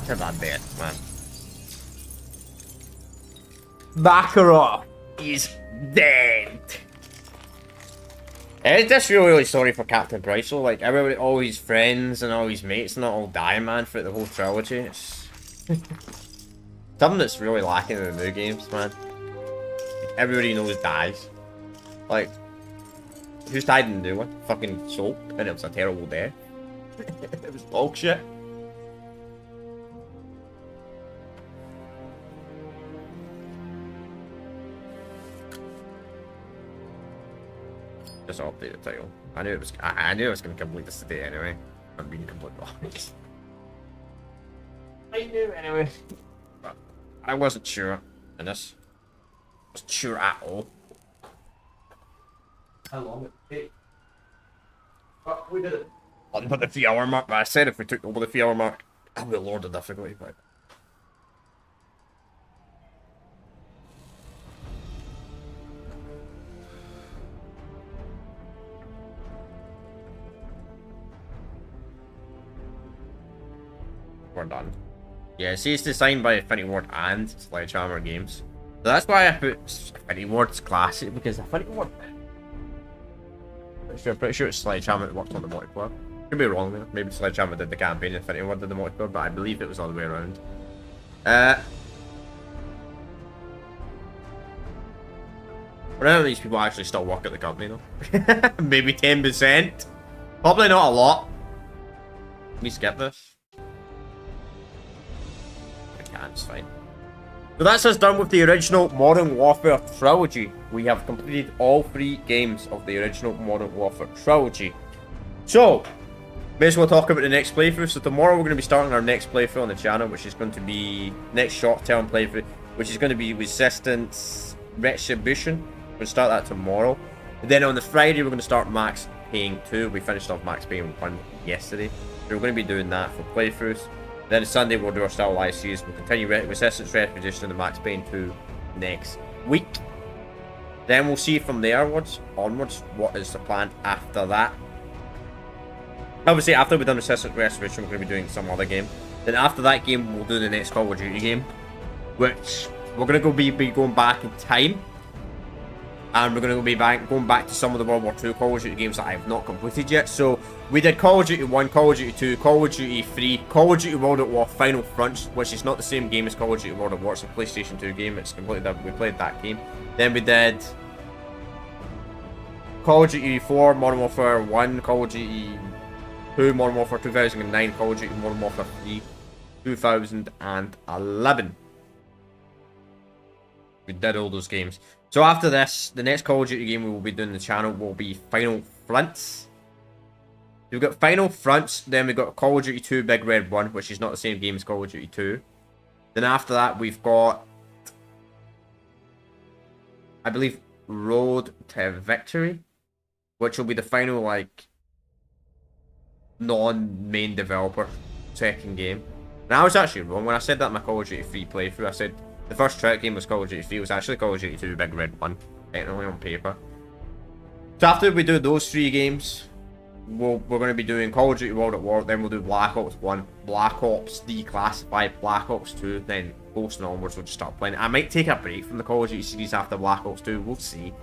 That's not bad, man. Makarov is dead. It's just really sorry for Captain Price, though. Like, everybody, all his friends and all his mates, not all dying, man, throughout the whole trilogy. It's something that's really lacking in the new games, man. Everybody knows dies. Like, who's died in the new one? Fucking Soap, and it was a terrible death. It was bullshit. Just update the title. I knew it was. I knew I was gonna complete this today anyway. I'm being completely honest. I knew anyway. But I wasn't sure in this. I wasn't sure at all. How long it would take? But we did it. Under the 3-hour mark. But I said if we took over the 3-hour mark, I would lower the difficulty. But we're done. Yeah, see, it's designed by Infinity Ward and Sledgehammer Games. So that's why I put Infinity Ward's Classic, because Infinity Ward... Pretty sure it's Sledgehammer that worked on the multiplayer. Could be wrong there. Maybe Sledgehammer did the campaign and Infinity Ward did the multiplayer, but I believe it was all the way around. But none of these people actually still work at the company, though. Maybe 10%. Probably not a lot. Let me skip this. It's fine. So that's us done with the original Modern Warfare trilogy. We have completed all 3 games of the original Modern Warfare trilogy. So, may as well talk about the next playthrough. So tomorrow we're going to be starting our next playthrough on the channel, which is going to be next short-term playthrough, which is going to be Resistance Retribution. We're going to start that tomorrow. And then on the Friday we're going to start Max Payne 2. We finished off Max Payne 1 yesterday. So we're going to be doing that for playthroughs. Then Sunday we'll do our Still Alive series. We'll continue Resistance Retribution and Max Payne 2 next week. Then we'll see from there onwards what is the plan after that. Obviously after we've done Resistance Retribution we're going to be doing some other game. Then after that game we'll do the next Call of Duty game, which we're going to be going back in time. And we're going to be going back to some of the World War II Call of Duty games that I have not completed yet. So, we did Call of Duty 1, Call of Duty 2, Call of Duty 3, Call of Duty World at War Final Fronts, which is not the same game as Call of Duty World at War. It's a PlayStation 2 game. It's completely different. We played that game. Then we did Call of Duty 4, Modern Warfare 1, Call of Duty 2, Modern Warfare 2009, Call of Duty Modern Warfare 3, 2011. We did all those games. So after this, the next Call of Duty game we will be doing on the channel will be Final Fronts. We've got Final Fronts, then we've got Call of Duty 2 Big Red 1, which is not the same game as Call of Duty 2. Then after that, we've got, I believe, Road to Victory, which will be the final, like, non-main developer second game. And I was actually wrong when I said that in my Call of Duty 3 playthrough. I said The first Trek game was Call of Duty 3. It was actually Call of Duty 2 Big Red 1, technically on paper. So after we do those 3 games, we're going to be doing Call of Duty World at War, then we'll do Black Ops 1, Black Ops Declassified, Black Ops 2, then Ghost and onwards we'll just start playing. I might take a break from the Call of Duty series after Black Ops 2, we'll see.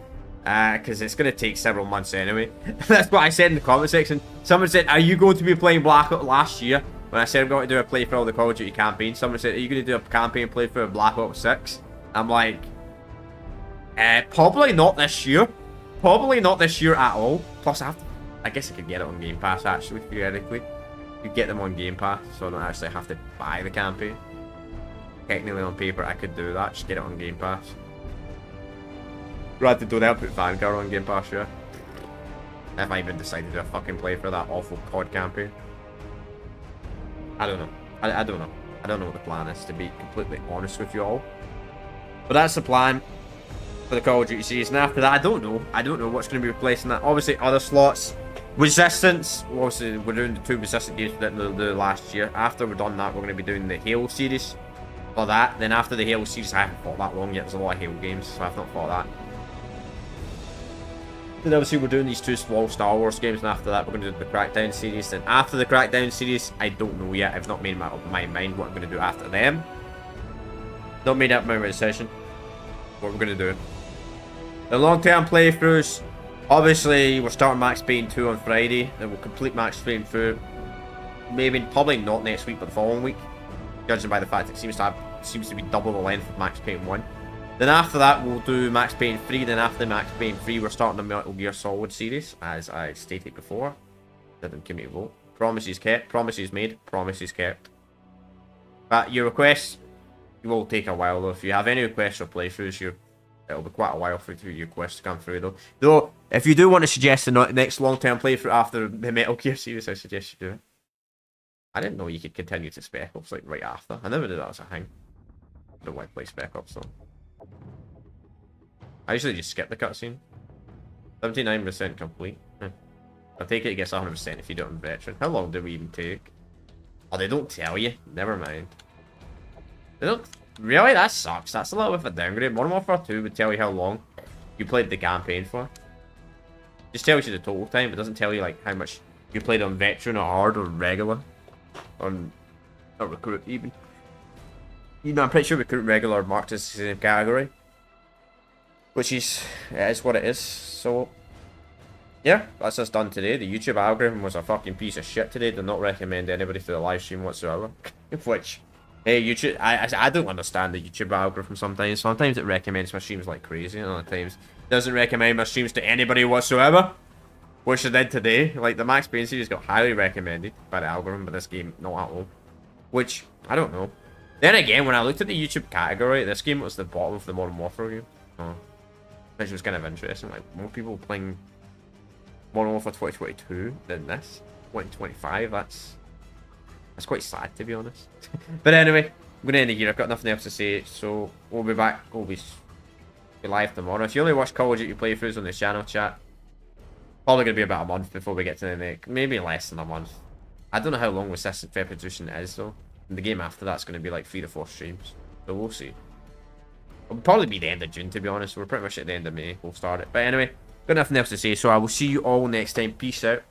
Because it's going to take several months anyway. That's what I said in the comment section. Someone said, are you going to be playing Black Ops last year? When I said I'm going to do a playthrough of the Call of Duty campaign, someone said, are you going to do a campaign playthrough of Black Ops 6? I'm like, probably not this year. Probably not this year at all. Plus, I guess I could get it on Game Pass, actually, theoretically. You could get them on Game Pass, so I don't actually have to buy the campaign. Technically, on paper, I could do that. Just get it on Game Pass. Rather do that, put Vanguard on Game Pass, yeah. If I even decide to do a fucking play for that awful COD campaign. I don't know. I don't know. I don't know what the plan is, to be completely honest with you all. But that's the plan for the Call of Duty series. And after that, I don't know. I don't know what's going to be replacing that. Obviously, other slots. Resistance. Obviously, we're doing the 2 Resistance games we didn't do last year. After we're done that, we're going to be doing the Halo series for that. Then after the Halo series, I haven't fought that long yet. There's a lot of Halo games, so I've not fought that. Then obviously we're doing these 2 small Star Wars games, and after that we're going to do the Crackdown series. Then after the Crackdown series, I don't know yet. I've not made up my mind what I'm going to do after them. Not made up my decision what we're going to do. The long-term playthroughs, obviously we're starting Max Payne 2 on Friday. Then we'll complete Max Payne through probably not next week, but the following week, judging by the fact it seems to be double the length of Max Payne 1. Then after that, we'll do Max Payne 3. Then after Max Payne 3, we're starting the Metal Gear Solid series, as I stated before. Didn't give me a vote. Promises kept, promises made, promises kept. But your requests, it will take a while though. If you have any requests or playthroughs, it'll be quite a while for your requests to come through though. Though, if you do want to suggest the next long-term playthrough after the Metal Gear series, I suggest you do it. I didn't know you could continue to Spec Ops like right after. I never did that as a thing. I don't want to play Spec Ops though. I usually just skip the cutscene. 79% complete. I take it gets 100% if you do it on veteran. How long do we even take? Oh, they don't tell you. Never mind. They don't. Really? That sucks. That's a little bit of a downgrade. Modern Warfare 2 would tell you how long you played the campaign for. Just tells you the total time. It doesn't tell you like how much you played on veteran or hard or regular. On or recruit even. You know, I'm pretty sure recruit regular are marked as the same category. Which is what it is. So yeah, that's us done today. The YouTube algorithm was a fucking piece of shit today. Did not recommend anybody for the live stream whatsoever. Which, hey, YouTube, I don't understand the YouTube algorithm sometimes. Sometimes it recommends my streams like crazy, and other times it doesn't recommend my streams to anybody whatsoever. Which it did today. Like, the Max Payne series got highly recommended by the algorithm, but this game, not at all. Which, I don't know. Then again, when I looked at the YouTube category, this game was the bottom of the Modern Warfare game. Oh. Which was kind of interesting. Like, more people playing Modern Warfare 2022 than this. 2025, that's quite sad, to be honest. But anyway, I'm going to end it here. I've got nothing else to say, so we'll be back. We'll be live tomorrow. If you only watch Call of Duty playthroughs on this channel, chat, probably going to be about a month before we get to the next. Maybe less than a month. I don't know how long Resistance Revolution is, though. And the game after that's going to be like 3 to 4 streams. So we'll see. It'll probably be the end of June, to be honest. We're pretty much at the end of May. We'll start it. But anyway, got nothing else to say, so I will see you all next time. Peace out.